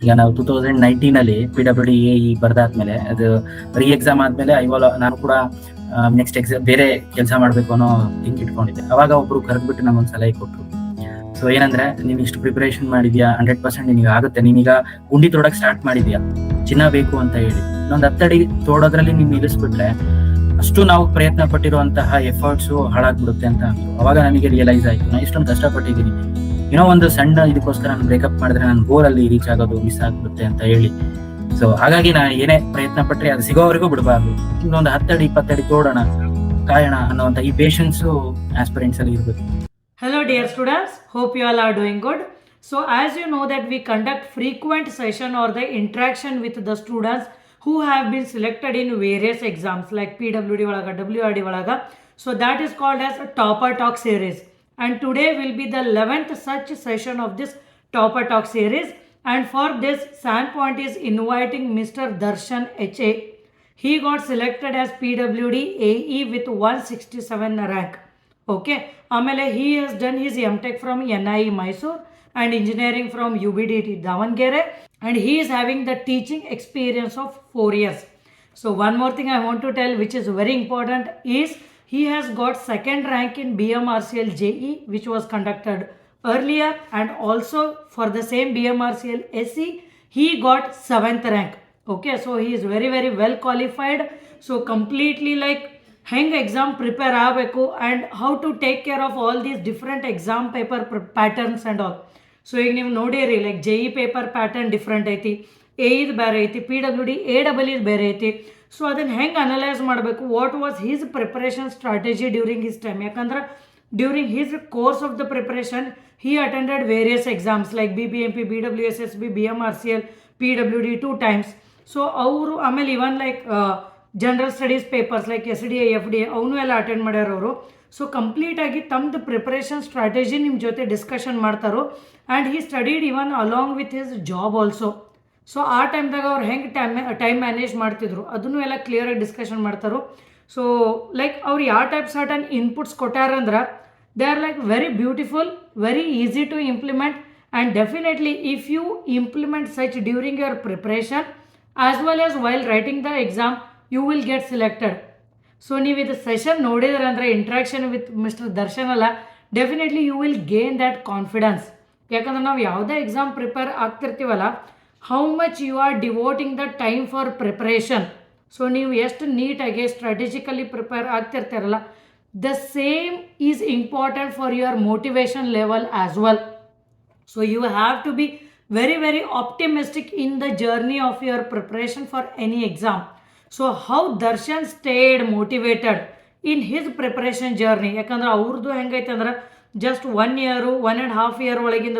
ಈಗ ನಾವು 2019 ಅಲ್ಲಿ PWD ಬರ್ದಾದ್ಮೇಲೆ ಅದು ರೀ ಎಕ್ಸಾಮ್ ಆದ್ಮೇಲೆ ಇವಾಗ ನಾನು ಕೂಡ ನೆಕ್ಸ್ಟ್ ಎಕ್ಸಾಮ್ ಬೇರೆ ಕೆಲಸ ಮಾಡ್ಬೇಕು ಅನ್ನೋ ಥಿಂಕ್ ಇಟ್ಕೊಂಡಿದ್ದೆ. ಅವಾಗ ಒಬ್ರು ಕರೆದ್ಬಿಟ್ಟು ನಂಗೊಂದು ಸಲಹೆ ಕೊಟ್ರು. ಸೊ ಏನಂದ್ರೆ, ನೀನ್ ಇಷ್ಟು ಪ್ರಿಪರೇಷನ್ ಮಾಡಿದ್ಯಾ, 100% ನಿನಗೆ ಆಗುತ್ತೆ, ನೀನೀಗ ಗುಂಡಿ ತೋಡಕ್ ಸ್ಟಾರ್ಟ್ ಮಾಡಿದ್ಯಾ, ಚಿನ್ನ ಬೇಕು ಅಂತ ಹೇಳಿ ಇನ್ನೊಂದು 10 ಅಡಿ ತೋಡೋದ್ರಲ್ಲಿ ನೀನ್ ನಿಲ್ಲಿಸ್ಬಿಟ್ರೆ ಅಷ್ಟು ನಾವು ಪ್ರಯತ್ನ ಪಟ್ಟಿರುವಂತಹ ಎಫರ್ಟ್ಸ್ ಹಾಳಾಗ್ಬಿಡುತ್ತೆ ಅಂತ ಅಂದ್ರು. ಅವಾಗ ನನಗೆ ರಿಯಲೈಸ್ ಆಯ್ತು, ನಾನು ಇಷ್ಟೊಂದು ಕಷ್ಟಪಟ್ಟಿದ್ದೀನಿ, ಏನೋ ಒಂದು ಸಣ್ಣ ಇದಕ್ಕೋಸ್ಕರ ನಾನು ಬ್ರೇಕಪ್ ಮಾಡಿದ್ರೆ ನನ್ನ ಗೋಲ್ ಅಲ್ಲಿ ರೀಚ್ ಆಗೋದು ಮಿಸ್ ಆಗ್ಬಿಡುತ್ತೆ ಅಂತ ಹೇಳಿ. ಸೊ ಹಾಗಾಗಿ ನಾನು ಏನೇ ಪ್ರಯತ್ನ ಪಟ್ರೆ ಅದು ಸಿಗೋವರೆಗೂ ಬಿಡಬಾರ್ದು, ಇನ್ನೊಂದು 10 ಅಡಿ 20 ಅಡಿ ತೋಡೋಣ, ಕಾಯೋಣ ಅನ್ನೋಂಥ ಈ ಪೇಷನ್ಸ್ ಆಸ್ಪಿರೆಂಟ್ಸ್ ಅಲ್ಲಿ ಇರ್ಬೇಕು. Hello dear students, hope you all are doing good. So as you know that we conduct frequent session or the interaction with the students who have been selected in various exams like PWD Valaga, WRD Valaga. So that is called as a Topper Talk series. And today will be the 11th such session of this Topper Talk series. And for this, Sandpoint is inviting Mr. Darshan HA. He got selected as PWD AE with 167 rank. Okay, ಆಮೇಲೆ he has done his MTech from NIE Mysore and engineering from UBDT Davangere, and he is having the teaching experience of 4 years. So one more thing I want to tell which is very important is he has got second rank in BMRCL JE which was conducted earlier, and also for the same BMRCL SE he got 7th rank. Okay, so he is very well qualified. So completely like ಹೆಂಗೆ exam prepare ಆಗಬೇಕು and how to take care of all these different exam paper patterns and all. So ಈಗ ನೀವು ನೋಡಿರಿ, like JE paper pattern different ಐತಿ, AE ಬೇರೆ ಐತಿ, PWD AEE ಬೇರೆ ಐತಿ. ಸೊ ಅದನ್ನು ಹೆಂಗೆ ಅನಲೈಸ್ ಮಾಡಬೇಕು, what was his preparation strategy during his time. ಯಾಕಂದ್ರೆ during his course of the preparation he attended various exams like BBMP, BWSSB, BMRCL, PWD 2 times. So ಅವರು ಆಮೇಲೆ even like general studies papers like SDA, FDA ಅವನು ಎಲ್ಲ attend ಮಾಡ್ಯಾರ ಅವರು. So ಕಂಪ್ಲೀಟಾಗಿ ತಮ್ಮದು preparation strategy ನಿಮ್ಮ ಜೊತೆ ಡಿಸ್ಕಷನ್ ಮಾಡ್ತಾರೋ. And he studied even along with his job also. So ಆ ಟೈಮ್ದಾಗ ಅವ್ರು ಹೆಂಗೆ ಟೈಮ್ ಮ್ಯಾನೇಜ್ ಮಾಡ್ತಿದ್ರು ಅದನ್ನು ಎಲ್ಲ ಕ್ಲಿಯರಾಗಿ ಡಿಸ್ಕಷನ್ ಮಾಡ್ತಾರೋ. ಸೊ ಲೈಕ್ ಅವ್ರು ಯಾವ ಟೈಪ್ ಸರ್ಟನ್ ಇನ್ಪುಟ್ಸ್ ಕೊಟ್ಟಾರಂದ್ರೆ they are like very beautiful, very easy to implement, and definitely if you implement such during your preparation as well as while writing the exam you will get selected. So ನೀವು ಇದು session ನೋಡಿದ್ರೆ ಅಂದರೆ interaction with mister Darshan ಅಲ್ಲ, definitely you will gain that confidence. ಯಾಕಂದ್ರೆ ನಾವು ಯಾವುದೇ exam prepare ಆಗ್ತಿರ್ತೀವಲ್ಲ, how much you are devoting the time for preparation. So ನೀವು ಎಷ್ಟು ನೀಟಾಗಿ ಸ್ಟ್ರಾಟಜಿಕಲಿ ಪ್ರಿಪೇರ್ ಆಗ್ತಿರ್ತಾರಲ್ಲ, the same is important for your motivation level as well. So you have to be very optimistic in the journey of your preparation for any exam. So how Darshan stayed motivated in his preparation journey. ಯಾಕಂದ್ರೆ ಅವ್ರದ್ದು ಹೆಂಗೈತೆ ಅಂದ್ರೆ just 1 year 1.5 year ಒಳಗಿಂದ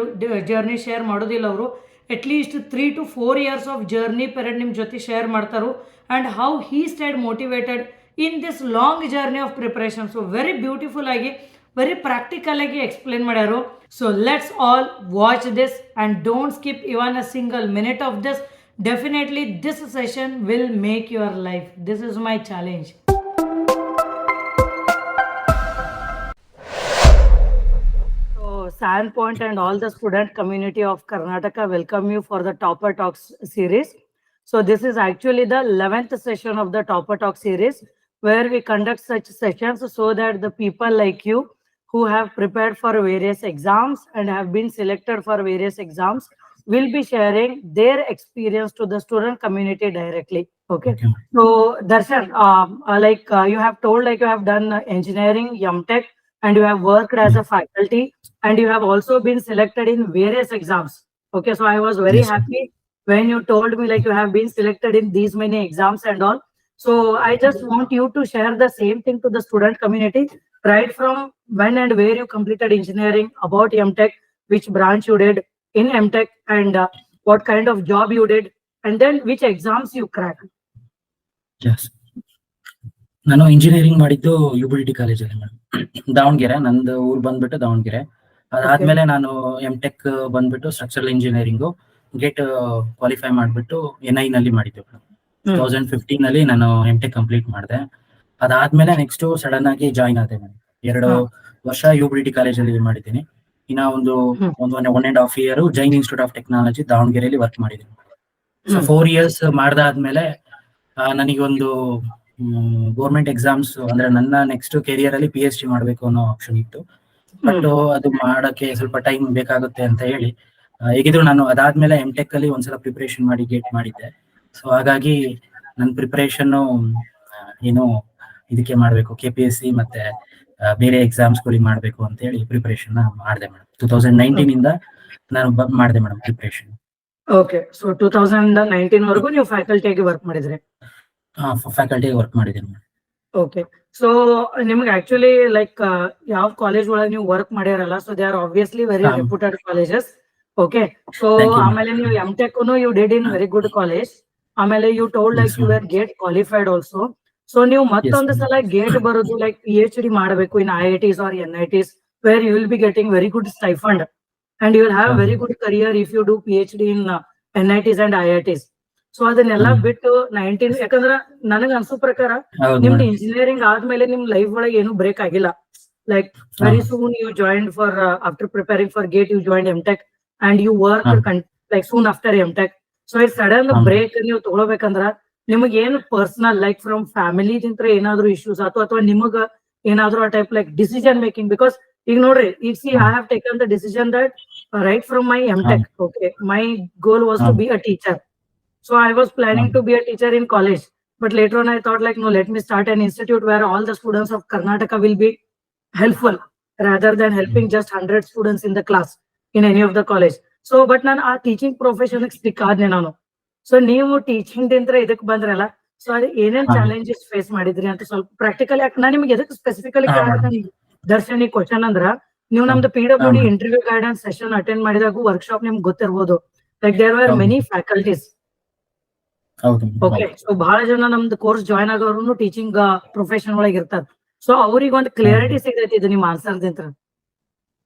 journey share ಮಾಡೋದಿಲ್ಲ ಅವರು. At least 3 to 4 years of journey period ನಿಮ್ಮ ಜೊತೆ share ಮಾಡ್ತಾರೋ. And how he stayed motivated in this long journey of preparation. So very beautiful ಆಗಿ, ವೆರಿ ಪ್ರಾಕ್ಟಿಕಲ್ ಆಗಿ ಎಕ್ಸ್ಪ್ಲೇನ್ ಮಾಡ್ಯಾರು. So let's all watch this and don't skip even a single minute of this. Definitely this session will make your life. This is my challenge. So Sandpoint and all the student community of Karnataka welcome you for the Topper Talks series. So this is actually the 11th session of the Topper Talk series where we conduct such sessions so that the people like you who have prepared for various exams and have been selected for various exams will be sharing their experience to the student community directly. Okay. So Darshan, you have told like you have done engineering, MTech, and you have worked as a faculty, and you have also been selected in various exams. Okay. So I was very happy when you told me like you have been selected in these many exams and all. So I just want you to share the same thing to the student community, right from when and where you completed engineering, about MTech, which branch you did in MTech, and what kind of job you did, and then which exams you cracked. Yes. ನಾನು engineering ಮಾಡಿದ್ದು UBDT ಕಾಲೇಜಲ್ಲಿ madam, Davanagere. ನಂದು ಊರು ಬಂದ್ಬಿಟ್ಟು ದಾವಣಗೆರೆ. ಅದಾದ್ಮೇಲೆ ನಾನು MTech ಬಂದ್ಬಿಟ್ಟು structural engineering gate qualify ಮಾಡಿಬಿಟ್ಟು NI ನಲ್ಲಿ ಮಾಡಿದ್ದೆ ಮೇಡಮ್. 2015 ಅಲ್ಲಿ ನಾನು MTech ಕಂಪ್ಲೀಟ್ ಮಾಡಿದೆ. ಅದಾದ್ಮೇಲೆ ನೆಕ್ಸ್ಟ್ ಸಡನ್ ಆಗಿ ಜಾಯ್ನ್ ಆದೆ ಮೇಡಮ್. 2 ವರ್ಷ UBDT ಕಾಲೇಜಲ್ಲಿ ಮಾಡಿದ್ದೀನಿ. ಇನ್ನ ಒಂದು ಹ್ಮ್. 1.5 year Jain institute of technology ದಾವಣಗೆರೆಯಲ್ಲಿ ವರ್ಕ್ ಮಾಡಿದ್ದೀನಿ. ಸೊ 4 years ಮಾಡ್ದಾದ್ಮೇಲೆ ನನಗೊಂದು ಗೌರ್ಮೆಂಟ್ ಎಕ್ಸಾಮ್ಸ್ ಅಂದ್ರೆ ನನ್ನ ನೆಕ್ಸ್ಟ್ ಕೆರಿಯರ್ ಅಲ್ಲಿ PhD ಮಾಡ್ಬೇಕು ಅನ್ನೋ ಆಪ್ಷನ್ ಇತ್ತು. ಬಟ್ ಅದು ಮಾಡಕ್ಕೆ ಸ್ವಲ್ಪ ಟೈಮ್ ಬೇಕಾಗುತ್ತೆ ಅಂತ ಹೇಳಿ ಹೇಗಿದ್ರು ನಾನು ಅದಾದ್ಮೇಲೆ MTech ಅಲ್ಲಿ ಒಂದ್ಸಲ ಪ್ರಿಪರೇಷನ್ ಮಾಡಿ ಗೇಟ್ ಮಾಡಿದ್ದೆ. ಸೊ ಹಾಗಾಗಿ ನನ್ನ ಪ್ರಿಪರೇಷನ್ ಏನು ಇದಕ್ಕೆ ಮಾಡ್ಬೇಕು KPSC ಮತ್ತೆ ಬೇರೆ ಎಕ್ಸಾಮ್ಸ್ ಗಳಿಗೆ ಮಾಡ್ಬೇಕು ಅಂತ ಹೇಳಿ ಪ್ರಿಪರೇಷನ್ ಮಾಡಿದೆ ಮೇಡಮ್. 2019 ಇಂದ ನಾನು ಮಾಡಿದೆ ಮೇಡಮ್ ಪ್ರಿಪರೇಷನ್. ಓಕೆ, ಸೊ 2019 ವರೆಗೂ ನೀವು ಫ್ಯಾಕಲ್ಟಿಯಾಗಿ ವರ್ಕ್ ಮಾಡಿದ್ರಿ. ಫ್ಯಾಕಲ್ಟಿಯಾಗಿ ವರ್ಕ್ ಮಾಡಿದ್ದೀನಿ ಮೇಡಮ್. ಓಕೆ, ಸೊ ನಿಮ್ಗೆ ಆಕ್ಚುಲಿ ಲೈಕ್ ಯಾವ ಕಾಲೇಜ್ ಒಳಗೆ ನೀವು ವರ್ಕ್ ಮಾಡಿರಲ್ಲ, so they are obviously very reputed colleges. Okay, so ಆಮೇಲೆ ನೀವು MTech you did in very good college. ಆಮೇಲೆ you told like you are GATE qualified also. So ನೀವು ಮತ್ತೊಂದು ಸಲ ಗೇಟ್ ಬರೋದು ಲೈಕ್ PhD ಮಾಡಬೇಕು in IITs or NITs where you will be getting very good stipend and you will have very good career if you do PhD in NITs and IITs. So ಅದನ್ನೆಲ್ಲ ಬಿಟ್ಟು 19 ಯಾಕಂದ್ರೆ ನನಗ ಅನ್ಸೋ ಪ್ರಕಾರ ನಿಮ್ದು engineering ಆದ್ಮೇಲೆ ನಿಮ್ life ಒಳಗೆ ಏನು ಬ್ರೇಕ್ ಆಗಿಲ್ಲ. Like very soon you join for after preparing for GATE you join MTech and you work like soon after MTech. So ಇದು ಸಡನ್ ಬ್ರೇಕ್ ನೀವು ತಗೊಳ್ಬೇಕಂದ್ರ ನಿಮಗೆ ಏನು ಪರ್ಸನಲ್ ಲೈಕ್ ಫ್ರಮ್ ಫ್ಯಾಮಿಲಿ ದಿಂತ್ರ ಏನಾದ್ರು ಇಶ್ಯೂಸ್ ಅಥವಾ ನಿಮಗ ಏನಾದ್ರು ಆ type like decision making? Because ಈಗ ನೋಡ್ರಿ, ಈಗ see I have taken the decision that right from my MTech. Okay, my goal was to be a teacher. So I was planning to be a teacher in college, but later on I thought like, no, let me start an institute where all the students of Karnataka will be helpful rather than helping just 100 students in the class in any of the college. So but ನಾನು ಆ teaching profession stick ಆದ್ನೆ ನಾನು. So ನೀವು teaching ದಿಂತ್ರ ಇದಕ್ಕೆ ಬಂದ್ರಲ್ಲ, so ಅದು ಏನೇನ್ challenges face ಮಾಡಿದ್ರಿ ಅಂತ ಸ್ವಲ್ಪ ಪ್ರಾಕ್ಟಿಕಲ್. ಯಾಕೆ ನಾನು ನಿಮ್ಗೆ ಎದಕ್ಕೆ ಸ್ಪೆಸಿಫಿಕಲಿ ದರ್ಶನ್ ಈ ಕ್ವಶನ್ ಅಂದ್ರ, ನೀವು ನಮ್ದು PWD interview guidance session attend ಮಾಡಿದಾಗ ವರ್ಕ್ಶಾಪ್ ನಿಮ್ಗೆ ಗೊತ್ತಿರ್ಬೋದು. Like there were many faculties. Okay, so ಬಹಳ ಜನ ನಮ್ದು ಕೋರ್ಸ್ ಜಾಯ್ನ್ ಆಗೋರು ಟೀಚಿಂಗ್ ಪ್ರೊಫೆಷನ್ ಒಳಗೆ ಇರ್ತಾರೆ. ಸೊ ಅವ್ರಿಗೆ ಒಂದು ಕ್ಲಿಯರಿಟಿ ಸಿಗೈತಿ ಇದು ನಿಮ್ಮ ಆನ್ಸರ್ ದಿಂತ್ರ.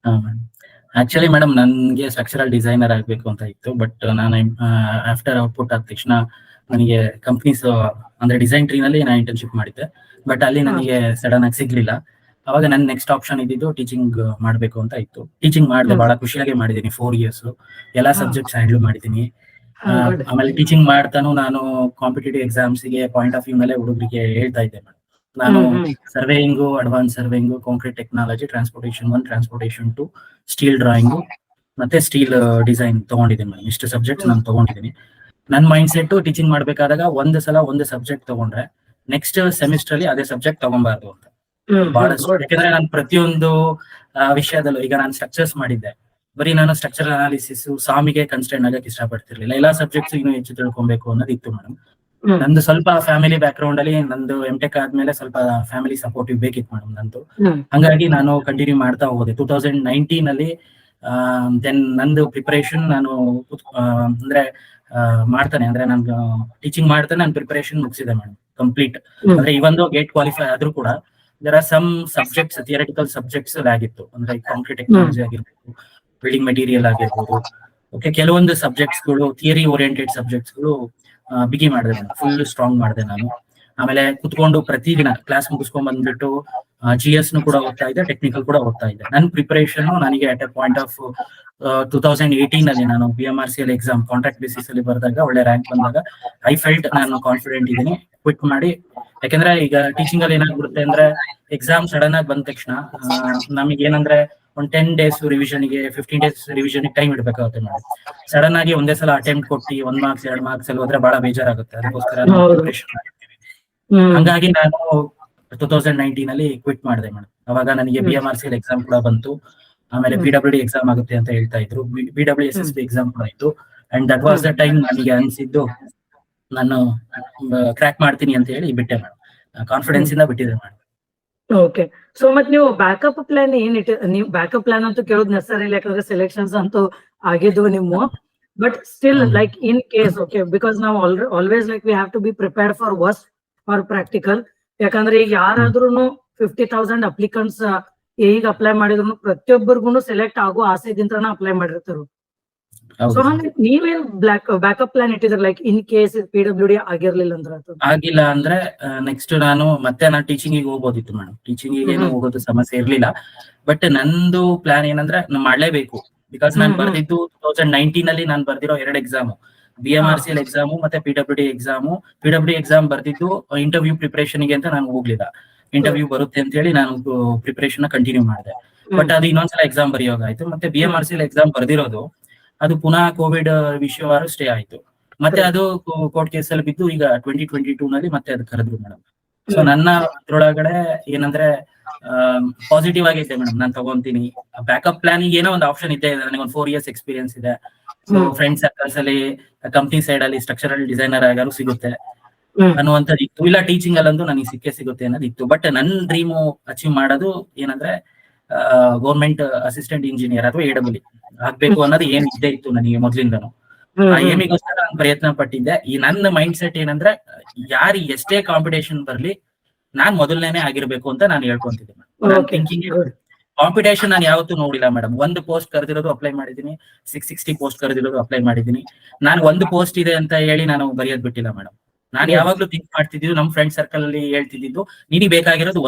ಆಕ್ಚುಲಿ ಮೇಡಮ್, ನನ್ಗೆ ಸ್ಟ್ರಕ್ಚರಲ್ ಡಿಸೈನರ್ ಆಗ್ಬೇಕು ಅಂತ ಇತ್ತು. ಬಟ್ ನಾನು ಆಫ್ಟರ್ ಔಟ್ಪುಟ್ ಆದ ತಕ್ಷಣ ನನಗೆ ಕಂಪ್ನೀಸ್ ಅಂದ್ರೆ ಡಿಸೈನ್ ಟ್ರೀನಲ್ಲಿ ನಾನು ಇಂಟರ್ನ್ಶಿಪ್ ಮಾಡಿದ್ದೆ. ಬಟ್ ಅಲ್ಲಿ ನನಗೆ ಸಡನ್ ಆಗಿ ಸಿಗ್ಲಿಲ್ಲ. ಅವಾಗ ನನ್ನ ನೆಕ್ಸ್ಟ್ ಆಪ್ಷನ್ ಇದ್ದಿದ್ದು ಟೀಚಿಂಗ್ ಮಾಡ್ಬೇಕು ಅಂತ ಇತ್ತು. ಟೀಚಿಂಗ್ ಮಾಡಿದೆ, ಬಹಳ ಖುಷಿಯಾಗಿ ಮಾಡಿದ್ದೀನಿ. 4 years ಎಲ್ಲಾ ಸಬ್ಜೆಕ್ಟ್ಸ್ ಹ್ಯಾಂಡಲ್ ಮಾಡಿದ್ದೀನಿ. ಆಮೇಲೆ ಟೀಚಿಂಗ್ ಮಾಡ್ತಾನು ನಾನು ಕಾಂಪಿಟೇಟಿವ್ ಎಕ್ಸಾಮ್ಸ್ ಗೆ ಪಾಯಿಂಟ್ ಆಫ್ ವ್ಯೂ ಮೇಲೆ ಹುಡುಗರಿಗೆ ಹೇಳ್ತಾ ಇದ್ದೆ ಮೇಡಮ್. ನಾನು surveying, advance surveying, concrete technology, transportation 1, transportation 2, steel drawing ಮತ್ತೆ ಸ್ಟೀಲ್ ಡಿಸೈನ್ ತಗೊಂಡಿದ್ದೀನಿ ಮೇಡಮ್. ಇಷ್ಟು ಸಬ್ಜೆಕ್ಟ್ಸ್ ನಾನು ತಗೊಂಡಿದ್ದೀನಿ. ನನ್ನ ಮೈಂಡ್ ಸೆಟ್ ಟೀಚಿಂಗ್ ಮಾಡ್ಬೇಕಾದಾಗ ಒಂದು ಸಬ್ಜೆಕ್ಟ್ ತಗೊಂಡ್ರೆ ನೆಕ್ಸ್ಟ್ ಸೆಮಿಸ್ಟರ್ ಅಲ್ಲಿ ಅದೇ ಸಬ್ಜೆಕ್ಟ್ ತಗೊಂಬಾರ್ದು ಅಂತ ಬಹಳಷ್ಟು. ಯಾಕಂದ್ರೆ ನಾನು ಪ್ರತಿಯೊಂದು ವಿಷಯದಲ್ಲೂ ಈಗ ನಾನು ಸ್ಟ್ರಕ್ಚರ್ಸ್ ಮಾಡಿದ್ದೆ, ಬರೀ ನಾನು ಸ್ಟ್ರಕ್ಚರಲ್ ಅನಾಲಿಸಿಸ್ ಸಾಮಿಗೆ ಕನ್ಸ್ಟೆಂಟ್ ಆಗಕ್ಕೆ ಇಷ್ಟಪಡ್ತಿರ್ಲಿಲ್ಲ. ಎಲ್ಲಾ ಸಬ್ಜೆಕ್ಟ್ಸ್ ಇನ್ನೂ ಹೆಚ್ಚು ತಿಳ್ಕೊಬೇಕು ಅನ್ನೋದು ಇತ್ತು ಮೇಡಮ್. ನಂದು ಸ್ವಲ್ಪ ಫ್ಯಾಮಿಲಿ ಬ್ಯಾಕ್ ಗ್ರೌಂಡ್ ಅಲ್ಲಿ, ನಂದು MTech ಆದ್ಮೇಲೆ ಸ್ವಲ್ಪ ಫ್ಯಾಮಿಲಿ ಸಪೋರ್ಟಿವ್ ಬೇಕಿತ್ತು ಮೇಡಮ್ ನಂದು. ಹಂಗಾಗಿ ನಾನು ಕಂಟಿನ್ಯೂ ಮಾಡ್ತಾ ಹೋದೆ. 2019 ಅಲ್ಲಿ ದೆನ್ ನಂದು ಪ್ರಿಪರೇಷನ್ ನಾನು ಅಂದ್ರೆ ಮಾಡ್ತಾನೆ, ಅಂದ್ರೆ ನಾನು ಟೀಚಿಂಗ್ ಮಾಡ್ತಾನೆ ನಾನು ಪ್ರಿಪರೇಷನ್ ಮುಗಿಸಿದೆ ಮೇಡಮ್ ಕಂಪ್ಲೀಟ್. ಅಂದ್ರೆ ಇವೊಂದು ಗೇಟ್ ಕ್ವಾಲಿಫೈ ಆದ್ರೂ ಕೂಡ there are some subjects, theoretical subjects ಆಗಿತ್ತು. ಅಂದ್ರೆ ಕಾಂಕ್ರೀಟ್ ಟೆಕ್ನಾಲಜಿ ಆಗಿರ್ಬೋದು, ಬಿಲ್ಡಿಂಗ್ ಮೆಟೀರಿಯಲ್ ಆಗಿರ್ಬೋದು. ಓಕೆ, ಕೆಲವೊಂದು ಸಬ್ಜೆಕ್ಟ್ಸ್ ಗಳು ಥಿಯರಿ ಓರಿಯೆಂಟೆಡ್ ಸಬ್ಜೆಕ್ಟ್ಸ್ ಗಳು ಬಿಗಿ ಮಾಡಿದೆ ನಾನು, ಫುಲ್ ಸ್ಟ್ರಾಂಗ್ ಮಾಡಿದೆ ನಾನು. ಆಮೇಲೆ ಕುತ್ಕೊಂಡು ಪ್ರತಿದಿನ ಕ್ಲಾಸ್ ಮುಗಿಸ್ಕೊಂಡ್ ಬಂದ್ಬಿಟ್ಟು GS ಕೂಡ ಓದ್ತಾ ಇದ್ದೆ, ಟೆಕ್ನಿಕಲ್ ಕೂಡ ಓದ್ತಾ ಇದ್ದೆ. ನನ್ನ ಪ್ರಿಪರೇಷನ್ ನನಗೆ ಅಟ್ ಎ ಪಾಯಿಂಟ್ ಆಫ್ 2018 ಅಲ್ಲಿ ನಾನು BMRCL ಎಕ್ಸಾಮ್ ಕಾಂಟ್ರಾಕ್ಟ್ ಬೇಸಿಸ್ ಅಲ್ಲಿ ಬರೆದಾಗ, ಒಳ್ಳೆ ರ್ಯಾಂಕ್ ಬಂದಾಗ ಐ ಫೆಲ್ಟ್ ನಾನು ಕಾನ್ಫಿಡೆಂಟ್ ಇದ್ದೀನಿ, ಕ್ವಿಟ್ ಮಾಡಿ. ಯಾಕಂದ್ರೆ ಈಗ ಟೀಚಿಂಗ್ ಅಲ್ಲಿ ಏನಾಗ್ಬಿಡುತ್ತೆ ಅಂದ್ರೆ, ಎಕ್ಸಾಮ್ ಸಡನ್ ಆಗಿ ಬಂದ ತಕ್ಷಣ ನಮಗೆ ಏನಂದ್ರೆ ಒಂದು 10 days ರಿವಿಷನ್ಗೆ, 15 days ರಿವಿಷನ್ಗೆ ಟೈಮ್ ಇಡ್ಬೇಕಾಗುತ್ತೆ ಮೇಡಮ್. ಸಡನ್ ಆಗಿ ಒಂದೇ ಸಲ ಅಟೆಂಪ್ಟ್ ಕೊಟ್ಟು 1 marks 2 marks ಅಲ್ಲಿ ಹೋದ್ರೆ ಬಹಳ ಬೇಜಾರಾಗುತ್ತೆ. ಅದಕ್ಕೋಸ್ಕರ ಪ್ರಿಪರೇಷನ್ ಮಾಡಿರ್ತೀವಿ. ಹಂಗಾಗಿ ನಾನು 2019 ಅಲ್ಲಿ ಕ್ವಿಟ್ ಮಾಡಿದೆ ಮೇಡಮ್. ಅವಾಗ ನನಗೆ BMRCL ಎಕ್ಸಾಮ್ ಕೂಡ ಬಂತು. ಆಮೇಲೆ PWD ಎಕ್ಸಾಮ್ ಆಗುತ್ತೆ ಅಂತ ಹೇಳ್ತಾ ಇದ್ರು, BWSSB ಎಕ್ಸಾಮ್ ಕೂಡ ಇತ್ತು. And that was the time ನನಗೆ ಅನ್ಸಿದ್ದು ನಾನು ಕ್ರ್ಯಾಕ್ ಮಾಡ್ತೀನಿ ಅಂತ ಹೇಳಿ ಬಿಟ್ಟೆ ಮೇಡಮ್. ಕಾನ್ಫಿಡೆನ್ಸ್ ಇಂದ ಬಿಟ್ಟಿದೆ ಮೇಡಮ್. ಓಕೆ, ಸೊ ಮತ್ ನೀವು ಬ್ಯಾಕಪ್ ಪ್ಲಾನ್ ಏನಿಟ್ಟು? ನೀವು ಬ್ಯಾಕಪ್ ಪ್ಲಾನ್ ಅಂತೂ ಕೇಳೋದು ನೆಸಸರಿ ಇಲ್ಲ, ಯಾಕಂದ್ರೆ ಸೆಲೆಕ್ಷನ್ಸ್ ಅಂತೂ ಆಗಿದ್ವು ನಿಮ್ಮ. But still like in case, okay, because ನಾವು always like we have to be prepared for worst for practical. ಯಾಕಂದ್ರೆ ಈಗ ಯಾರಾದ್ರೂ 50,000 ಅಪ್ಲಿಕಂಟ್ಸ್ ಈಗ ಅಪ್ಲೈ ಮಾಡಿದ್ರು ಪ್ರತಿಯೊಬ್ಬರಿಗೂ ಸೆಲೆಕ್ಟ್ ಆಗೋ ಆಸೆದಿಂತ ಅಪ್ಲೈ ಮಾಡಿರ್ತಾರ. ಹೌದು ಸೊ ಹಂಗೆ ನೀವೇನ್ ಬ್ಯಾಕಪ್ ಪ್ಲಾನ್ ಇಟ್ಟಿದ್ರೆ ಲೈಕ್ ಇನ್ ಕೇಸ್ PWD ಆಗಿರ್ಲಿಲ್ಲ ಅಂದ್ರೆ ಅದು ಆಗಿಲ್ಲ ಅಂದ್ರೆ ನೆಕ್ಸ್ಟ್ ನಾನು ಟೀಚಿಂಗಿಗೆ ಹೋಗ್ಬೋದಿತ್ತು ಮೇಡಮ್. ಟೀಚಿಂಗಿಗೆ ಏನು ಹೋಗೋದು ಸಮಸ್ಯೆ ಇರ್ಲಿಲ್ಲ. ಬಟ್ ನಂದು ಪ್ಲಾನ್ ಏನಂದ್ರೆ ನಾನು ಮಾಡ್ಲೇಬೇಕು. ಬಿಕಾಸ್ ನಾನು ಬರ್ದಿದ್ದು 2019 ಅಲ್ಲಿ ನಾನು ಬರ್ದಿರೋ 2 ಎಕ್ಸಾಮ್, BMRCL ಎಕ್ಸಾಮು ಮತ್ತೆ PWD ಎಕ್ಸಾಮು. PWD ಎಕ್ಸಾಮ್ ಬರ್ದಿದ್ದು ಇಂಟರ್ವ್ಯೂ ಪ್ರಿಪರೇಷನ್ ಗೆ ಅಂತ ನಾನು ಹೋಗ್ಲಿಲ್ಲ. ಇಂಟರ್ವ್ಯೂ ಬರುತ್ತೆ ಅಂತ ಹೇಳಿ ನಾನು ಪ್ರಿಪರೇಷನ್ ಕಂಟಿನ್ಯೂ ಮಾಡಿದೆ. ಬಟ್ ಅದು ಇನ್ನೊಂದ್ಸಲ ಎಕ್ಸಾಮ್ ಬರೆಯೋಗಾಯ್ತು. ಮತ್ತೆ BMRCL ಎಕ್ಸಾಮ್ ಬರ್ದಿರೋದು ಅದು ಪುನಃ ಕೋವಿಡ್ ವಿಷಯವಾರು ಸ್ಟೇ ಆಯ್ತು. ಮತ್ತೆ ಅದು ಕೋರ್ಟ್ ಕೇಸ್ ಅಲ್ಲಿ ಬಿದ್ದು ಈಗ 2022 ನಲ್ಲಿ ಮತ್ತೆ ಅದು ಕರೆದ್ರು ಮೇಡಮ್. ಸೊ ನನ್ನ ಅದ್ರೊಳಗಡೆ ಏನಂದ್ರೆ ಪಾಸಿಟಿವ್ ಆಗೈತೆ ಮೇಡಮ್. ನಾನು ತಗೊಂತೀನಿ ಬ್ಯಾಕಪ್ ಪ್ಲಾನ್. ಏನೋ ಒಂದು ಆಪ್ಷನ್ ಇದೆ, ನನಗೆ ಒಂದು 4 years ಎಕ್ಸ್ಪೀರಿಯನ್ಸ್ ಇದೆ. ಸೊ ಫ್ರೆಂಡ್ ಸರ್ಕಲ್ಸ್ ಅಲ್ಲಿ ಕಂಪ್ನಿ ಸೈಡ್ ಅಲ್ಲಿ ಸ್ಟ್ರಕ್ಚರಲ್ ಡಿಸೈನರ್ ಆಗಾರು ಸಿಗುತ್ತೆ ಅನ್ನುವಂಥದ್ದು ಇತ್ತು. ಇಲ್ಲ ಟೀಚಿಂಗ್ ಅಲ್ಲಂತೂ ನನಗೆ ಸಿಗುತ್ತೆ ಅನ್ನೋದು ಇತ್ತು. ಬಟ್ ನನ್ನ ಡ್ರೀಮು ಅಚೀವ್ ಮಾಡೋದು ಏನಂದ್ರೆ ಗೌರ್ಮೆಂಟ್ ಅಸಿಸ್ಟೆಂಟ್ ಇಂಜಿನಿಯರ್ ಅಥವಾ AEE ಆಗ್ಬೇಕು ಅನ್ನೋದು ಏನ್ ಇದ್ದೇ ಇತ್ತು ನನಗೆ ಮೊದ್ಲಿಂದನು. ಆ ಏಮಿಗೋಸ್ಕರ ನಾನು ಪ್ರಯತ್ನ ಪಟ್ಟಿದ್ದೆ. ಈ ನನ್ನ ಮೈಂಡ್ ಸೆಟ್ ಏನಂದ್ರೆ ಯಾರು ಎಷ್ಟೇ ಕಾಂಪಿಟೇಷನ್ ಬರ್ಲಿ ನಾನ್ ಮೊದಲನೇನೆ ಆಗಿರ್ಬೇಕು ಅಂತ ನಾನು ಹೇಳ್ಕೊಂತಿದ್ದೆ. ಥಿಂಕಿಂಗ್ ಕಾಂಪಿಟೇಷನ್ ನಾನು ಯಾವತ್ತೂ ನೋಡಿಲ್ಲ ಮೇಡಮ್. ಒಂದು ಪೋಸ್ಟ್ ಕರೆದಿರೋದು ಅಪ್ಲೈ ಮಾಡಿದೀನಿ, 660 ಪೋಸ್ಟ್ ಕರೆದಿರೋದು ಅಪ್ಲೈ ಮಾಡಿದೀನಿ. ನಾನು ಒಂದು ಪೋಸ್ಟ್ ಇದೆ ಅಂತ ಹೇಳಿ ನಾನು ಬರೆಯೋದ್ ಬಿಟ್ಟಿಲ್ಲ ಮೇಡಮ್. ನಾನು ಯಾವಾಗ್ಲೂ ಥಿಂಕ್ ಮಾಡ್ತಿದ್ದು, ನಮ್ ಫ್ರೆಂಡ್ ಸರ್ಕಲ್ ಅಲ್ಲಿ ಹೇಳ್ತಿದ್ದು, ನಿನಗೆ ಬೇಕಾಗಿರೋದು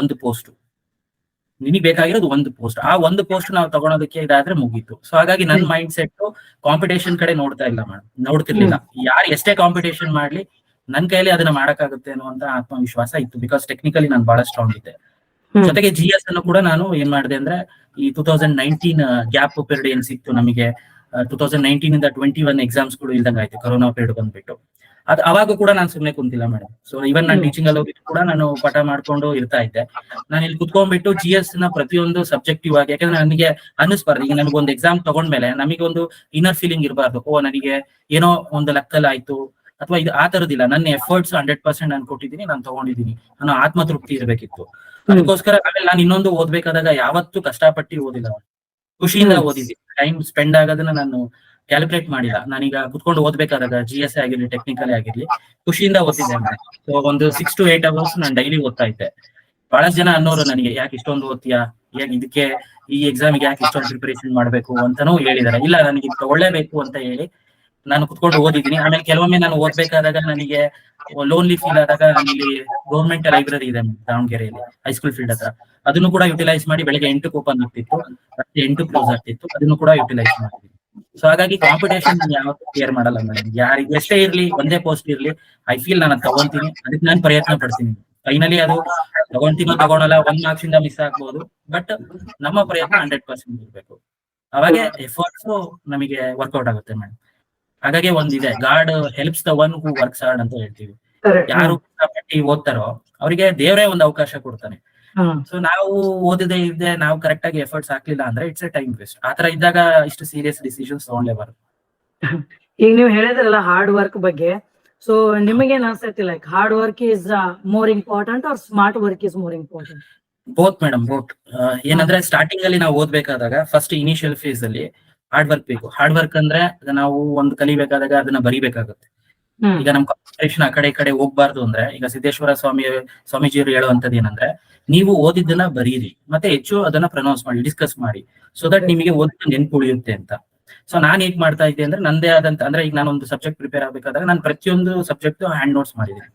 ಒಂದು ಪೋಸ್ಟ್, ಆ ಒಂದು ಪೋಸ್ಟ್ ನಾವು ತಗೊಳೋದಕ್ಕೆ ಇದಾದ್ರೆ ಮುಗೀತು. ಸೊ ಹಾಗಾಗಿ ನನ್ನ ಮೈಂಡ್ ಸೆಟ್ ಕಾಂಪಿಟೇಷನ್ ಕಡೆ ನೋಡ್ತಾ ಇಲ್ಲ ಮೇಡಮ್, ನೋಡ್ತಿರ್ಲಿಲ್ಲ. ಯಾರು ಎಷ್ಟೇ ಕಾಂಪಿಟೇಷನ್ ಮಾಡ್ಲಿ ನನ್ ಕೈಲಿ ಅದನ್ನ ಮಾಡಕ್ಕಾಗುತ್ತೆ ಅನ್ನುವಂತ ಆತ್ಮವಿಶ್ವಾಸ ಇತ್ತು. ಬಿಕಾಸ್ ಟೆಕ್ನಿಕಲಿ ನಾನು ಬಹಳ ಸ್ಟ್ರಾಂಗ್ ಇದ್ದೆ. ಜೊತೆಗೆ GS ಅನ್ನು ಕೂಡ ನಾನು ಏನ್ ಮಾಡಿದೆ ಅಂದ್ರೆ ಈ 2019 ಗ್ಯಾಪ್ ಪೀರಿಯಡ್ ಏನ್ ಸಿಕ್ತು ನಮಗೆ, 2019 ಇಂದ 21 ಎಕ್ಸಾಮ್ಸ್ ಗಳು ಇಲ್ದಂಗ ಆಯ್ತು, ಕೊರೋನಾ ಪೀರಿಯಡ್ ಬಂದ್ಬಿಟ್ಟು. ಅವಾಗ ಕೂಡ ನಾನು ಸುಮ್ನೆ ಕುಂತಿಲ್ಲ ಮೇಡಮ್. ಸೊ ಇವನ್ ನಾನು ಟೀಚಿಂಗ್ ಅಲ್ಲಿ ಹೋಗಿದ್ದು ಕೂಡ ನಾನು ಪಾಠ ಮಾಡ್ಕೊಂಡು ಇರ್ತಾ ಇದ್ದೆ. ನಾನು ಇಲ್ಲಿ ಕುತ್ಕೊಂಡ್ಬಿಟ್ಟು GS ನ ಪ್ರತಿಯೊಂದು ಸಬ್ಜೆಕ್ಟಿವ್ ಆಗಿ, ಯಾಕಂದ್ರೆ ನನಗೆ ಅನ್ನಿಸ್ಬಾರ್ದು, ಈಗ ನನಗೊಂದು ಎಕ್ಸಾಮ್ ತಗೊಂಡ್ಮೇಲೆ ನಮಗೆ ಒಂದು ಇನ್ನರ್ ಫೀಲಿಂಗ್ ಇರಬಾರ್ದು, ನನಗೆ ಏನೋ ಒಂದು ಲೆಕ್ಕಲ್ ಆಯ್ತು ಅಥವಾ ಇದು ಆ ತರದಿಲ್ಲ. ನನ್ನ ಎಫರ್ಟ್ಸ್ 100% ನಾನು ಕೊಟ್ಟಿದ್ದೀನಿ, ನಾನು ತಗೊಂಡಿದ್ದೀನಿ ಅನ್ನೋ ಆತ್ಮತೃಪ್ತಿ ಇರಬೇಕಿತ್ತು. ಅದಕ್ಕೋಸ್ಕರ ಆಮೇಲೆ ನಾನು ಇನ್ನೊಂದು ಓದ್ಬೇಕಾದಾಗ ಯಾವತ್ತೂ ಕಷ್ಟಪಟ್ಟು ಓದಿಲ್ಲ, ಖುಷಿಯಿಂದ ಓದಿದ್ದೀನಿ. ಟೈಮ್ ಸ್ಪೆಂಡ್ ಆಗೋದನ್ನ ನಾನು ಕ್ಯಾಲ್ಕುಲೇಟ್ ಮಾಡಿಲ್ಲ. ನಾನೀಗ ಕುತ್ಕೊಂಡು ಓದ್ಬೇಕಾದಾಗ GS ಆಗಿರ್ಲಿ ಟೆಕ್ನಿಕಲ್ ಆಗಿರ್ಲಿ ಖುಷಿಯಿಂದ ಓದ್ತಿದ್ದೆ. ಸೊ ಒಂದು 6 to 8 hours ನಾನು ಡೈಲಿ ಓದ್ತಾ ಇದ್ದೆ. ಬಹಳಷ್ಟು ಜನ ಅನ್ನೋರು ನನಗೆ, ಯಾಕೆ ಇಷ್ಟೊಂದು ಓದ್ತೀಯಾ, ಇದಕ್ಕೆ ಈ ಎಕ್ಸಾಮಿಗೆ ಯಾಕೆ ಇಷ್ಟೊಂದು ಪ್ರಿಪರೇಷನ್ ಮಾಡ್ಬೇಕು ಅಂತಾನೂ ಹೇಳಿದಾರೆ. ಇಲ್ಲ, ನನಗೆ ತಗೊಳ್ಳೇಬೇಕು ಅಂತ ಹೇಳಿ ನಾನು ಕುತ್ಕೊಂಡು ಓದಿದ್ದೀನಿ. ಆಮೇಲೆ ಕೆಲವೊಮ್ಮೆ ನಾನು ಓದ್ಬೇಕಾದಾಗ ನನಗೆ ಲೋನ್ಲಿ ಫೀಲ್ ಆದಾಗ ಇಲ್ಲಿ ಗೌರ್ಮೆಂಟ್ ಲೈಬ್ರರಿ ಇದೆ ದಾವಣಗೆರೆಯಲ್ಲಿ, ಹೈಸ್ಕೂಲ್ ಫೀಲ್ಡ್ ಹತ್ರ. ಅದನ್ನು ಕೂಡ ಯುಟಿಲೈಸ್ ಮಾಡಿ ಬೆಳಗ್ಗೆ 8ಕ್ಕೆ ಓಪನ್ ಆಗ್ತಿತ್ತು, ರಾತ್ರಿ 8ಕ್ಕೆ ಕ್ಲೋಸ್ ಆಗ್ತಿತ್ತು. ಅದನ್ನು ಕೂಡ ಯುಟಿಲೈಸ್ ಮಾಡ್ತಿದ್ವಿ. ಸೊ ಹಾಗಾಗಿ ಕಾಂಪಿಟೇಷನ್ ಯಾವತ್ತೂ ಕೇರ್ ಮಾಡಲ್ಲ ಮೇಡಮ್. ಯಾರಿಗೆ ಎಷ್ಟೇ ಇರ್ಲಿ, ಒಂದೇ ಪೋಸ್ಟ್ ಇರ್ಲಿ, ಐ ಫೀಲ್ ನಾನು ತಗೊಂತೀನಿ, ಅದಕ್ಕೆ ನಾನು ಪ್ರಯತ್ನ ಪಡ್ತೀನಿ. ಫೈನಲಿ ಅದು ತಗೊಂತೀನೋ ತಗೊಳಲ್ಲ, 1 marks ಇಂದ ಮಿಸ್ ಆಗ್ಬೋದು, ಬಟ್ ನಮ್ಮ ಪ್ರಯತ್ನ 100% ಇರ್ಬೇಕು. ಅವಾಗ ಎಫರ್ಟ್ಸ್ ನಮಗೆ ವರ್ಕೌಟ್ ಆಗುತ್ತೆ ಮೇಡಮ್. ಹಾಗಾಗಿ ಒಂದಿದೆ, god helps the one who works hard ಅಂತ ಹೇಳ್ತೀವಿ. ಯಾರು ಕಷ್ಟಪಟ್ಟು ಓದ್ತಾರೋ ಅವರಿಗೆ ದೇವರೇ ಒಂದು ಅವಕಾಶ ಕೊಡ್ತಾನೆ. ಸೊ ನಾವು ಓದಿದೆ ಇದ್ದೆ, ನಾವು ಕರೆಕ್ಟ್ ಆಗಿ ಎಫರ್ಟ್ಸ್ ಹಾಕ್ಲಿಲ್ಲ ಅಂದ್ರೆ ಇಟ್ಸ್ ಎ ಟೈಮ್ ವೇಸ್ಟ್. ಆತರ ಇದ್ದಾಗ ಇಷ್ಟು ಸೀರಿಯಸ್ ಡಿಸಿಷನ್ಸ್ ತಗೊಳ್ಳೇಬಾರದು. ಈಗ ನೀವು ಹೇಳಿದ್ರಲ್ಲ ಹಾರ್ಡ್ ವರ್ಕ್ ಬಗ್ಗೆ, ಸೊ ನಿಮಗೇನ್ ಅನ್ಸೈತಿ, like hard work is more important or smart work is more important? Both madam, both. ಏನಂದ್ರೆ ಸ್ಟಾರ್ಟಿಂಗ್ ಅಲ್ಲಿ ನಾವು ಓದ್ಬೇಕಾದಾಗ ಫಸ್ಟ್ ಇನಿಷಿಯಲ್ ಫೇಸ್ ಅಲ್ಲಿ ಹಾರ್ಡ್ ವರ್ಕ್ ಬೇಕು. ಹಾರ್ಡ್ ವರ್ಕ್ ಅಂದ್ರೆ ನಾವು ಒಂದು ಕಲಿಬೇಕಾದಾಗ ಅದನ್ನ ಬರಿಬೇಕಾಗುತ್ತೆ. ಈಗ ನಮ್ ಕಾನ್ಸಂಟ್ರೇಷನ್ ಆ ಕಡೆ ಈ ಕಡೆ ಹೋಗ್ಬಾರ್ದು ಅಂದ್ರೆ, ಈಗ ಸಿದ್ದೇಶ್ವರ ಸ್ವಾಮೀಜಿಯವರು ಹೇಳುವಂತದ್ದು ಏನಂದ್ರೆ, ನೀವು ಓದಿದ್ದನ್ನ ಬರೀರಿ, ಮತ್ತೆ ಹೆಚ್ಚು ಅದನ್ನ ಪ್ರೊನೌನ್ಸ್ ಮಾಡಿ, ಡಿಸ್ಕಸ್ ಮಾಡಿ, ಸೊ ದಟ್ ನಿಮಗೆ ಓದಿದ್ದು ನೆನ್ಪು ಉಳಿಯುತ್ತೆ ಅಂತ. ಸೊ ನಾನ್ ಹೇಗ್ ಮಾಡ್ತಾ ಇದ್ದೆ ಅಂದ್ರೆ, ನಂದೇ ಆದಂತ, ಅಂದ್ರೆ ಈಗ ನಾನೊಂದು ಸಬ್ಜೆಕ್ಟ್ ಪ್ರಿಪೇರ್ ಆಗ್ಬೇಕಾದಾಗ ನಾನು ಪ್ರತಿಯೊಂದು ಸಬ್ಜೆಕ್ಟ್ ಹ್ಯಾಂಡ್ ನೋಟ್ಸ್ ಮಾಡಿದ್ದೀನಿ.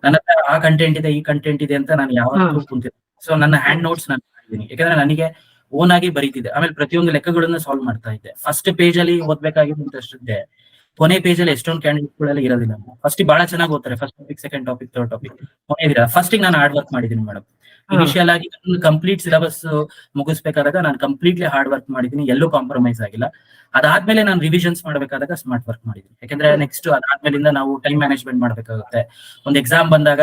ನನ್ನ ಹತ್ರ ಆ ಕಂಟೆಂಟ್ ಇದೆ, ಈ ಕಂಟೆಂಟ್ ಇದೆ ಅಂತ ನಾನು ಯಾವತ್ತೂ ಕುಂತಿದ್ದೆ. ಸೊ ನನ್ನ ಹ್ಯಾಂಡ್ ನೋಟ್ಸ್ ನಾನು ಮಾಡಿದ್ದೀನಿ, ಯಾಕಂದ್ರೆ ನನಗೆ ಓನ್ ಆಗಿ ಬರೀತಿದ್ದೆ. ಆಮೇಲೆ ಪ್ರತಿಯೊಂದು ಲೆಕ್ಕಗಳನ್ನ ಸಾಲ್ವ್ ಮಾಡ್ತಾ ಇದ್ದೆ. ಫಸ್ಟ್ ಪೇಜ್ ಅಲ್ಲಿ ಓದ್ಬೇಕಾಗಿದ್ದಂತಷ್ಟಿದ್ದೆ, ಕೊನೆ ಪೇಜ್ ಅಲ್ಲಿ ಎಷ್ಟೊಂದು ಕ್ಯಾಂಡಿಡೇಟ್ ಗಳೆಲ್ಲ ಇರೋದಿಲ್ಲ. ಫಸ್ಟ್ ಬಹಳ ಚೆನ್ನಾಗಿ ಓದ್ತಾರೆ, first topic, second topic, third topic, ಕೊನೆಗಿರ ಫಸ್ಟ್ ನಾನು ಹಾರ್ಡ್ ವರ್ಕ್ ಮಾಡಿದ್ದೀನಿ ಮೇಡಮ್. ಇನಿಷಿಯಲ್ ಆಗಿ ಕಂಪ್ಲೀಟ್ ಸಿಲೆಬಸ್ ಮುಗಿಸ್ಬೇಕಾದಾಗ ನಾನು ಕಂಪ್ಲೀಟ್ಲಿ ಹಾರ್ಡ್ ವರ್ಕ್ ಮಾಡಿದ್ದೀನಿ, ಎಲ್ಲೂ ಕಾಂಪ್ರಮೈಸ್ ಆಗಿಲ್ಲ. ಅದಾದ್ಮೇಲೆ ನಾನು ರಿವಿಷನ್ಸ್ ಮಾಡ್ಬೇಕಾದಾಗ ಸ್ಮಾರ್ಟ್ ವರ್ಕ್ ಮಾಡಿದ್ದೀನಿ. ಯಾಕಂದ್ರೆ ನೆಕ್ಸ್ಟ್ ಅದಾದ್ಮೇಲಿಂದ ನಾವು ಟೈಮ್ ಮ್ಯಾನೇಜ್ಮೆಂಟ್ ಮಾಡ್ಬೇಕಾಗುತ್ತೆ. ಒಂದು ಎಕ್ಸಾಮ್ ಬಂದಾಗ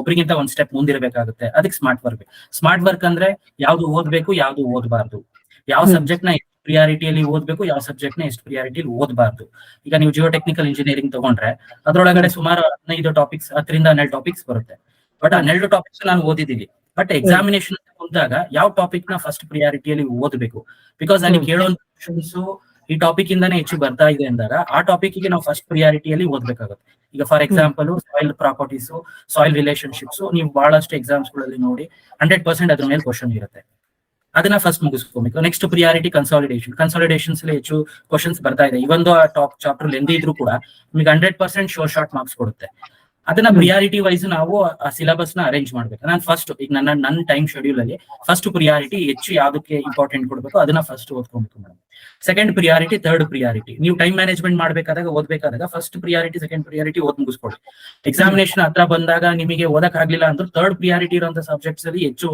ಒಬ್ರಿಗಿಂತ ಒಂದ್ ಸ್ಟೆಪ್ ಮುಂದಿರಬೇಕಾಗುತ್ತೆ, ಅದಕ್ಕೆ ಸ್ಮಾರ್ಟ್ ವರ್ಕ್. ಸ್ಮಾರ್ಟ್ ವರ್ಕ್ ಅಂದ್ರೆ ಯಾವ್ದು ಓದ್ಬೇಕು, ಯಾವ್ದು ಓದಬಾರ್ದು, ಯಾವ ಸಬ್ಜೆಕ್ಟ್ ನ ಎಷ್ಟು ಪ್ರಿಯಾರಿಟಿಯಲ್ಲಿ ಓದ್ಬೇಕು, ಯಾವ ಸಬ್ಜೆಕ್ಟ್ ನ ಎಷ್ಟು ಪ್ರಿಯಾರಿಟಿಯಲ್ಲಿ ಓದಬಾರ್ದು. ಈಗ ನೀವು ಜಿಯೋ ಟೆಕ್ನಿಕಲ್ ಇಂಜಿನಿಯರಿಂಗ್ ತಗೊಂಡ್ರೆ ಅದ್ರೊಳಗಡೆ ಸುಮಾರು 15 ಟಾಪಿಕ್ಸ್, 10 ರಿಂದ 12 ಟಾಪಿಕ್ಸ್ ಬರುತ್ತೆ. ಬಟ್ 12 ಟಾಪಿಕ್ಸ್ ನಾನು ಓದಿದ್ದೀನಿ. ಬಟ್ ಎಕ್ಸಾಮಿನೇಷನ್ ಕುಂತಾಗ ಯಾವ ಟಾಪಿಕ್ ನ ಫಸ್ಟ್ ಪ್ರಿಯಾರಿಟಿಯಲ್ಲಿ ಓದಬೇಕು, ಬಿಕಾಸ್ ಅಲ್ಲಿ ಕೇಳೋ ಕ್ವಶನ್ಸ್ ಈ ಟಾಪಿಕ್ ಇಂದಾನೇ ಹೆಚ್ಚು ಬರ್ತಾ ಇದೆ ಅಂದಾಗ ಆ ಟಾಪಿಕ್ ಗೆ ನಾವು ಫಸ್ಟ್ ಪ್ರಿಯಾರಿಟಿಯಲ್ಲಿ ಓದ್ಬೇಕಾಗುತ್ತೆ. ಈಗ for example soil properties, soil relationships, ನೀವು ಬಹಳಷ್ಟು ಎಕ್ಸಾಮ್ಸ್ ಗಳಲ್ಲಿ ನೋಡಿ 100% ಅದ್ರ ಮೇಲೆ ಕ್ವಶನ್ ಇರುತ್ತೆ. ಅದನ್ನ ಫಸ್ಟ್ ಮುಗಿಸ್ಕೋಬೇಕು. ನೆಕ್ಸ್ಟ್ ಪ್ರಿಯಾರಿಟಿ ಕನ್ಸಾಲಿಡೇಷನ್ಸ್ ಅಲ್ಲಿ ಹೆಚ್ಚು ಕ್ವಶನ್ಸ್ ಬರ್ತಾ ಇದೆ. ಇವೊಂದು ಆ ಟಾಪ್ ಚಾಪ್ಟರ್ ಲೆಂದಿ ಇದ್ರು ಕೂಡ ನಿಮಗೆ 100% ಶೋರ್ ಶಾರ್ಟ್ ಮಾರ್ಕ್ಸ್ ಕೊಡುತ್ತೆ. ಅದನ್ನ ಪ್ರಿಯಾರಿಟಿ ವೈಸ್ ನಾವು ಆ ಸಿಲೆಬಸ್ ನ ಅರೇಂಜ್ ಮಾಡ್ಬೇಕು. ನಾನು ಫಸ್ಟ್ ಈಗ ನನ್ನ ಟೈಮ್ ಶೆಡ್ಯೂಲ್ ಅಲ್ಲಿ ಫಸ್ಟ್ ಪ್ರಿಯಾರಿಟಿ ಹೆಚ್ಚು ಯಾವ್ದಕ್ಕೆ ಇಂಪಾರ್ಟೆಂಟ್ ಕೊಡ್ಬೇಕು ಅದನ್ನ ಫಸ್ಟ್ ಓದ್ಕೊಬೇಕು madam. Second priority, third priority. ನೀವು ಟೈಮ್ ಮ್ಯಾನೇಜ್ಮೆಂಟ್ ಓದ್ಬೇಕಾದಾಗ ಫಸ್ಟ್ ಪ್ರಿಯಾರಿಟಿ, ಸೆಕೆಂಡ್ ಪ್ರಿಯಾರಿಟಿ ಓದ್ ಮುಗಿಸ್ಕೊಳ್ಳಿ. ಎಕ್ಸಾಮಿನೇಷನ್ ಹತ್ರ ಬಂದಾಗ ನಿಮಗೆ ಓದಕ್ ಆಗ್ಲಿಲ್ಲ ಅಂದ್ರೆ ಥರ್ಡ್ ಪ್ರಿಯಾರಿಟಿ ಇರುವಂತ ಸಬ್ಜೆಕ್ಟ್ಸ್ ಅಲ್ಲಿ ಹೆಚ್ಚು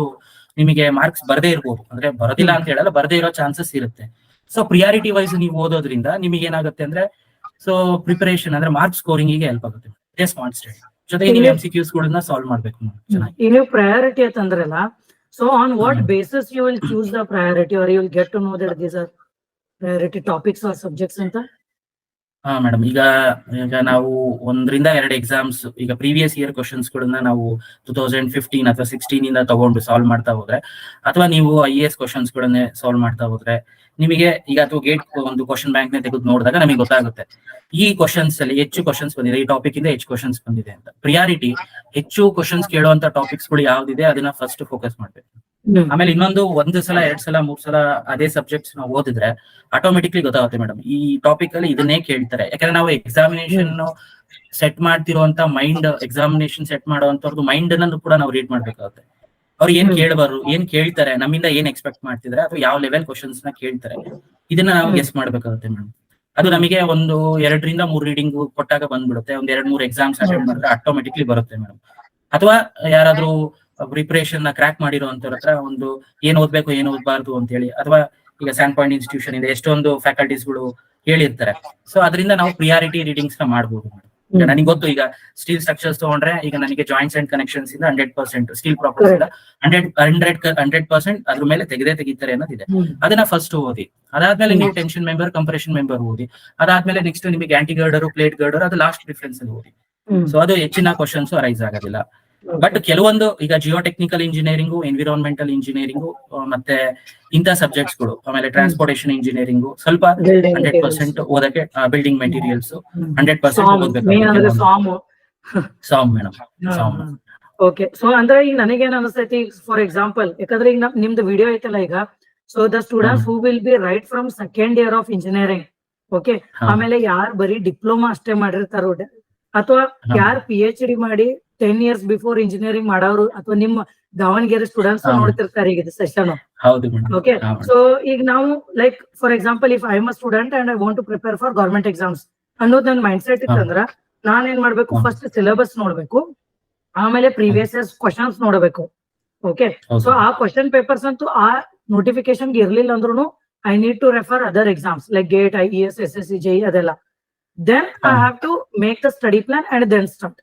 ನಿಮಗೆ ಮಾರ್ಕ್ಸ್ ಬರದೇ ಇರ್ಬೋದು. ಅಂದ್ರೆ ಬರೋದಿಲ್ಲ ಅಂತ ಹೇಳಲ್ಲ, ಬರದೇ ಇರೋ ಚಾನ್ಸಸ್ ಇರುತ್ತೆ. ಸೊ ಪ್ರಿಯಾರಿಟಿ ವೈಸ್ ನೀವು ಓದೋದ್ರಿಂದ ನಿಮಗೆ ಏನಾಗುತ್ತೆ ಅಂದ್ರೆ ಸೊ ಪ್ರಿಪರೇಷನ್ ಅಂದ್ರೆ ಮಾರ್ಕ್ಸ್ ಸ್ಕೋರಿಂಗ್ ಗೆ ಹೆಲ್ಪ್ ಆಗುತ್ತೆ. ಸ್ಮಾರ್ಟ್ ಸ್ಟಡಿ ಜೊತೆಗೆ ನೀವು MCQs ಗಳನ್ನ ಸಾಲ್ವ್ ಮಾಡ್ಬೇಕು ಚೆನ್ನಾಗಿ. ಈಗ ನೀವು ಪ್ರಯಾರಿಟಿ ಅಂತಂದ್ರಲ್ಲ, so on what basis you will choose the priority or you will get to know that these are priority topics or subjects ಅಂತ? ಹಾ ಮೇಡಮ್, ಈಗ ನಾವು 1-2 ಎಕ್ಸಾಮ್ಸ್ ಈಗ ಪ್ರೀವಿಯಸ್ ಇಯರ್ ಕ್ವಶನ್ಸ್ ಗಳನ್ನ ನಾವು 2015 ಅಥವಾ 16 ಇಂದ ತಗೊಂಡು ಸಾಲ್ವ್ ಮಾಡ್ತಾ ಹೋದ್ರೆ, ಅಥವಾ ನೀವು IAS ಕ್ವಶನ್ಸ್ ಗಳನ್ನೇ ಸಾಲ್ವ್ ಮಾಡ್ತಾ ಹೋದ್ರೆ ನಿಮಗೆ ಈಗ ಅಥವಾ ಗೇಟ್ ಒಂದು ಕ್ವಶನ್ ಬ್ಯಾಂಕ್ ನೇ ತೆಗೆದು ನೋಡಿದಾಗ ನಮಗೆ ಗೊತ್ತಾಗುತ್ತೆ ಈ ಕ್ವಶನ್ಸ್ ಅಲ್ಲಿ ಹೆಚ್ಚು ಕ್ವಶನ್ಸ್ ಬಂದಿದೆ, ಈ ಟಾಪಿಕ್ ಇಂದ ಹೆಚ್ಚು ಕ್ವಶನ್ಸ್ ಬಂದಿದೆ ಅಂತ. ಪ್ರಿಯಾರಿಟಿ ಹೆಚ್ಚು ಕ್ವಶನ್ಸ್ ಕೇಳುವಂತ ಟಾಪಿಕ್ಸ್ ಗಳು ಯಾವ್ದಿದೆ ಅದನ್ನ ಫಸ್ಟ್ ಫೋಕಸ್ ಮಾಡ್ಬೇಕು. ಆಮೇಲೆ ಇನ್ನೊಂದು 1 ಸಲ 2 ಸಲ 3 ಸಲ ಅದೇ ಸಬ್ಜೆಕ್ಟ್ಸ್ ನಾವು ಓದಿದ್ರೆ ಆಟೋಮೆಟಿಕ್ಲಿ ಗೊತ್ತಾಗುತ್ತೆ ಮೇಡಮ್ ಈ ಟಾಪಿಕ್ ಅಲ್ಲಿ ಇದನ್ನೇ ಕೇಳ್ತಾರೆ. ಯಾಕಂದ್ರೆ ನಾವು ಎಕ್ಸಾಮಿನೇಷನ್ ಸೆಟ್ ಮಾಡ್ತಿರುವಂತ ಮೈಂಡ್, ಎಕ್ಸಾಮಿನೇಷನ್ ಸೆಟ್ ಮಾಡುವಂತವ್ರದ್ದು ಮೈಂಡ್ ಅನ್ನು ಕೂಡ ನಾವು ರೀಡ್ ಮಾಡ್ಬೇಕಾಗುತ್ತೆ. ಅವ್ರು ಏನ್ ಕೇಳಬಾರ್ದು, ಏನ್ ಕೇಳ್ತಾರೆ, ನಮ್ಮಿಂದ ಏನ್ ಎಕ್ಸ್ಪೆಕ್ಟ್ ಮಾಡ್ತಿದ್ರೆ ಅಥವಾ ಯಾವ ಲೆವೆಲ್ ಕ್ವಶನ್ಸ್ ನ ಕೇಳ್ತಾರೆ ಇದನ್ನ ನಾವು ಗೆಸ್ ಮಾಡ್ಬೇಕಾಗುತ್ತೆ ಮೇಡಮ್. ಅದು ನಮಗೆ ಒಂದು 2-3 ರೀಡಿಂಗ್ ಕೊಟ್ಟಾಗ ಬಂದ್ಬಿಡುತ್ತೆ. 2-3 ಎಕ್ಸಾಮ್ಸ್ ಅಟೆಂಡ್ ಮಾಡಿದ್ರೆ ಆಟೋಮೆಟಿಕ್ಲಿ ಬರುತ್ತೆ ಮೇಡಮ್. ಅಥವಾ ಯಾರಾದ್ರೂ ಪ್ರಿಪರೇಷನ್ ನ ಕ್ರಾಕ್ ಮಾಡಿರೋಂಥವ್ರ ಹತ್ರ ಒಂದು ಏನ್ ಓದ್ಬೇಕು ಏನ್ ಓದ್ಬಾರ್ದು ಅಂತ ಹೇಳಿ, ಅಥವಾ ಈಗ ಸ್ಟ್ಯಾಂಡ್ ಪಾಯಿಂಟ್ ಇನ್ಸ್ಟಿಟ್ಯೂಷನ್ ಇದೆ, ಎಷ್ಟೊಂದು ಫ್ಯಾಕಲ್ಟೀಸ್ ಗಳು ಹೇಳಿರ್ತಾರೆ. ಸೊ ಅದರಿಂದ ನಾವು ಪ್ರಿಯಾರಿಟಿ ರೀಡಿಂಗ್ಸ್ ನ ಮಾಡ್ಬೋದು ಮೇಡಮ್. ನನಗೆ ಗೊತ್ತು, ಈಗ ಸ್ಟೀಲ್ ಸ್ಟ್ರಕ್ಚರ್ಸ್ ತಗೊಂಡ್ರೆ ಈಗ ನನಗೆ ಜಾಯಿಂಟ್ಸ್ ಅಂಡ್ ಕನೆಕ್ಷನ್ಸ್ ಇಂದ 100%, ಸ್ಟೀಲ್ ಪ್ರಾಪರ್ಟೀಸ್ ಇಂದ 100% ಅದ್ರ ಮೇಲೆ ತೆಗಿತಾರೆ ಅನ್ನೋದಿದೆ. ಅದನ್ನ ಫಸ್ಟ್ ಓದಿ. ಅದಾದ್ಮೇಲೆ ನೀವು ಟೆನ್ಷನ್ ಮೆಂಬರ್, ಕಂಪ್ರೆಷನ್ ಮೆಂಬರ್ ಓದಿ. ಅದಾದ್ಮೇಲೆ ನೆಕ್ಸ್ಟ್ ನಿಮಗೆ ಆಂಟಿ ಗರ್ಡರ್, ಪ್ಲೇಟ್ ಗರ್ಡರ್, ಅದು ಲಾಸ್ಟ್ ಪ್ರಿಫರೆನ್ಸ್ ಅಲ್ಲಿ ಓದಿ. ಸೊ ಅದು ಹೆಚ್ಚಿನ ಕ್ವಶನ್ಸ್ ಅರೈಸ್ ಆಗೋದಿಲ್ಲ. ಬಟ್ ಕೆಲವೊಂದು ಈಗ Jio technical engineering, environmental engineering ಮತ್ತೆ ಇಂಥ ಸಬ್ಜೆಕ್ಟ್ಸ್ ಗಳು, ಆಮೇಲೆ ಟ್ರಾನ್ಸ್ಪೋರ್ಟೇಷನ್ ಇಂಜಿನಿಯರಿಂಗು ಸ್ವಲ್ಪ 100% ಓದಕ್ಕೆ, ಬಿಲ್ಡಿಂಗ್ ಮೆಟೀರಿಯಲ್ಸ್ 100% ಓದ್ಬೇಕು. ಸಾಮ್ ಮೇಡಮ್, ಸಾಮ್. ಓಕೆ, ಸೊ ಅಂದ್ರೆ ಈಗ ನನಗೇನ್ ಅನಿಸ್ತೈತಿ, ಫಾರ್ ಎಕ್ಸಾಂಪಲ್, ಯಾಕಂದ್ರೆ ಈಗ ನಿಮ್ದು ವಿಡಿಯೋ ಐತಲ್ಲ ಈಗ, so the students who will be right from second year of engineering, okay, ಆಮೇಲೆ ಯಾರು ಬರೀ ಡಿಪ್ಲೊಮಾ ಅಷ್ಟೇ ಮಾಡಿರ್ತಾರೋ, ಅಥವಾ ಯಾರು PhD ಮಾಡಿ 10 years ಬಿಫೋರ್ ಇಂಜಿನಿಯರಿಂಗ್ ಮಾಡೋರು, ಅಥವಾ ನಿಮ್ಮ ದಾವಣಗೆರೆ ಸ್ಟೂಡೆಂಟ್ಸ್ ನೋಡ್ತಿರ್ತಾರೆ ಈಗ ಸೆಷನ್. ಓಕೆ, ಸೊ ಈಗ ನಾವು like for example, if I am a student and I want to prepare for government exams ಅನ್ನೋದು ನನ್ನ ಮೈಂಡ್ ಸೆಟ್ ಇತ್ತಂದ್ರ ನಾನ್ ಏನ್ ಮಾಡ್ಬೇಕು, ಫಸ್ಟ್ ಸಿಲೆಬಸ್ ನೋಡ್ಬೇಕು, ಆಮೇಲೆ ಪ್ರೀವಿಯಸ್ ಇಯರ್ಸ್ ಕ್ವಶನ್ಸ್ ನೋಡಬೇಕು. ಓಕೆ, ಸೊ ಆ ಕ್ವಶನ್ ಪೇಪರ್ಸ್ ಅಂತೂ ಆ ನೋಟಿಫಿಕೇಶನ್ ಇರ್ಲಿಲ್ಲ ಅಂದ್ರೂ I need to refer other exams like GATE, IAS, SSC, JEE ಅದೆಲ್ಲ. Then I have to make the study plan and then start.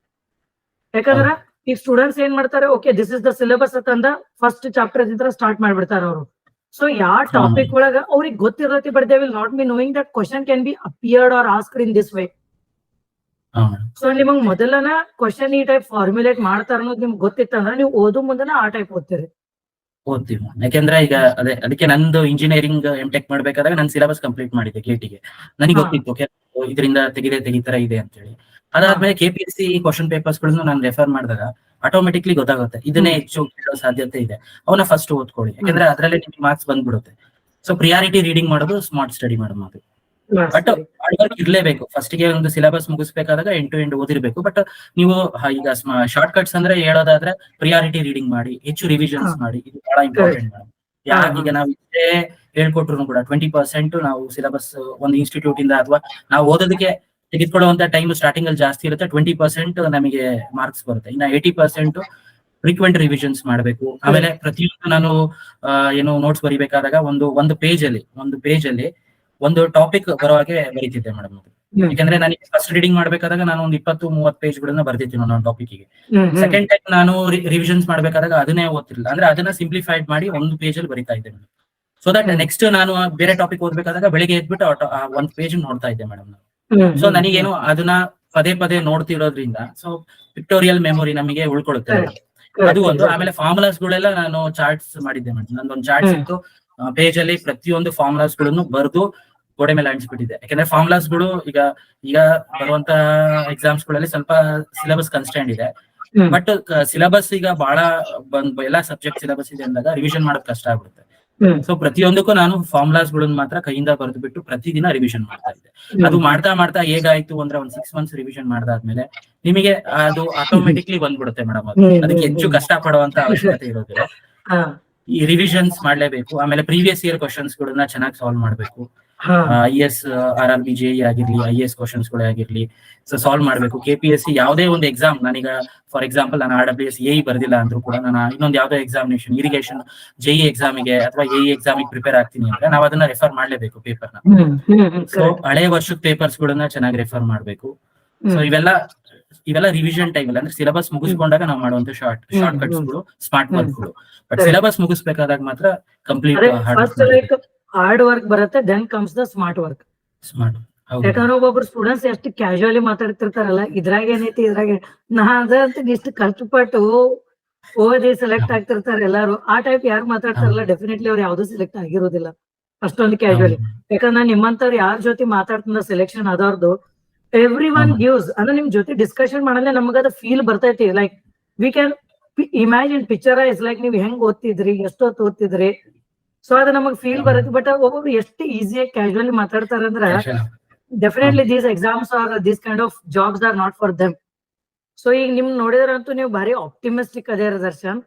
ಯಾಕಂದ್ರ ಈ ಸ್ಟೂಡೆಂಟ್ಸ್ ಏನ್ ಮಾಡ್ತಾರೆ, okay this is the syllabus ಅಂತಂದ ಫಸ್ಟ್ ಚಾಪ್ಟರ್ ಇಂದ start ಮಾಡ್ಬಿಡ್ತಾರ ಅವರು. So ಯಾವ ಟಾಪಿಕ್ ಒಳಗ ಅವ್ರಿಗೆ ಗೊತ್ತಿರತ್ತೆ, but they will not be knowing that question can be appeared or asked in this way. So ನಿಮಗ್ ಮೊದಲನ ಕ್ವಶನ್ ಈ ಟೈಪ್ ಫಾರ್ಮ್ಯುಲೇಟ್ ಮಾಡ್ತಾರ ಅನ್ನೋದು ನಿಮ್ಗೆ ಗೊತ್ತಿತ್ತಂದ್ರೆ ನೀವು ಓದು ಮುಂದನ ಆ ಟೈಪ್ ಓದ್ತೀರಿ. ಓದ್ತೀವಿ. ಯಾಕೆಂದ್ರೆ ಈಗ ಅದಕ್ಕೆ ನಂದು ಇಂಜಿನಿಯರಿಂಗ್ MTech ಮಾಡ್ಬೇಕಾದಾಗ ನನ್ನ ಸಿಲೆಬಸ್ ಕಂಪ್ಲೀಟ್ ಮಾಡಿದ್ದೆ ಗೇಟಿಗೆ. ನನಗೆ ಗೊತ್ತಿತ್ತು ಇದರಿಂದ ತೆಗಿತರ ಇದೆ ಅಂತ ಹೇಳಿ. ಅದಾದ್ಮೇಲೆ KPSC ಕ್ವಶನ್ ಪೇಪರ್ಸ್ ಗಳನ್ನು ನಾನು ರೆಫರ್ ಮಾಡಿದಾಗ ಆಟೋಮೆಟಿಕ್ಲಿ ಗೊತ್ತಾಗುತ್ತೆ ಇದನ್ನೇ ಹೆಚ್ಚು ಕೇಳೋ ಸಾಧ್ಯತೆ ಇದೆ, ಅವನ್ನ ಫಸ್ಟ್ ಓದ್ಕೊಳ್ಳಿ. ಯಾಕಂದ್ರೆ ಅದರಲ್ಲೇ ನಿಮ್ಗೆ ಮಾರ್ಕ್ಸ್ ಬಂದ್ಬಿಡುತ್ತೆ. ಸೊ ಪ್ರಿಯಾರಿಟಿ ರೀಡಿಂಗ್ ಮಾಡೋದು ಸ್ಮಾರ್ಟ್ ಸ್ಟಡಿ ಮಾಡೋದು ಅದು. ಬಟ್ ಹಾರ್ಡ್ ವರ್ಕ್ ಇರ್ಲೇಬೇಕು. ಫಸ್ಟ್ ಗೆ ಒಂದು ಸಿಲೆಬಸ್ ಮುಗಿಸ್ಬೇಕಾದಾಗ ಎಂಡ್ ಟು ಎಂಡ್ ಓದಿರ್ಬೇಕು. ಬಟ್ ನೀವು ಈಗ ಶಾರ್ಟ್ ಕಟ್ಸ್ ಅಂದ್ರೆ ಹೇಳೋದಾದ್ರೆ ಪ್ರಿಯಾರಿಟಿ ರೀಡಿಂಗ್ ಮಾಡಿ, ಹೆಚ್ಚು ರಿವಿಷನ್ಸ್ ಮಾಡಿ, ಇದು ಬಹಳ ಇಂಪಾರ್ಟೆಂಟ್ ಮೇಡಮ್. ಈಗ ನಾವು ಇಷ್ಟೇ ಹೇಳ್ಕೊಟ್ರು ಕೂಡ 20% ನಾವು ಸಿಲೆಬಸ್ ಒಂದು ಇನ್ಸ್ಟಿಟ್ಯೂಟ್ ಇಂದ ಅಥವಾ ನಾವು ಓದೋದಕ್ಕೆ ತೆಗೆದುಕೊಳ್ಳುವಂತ ಟೈಮ್ ಸ್ಟಾರ್ಟಿಂಗ್ ಅಲ್ಲಿ ಜಾಸ್ತಿ ಇರುತ್ತೆ. 20% ನಮಗೆ ಮಾರ್ಕ್ಸ್ ಬರುತ್ತೆ. ಇನ್ನ 80% ಫ್ರೀಕ್ವೆಂಟ್ ರಿವಿಷನ್ಸ್ ಮಾಡಬೇಕು. ಆಮೇಲೆ ಪ್ರತಿಯೊಂದು ನಾನು ಏನು ನೋಟ್ಸ್ ಬರಿಬೇಕಾದಾಗ ಒಂದು ಪೇಜ್ ಅಲ್ಲಿ ಒಂದು ಟಾಪಿಕ್ ಬರೋ ಹಾಗೆ ಬರೀತಿದ್ದೆ ಮೇಡಮ್. ಯಾಕಂದ್ರೆ ನನಗೆ ಫಸ್ಟ್ ರೀಡಿಂಗ್ ಮಾಡ್ಬೇಕಾದಾಗ ನಾನು ಒಂದು 20-30 ಪೇಜ್ ಗಳನ್ನ ಬರ್ದಿದ್ದೀನಿ ನನ್ನ ಟಾಪಿಕ್ ಗೆ. ಸೆಕೆಂಡ್ ಟೈಮ್ ನಾನು ರಿವಿಷನ್ಸ್ ಮಾಡ್ಬೇಕಾದಾಗ ಅದನ್ನೇ ಓದ್ತಿರ್ಲಿಲ್ಲ. ಅಂದ್ರೆ ಅದನ್ನ ಸಿಂಪ್ಲಿಫೈಡ್ ಮಾಡಿ ಒಂದು ಪೇಜ್ ಅಲ್ಲಿ ಬರಿತಾ ಇದ್ದೆ ಮೇಡಮ್. ಸೊ ದಟ್ ನೆಕ್ಸ್ಟ್ ನಾನು ಬೇರೆ ಟಾಪಿಕ್ ಓದ್ಬೇಕಾದಾಗ ಬೆಳಿಗ್ಗೆ ಎದ್ಬಿಟ್ಟು ಒಂದ್ ಪೇಜ್ ನೋಡ್ತಾ ಇದ್ದೆ ಮೇಡಮ್. ಸೊ ನನಗೇನು ಅದನ್ನ ಪದೇ ನೋಡ್ತಿರೋದ್ರಿಂದ ಸೊ ಪಿಕ್ಟೋರಿಯಲ್ ಮೆಮೊರಿ ನಮಗೆ ಉಳ್ಕೊಳ್ಳುತ್ತೆ, ಅದು ಒಂದು. ಆಮೇಲೆ ಫಾರ್ಮುಲಾಸ್ ಗಳೆಲ್ಲ ನಾನು ಚಾರ್ಟ್ಸ್ ಮಾಡಿದ್ದೆ ಮೇಡಮ್. ನಂದೊಂದು ಚಾರ್ಟ್ಸ್ ಇತ್ತು, ಪೇಜ್ ಅಲ್ಲಿ ಪ್ರತಿಯೊಂದು ಫಾರ್ಮುಲಾಸ್ ಗಳನ್ನು ಬರೆದು ಗೋಡೆ ಮೇಲೆ ಅಂಟಿಸ್ಬಿಟ್ಟಿದೆ. ಯಾಕಂದ್ರೆ ಫಾರ್ಮುಲಾಸ್ ಗಳು ಈಗ ಬರುವಂತ ಎಕ್ಸಾಮ್ಸ್ ಗಳಲ್ಲಿ ಸ್ವಲ್ಪ ಸಿಲೆಬಸ್ ಕನ್ಸ್ಟೆಂಟ್ ಇದೆ. ಬಟ್ ಸಿಲೆಬಸ್ ಈಗ ಬಹಳ ಎಲ್ಲಾ ಸಬ್ಜೆಕ್ಟ್ ಸಿಲೆಬಸ್ ಇದೆ ಅಂದಾಗ ರಿವಿಷನ್ ಮಾಡೋದು ಕಷ್ಟ ಆಗ್ಬಿಡುತ್ತೆ. ಸೊ ಪ್ರತಿಯೊಂದಕ್ಕೂ ನಾನು ಫಾರ್ಮುಲಾಸ್ ಗಳನ್ನ ಮಾತ್ರ ಕೈಯಿಂದ ಬರೆದು ಬಿಟ್ಟು ಪ್ರತಿದಿನ ರಿವಿಷನ್ ಮಾಡ್ತಾ ಇದ್ದೆ. ಅದು ಮಾಡ್ತಾ ಮಾಡ್ತಾ ಹೇಗಾಯ್ತು ಅಂದ್ರೆ ಒಂದ್ 6 months ರಿವಿಷನ್ ಮಾಡ್ದಾದ್ಮೇಲೆ ನಿಮಗೆ ಅದು ಆಟೋಮೆಟಿಕ್ಲಿ ಬಂದ್ಬಿಡುತ್ತೆ ಮೇಡಮ್. ಅದಕ್ಕೆ ಹೆಚ್ಚು ಕಷ್ಟ ಪಡುವಂತ ಅವಶ್ಯಕತೆ ಇರೋದಿಲ್ಲ. ಈ ರಿವಿಷನ್ಸ್ ಮಾಡ್ಲೇಬೇಕು. ಆಮೇಲೆ ಪ್ರೀವಿಯಸ್ ಇಯರ್ ಕ್ವಶನ್ಸ್ ಗಳನ್ನ ಚೆನ್ನಾಗಿ ಸಾಲ್ವ್ ಮಾಡ್ಬೇಕು. IS RRB JE ಆಗಿರ್ಲಿ, IAS ಕ್ವಶನ್ಸ್ ಗಳೇ ಆಗಿರ್ಲಿ, ಸೊ ಸಾಲ್ವ್ ಮಾಡ್ಬೇಕು. KPSC ಯಾವುದೇ ಒಂದು ಎಕ್ಸಾಮ್, ನಾನೀಗ ಫಾರ್ ಎಕ್ಸಾಂಪಲ್ ನಾನು RWS AE ಬರ್ದಿಲ್ಲ ಅಂದ್ರೂ ಕೂಡ ನಾನು ಇನ್ನೊಂದು ಯಾವ್ದೋ ಎಕ್ಸಾಮಿನೇಷನ್, ಇರಿಗೇಷನ್ JE ಎಕ್ಸಾಮಿಗೆ ಅಥವಾ AE ಎಕ್ಸಾಮಿಗೆ ಪ್ರಿಪೇರ್ ಆಗ್ತೀನಿ ಅಂದ್ರೆ ನಾವು ಅದನ್ನ ರೆಫರ್ ಮಾಡ್ಲೇಬೇಕು ಪೇಪರ್ನ. ಸೊ ಹಳೆ ವರ್ಷದ ಪೇಪರ್ಸ್ ಗಳನ್ನ ಚೆನ್ನಾಗಿ ರೆಫರ್ ಮಾಡ್ಬೇಕು. ಸೊ ಇವೆಲ್ಲ ರಿವಿಷನ್ ಟೈಮ್ ಅಲ್ಲಿ, ಅಂದ್ರೆ ಸಿಲೆಬಸ್ ಮುಗಿಸ್ಕೊಂಡಾಗ ನಾವು ಮಾಡುವಂತ ಶಾರ್ಟ್ ಕಟ್ಸ್ ಗಳು, ಸ್ಮಾರ್ಟ್ ವರ್ಕ್ ಗಳು. ಬಟ್ ಸಿಲೆಬಸ್ ಮುಗಿಸ್ಬೇಕಾದಾಗ ಮಾತ್ರ ಕಂಪ್ಲೀಟ್ ಹಾರ್ಡ್ ವರ್ಕ್ ಬರುತ್ತೆ, then comes the smart work. ಯಾಕಂದ್ರೆ ಒಬ್ಬೊಬ್ರು ಸ್ಟೂಡೆಂಟ್ಸ್ ಎಷ್ಟು ಕ್ಯಾಶುಯಲಿ ಮಾತಾಡ್ತಿರ್ತಾರಲ್ಲ, ಇದ್ರಾಗ ಏನೈತಿ ಇದ್ರಾಗ ನಾ ಅದಂತ ಇಷ್ಟು ಕಷ್ಟಪಟ್ಟು ಓದಿ ಸೆಲೆಕ್ಟ್ ಆಗ್ತಿರ್ತಾರೆ ಎಲ್ಲಾರು. ಆ ಟೈಪ್ ಯಾರು ಮಾತಾಡ್ತಾರಲ್ಲ, ಡೆಫಿನೆಟ್ಲಿ ಅವ್ರು ಯಾವ್ದು ಸೆಲೆಕ್ಟ್ ಆಗಿರೋದಿಲ್ಲ ಅಷ್ಟೊಂದು ಕ್ಯಾಶುಯಲಿ. ಯಾಕಂದ್ರೆ ನಿಮ್ಮಂತವ್ರು ಯಾರ ಜೊತೆ ಮಾತಾಡ್ತಂದ ಸೆಲೆಕ್ಷನ್ ಆದವ್ರದ್ದು ಎವ್ರಿ ಒನ್ ಗಿವ್ಸ್ ಅಂದ್ರೆ ನಿಮ್ ಜೊತೆ ಡಿಸ್ಕಷನ್ ಮಾಡಲ್ಲ ನಮಗದ ಫೀಲ್ ಬರ್ತೈತಿ. Like we can imagine, picturise, like ನೀವ್ ಹೆಂಗ್ ಓದ್ತಿದ್ರಿ, ಎಷ್ಟೊತ್ತು ಓದ್ತಿದ್ರಿ, ಸೊ ಅದು ನಮಗ್ ಫೀಲ್ ಬರುತ್ತೆ. ಬಟ್ ಒಬ್ಬೊಬ್ರು ಎಷ್ಟು ಈಸಿಯಾಗಿ ಕ್ಯಾಶುಯಲಿ ಮಾತಾಡ್ತಾರ ಅಂದ್ರ definitely these exams are this kind of jobs are not for them. So ಈಗ ನಿಮ್ ನೋಡಿದ್ರಂತೂ ನೀವು ಭಾರಿ ಆಪ್ಟಿಮಿಸ್ಟಿಕ್ ಅದೇ Darshan.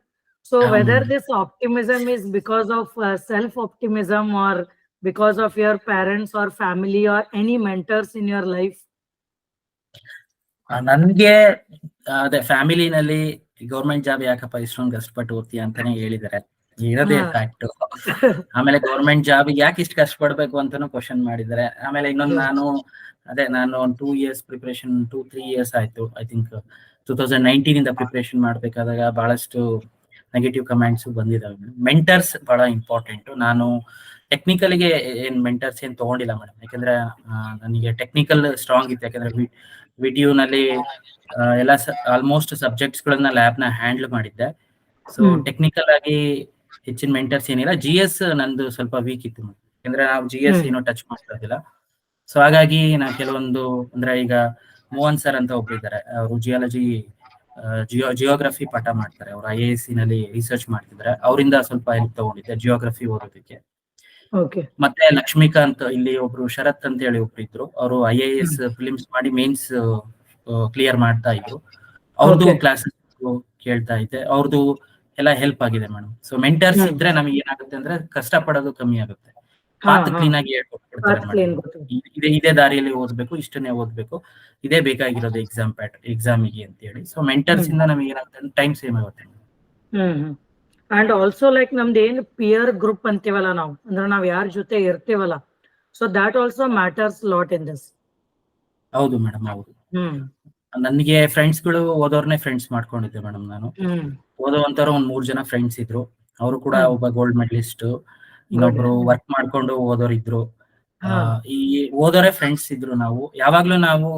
So whether this optimism is because of self optimism or because of your parents or family or any mentors in your life? ನನ್ಗೆ ಅದೇ ಫ್ಯಾಮಿಲಿನಲ್ಲಿ government job ಯಾಕಪ್ಪ ಇಷ್ಟೊಂದು ಕಷ್ಟಪಟ್ಟು ಓದ್ತೀಯ ಅಂತಾನೆ ಹೇಳಿದಾರೆ, ಇರೋದೇ ಫ್ಯಾಕ್ಟ್. ಆಮೇಲೆ ಗೌರ್ಮೆಂಟ್ ಜಾಬ್ ಯಾಕೆ ಇಷ್ಟು ಕಷ್ಟಪಡ್ಬೇಕು ಅಂತಾನು ಕ್ವಶನ್ ಮಾಡಿದ್ದಾರೆ. ಆಮೇಲೆ ಇನ್ನೊಂದು ನಾನು 2 years ಪ್ರಿಪರೇಷನ್, 2-3 years ಆಯ್ತು. ಐ ಥಿಂಕ್ 2019 ಇಂದ ಪ್ರಿಪರೇಷನ್ ಮಾಡ್ಬೇಕಾದಾಗ ಬಹಳಷ್ಟು ನೆಗೆಟಿವ್ ಕಮೆಂಟ್ಸ್ ಬಂದಿದ್ದಾವೆ. ಮೆಂಟರ್ಸ್ ಬಹಳ ಇಂಪಾರ್ಟೆಂಟ್. ನಾನು ಟೆಕ್ನಿಕಲ್ಗೆ ಏನ್ ಮೆಂಟರ್ಸ್ ಏನ್ ತಗೊಂಡಿಲ್ಲ ಮೇಡಮ್, ಯಾಕಂದ್ರೆ ನನಗೆ ಟೆಕ್ನಿಕಲ್ ಸ್ಟ್ರಾಂಗ್ ಇತ್ತು. ಯಾಕಂದ್ರೆ ವಿಡಿಯೋನಲ್ಲಿ ಎಲ್ಲ ಆಲ್ಮೋಸ್ಟ್ ಸಬ್ಜೆಕ್ಟ್ಸ್ ಗಳನ್ನ ಲ್ಯಾಬ್ ನ ಹ್ಯಾಂಡಲ್ ಮಾಡಿದ್ದೆ. ಸೊ ಟೆಕ್ನಿಕಲ್ ಆಗಿ ಹೆಚ್ಚಿನ ಮೆಂಟರ್ಸ್ ಏನಿಲ್ಲ. GS ನಂದು ಸ್ವಲ್ಪ ವೀಕ್ ಇತ್ತು, ಯಾಕಂದ್ರೆ ನಾವು GS ಏನೋ ಟಚ್ ಮಾಡ್ತಿರ್ಲಿಲ್ಲ. ಸೊ ಹಾಗಾಗಿ ನಾ ಕೆಲವೊಂದು, ಅಂದ್ರೆ ಈಗ ಮೋಹನ್ ಸರ್ ಅಂತ ಒಬ್ರಿದ್ದಾರೆ, ಅವರು ಜಿಯೋಗ್ರಫಿ ಪಾಠ ಮಾಡ್ತಾರೆ. ಅವರು IAS ನಲ್ಲಿ ರಿಸರ್ಚ್ ಮಾಡ್ತಿದ್ದಾರೆ. ಅವರಿಂದ ಸ್ವಲ್ಪ ಹೆಲ್ಪ್ ತಗೊಂಡಿದ್ದೆ ಜಿಯೋಗ್ರಫಿ ಓದೋದಕ್ಕೆ. ಮತ್ತೆ ಲಕ್ಷ್ಮೀಕಾಂತ್, ಇಲ್ಲಿ ಒಬ್ರು ಶರತ್ ಅಂತ ಹೇಳಿ ಒಬ್ರು ಇದ್ರು, ಅವರು IAS ಫಿಲಿಮ್ಸ್ ಮಾಡಿ ಮೇನ್ಸ್ ಕ್ಲಿಯರ್ ಮಾಡ್ತಾ ಇದ್ರು. ಅವ್ರದ್ದು ಕ್ಲಾಸಸ್ ಕೇಳ್ತಾ ಇದ್ದೆ. ಅವ್ರದ್ದು ಎಲ್ಲ ಹೆಲ್ಪ್ ಆಗಿದೆ ಮೇಡಮ್. ಸೊ ಮೆಂಟರ್ಸ್ ಇದ್ರೆ ನಮಗೆ ಏನಾಗುತ್ತೆ ಅಂದ್ರೆ ಕಷ್ಟ ಪಡೋದು ಕಮ್ಮಿ ಆಗುತ್ತೆ. ಪಾತ್ ಕ್ಲೀನ್ ಆಗಿ ಹೇಳ್ಕೊಡ್ತಾರೆ, ಇದೇ ದಾರಿಯಲ್ಲಿ ಓದ್ಬೇಕು, ಇಷ್ಟನ್ನೇ ಓದ್ಬೇಕು, ಇದೇ ಬೇಕಾಗಿರೋದು ಎಕ್ಸಾಮಿಗೆ ಅಂತ ಹೇಳಿ. ಸೊ ಮೆಂಟರ್ಸ್ ಇಂದ ನಮಗೆ ಏನಾಗುತ್ತೆ, ಟೈಮ್ ಸೇವ್ ಆಗುತ್ತೆ. ಅಂಡ್ ಆಲ್ಸೋ ಲೈಕ್ ನಮ್ದು ಏನ್ ಪಿಯರ್ ಗ್ರೂಪ್ ಅಂತೀವಲ್ಲ ನಾವು, ಅಂದ್ರೆ ನಾವ್ ಯಾರ ಜೊತೆ ಇರ್ತೀವಲ್ಲ, so that also matters lot in this. ಹೌದು ಮೇಡಮ್, ಹೌದು. ನನಗೆ ಫ್ರೆಂಡ್ಸ್ ಗಳು ಓದೋರ್ನೇ ಫ್ರೆಂಡ್ಸ್ ಮಾಡ್ಕೊಂಡಿದ್ದೆ ಮೇಡಮ್. ನಾನು ಓದೋವಂತರ 1-3 ಜನ ಫ್ರೆಂಡ್ಸ್ ಇದ್ರು. ಅವರು ಕೂಡ ಒಬ್ಬ ಗೋಲ್ಡ್ ಮೆಡಲಿಸ್ಟ್, ಇನ್ನೊಬ್ರು ವರ್ಕ್ ಮಾಡ್ಕೊಂಡು ಓದೋರ್ ಇದ್ರು. ಈ ಓದೋರೇ ಫ್ರೆಂಡ್ಸ್ ಇದ್ರು. ಯಾವಾಗ್ಲೂ ನಾವು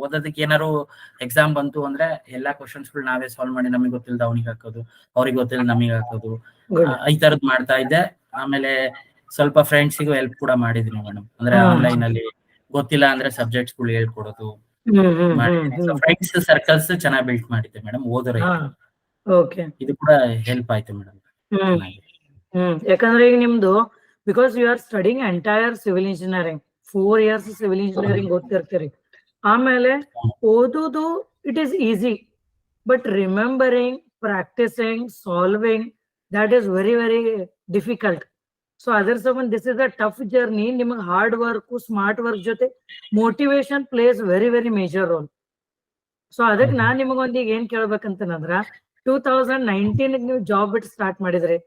ಓದೋದಕ್ಕೆ ಏನಾರು ಎಕ್ಸಾಮ್ ಬಂತು ಅಂದ್ರೆ ಎಲ್ಲಾ ಕ್ವಶನ್ಸ್ ಗಳು ನಾವೇ ಸಾಲ್ವ್ ಮಾಡಿ, ನಮಗೆ ಗೊತ್ತಿಲ್ಲದ ಅವನಿಗೆ ಹಾಕೋದು, ಅವ್ರಿಗೆ ಗೊತ್ತಿಲ್ಲ ನಮಗೆ ಹಾಕೋದು, ಈ ತರದ್ ಮಾಡ್ತಾ ಇದ್ದೆ. ಆಮೇಲೆ ಸ್ವಲ್ಪ ಫ್ರೆಂಡ್ಸಿಗೂ ಹೆಲ್ಪ್ ಕೂಡ ಮಾಡಿದೀನಿ ಮೇಡಮ್. ಅಂದ್ರೆ ಆನ್ಲೈನ್ ಅಲ್ಲಿ ಗೊತ್ತಿಲ್ಲ ಅಂದ್ರೆ ಸಬ್ಜೆಕ್ಟ್ಸ್ ಗಳು ಹೇಳ್ಕೊಡೋದು. ಫ್ರೆಂಡ್ಸ್ ಸರ್ಕಲ್ಸ್ ಚೆನ್ನಾಗಿ ಬಿಲ್ಟ್ ಮಾಡಿದ್ದೆ ಮೇಡಮ್ ಓದೋರ. ಇದು ಕೂಡ ಹೆಲ್ಪ್ ಆಯ್ತು ಮೇಡಮ್. ಯಾಕಂದ್ರೆ ಈಗ ನಿಮ್ದು because you are studying entire civil engineering, 4 years civil engineering ಓದ್ತಿರ್ತೀರಿ. ಆಮೇಲೆ ಓದೋದು it is easy, but remembering, practicing, solving, that is very very difficult. So ಅದರ ಸಂಬಂಧ this is a tough journey. ನಿಮಗೆ ಹಾರ್ಡ್ ವರ್ಕ್, ಸ್ಮಾರ್ಟ್ ವರ್ಕ್ ಜೊತೆ motivation plays very very major role. So ಅದಕ್ಕೆ ನಾನ್ ನಿಮಗೊಂದೀಗ ಏನ್ ಕೇಳ್ಬೇಕಂತಂದ್ರ, 2019 ನೀವು ಜಾಬ್ ಬಿಟ್ಟು ಸ್ಟಾರ್ಟ್ ಮಾಡಿದ್ರಿ.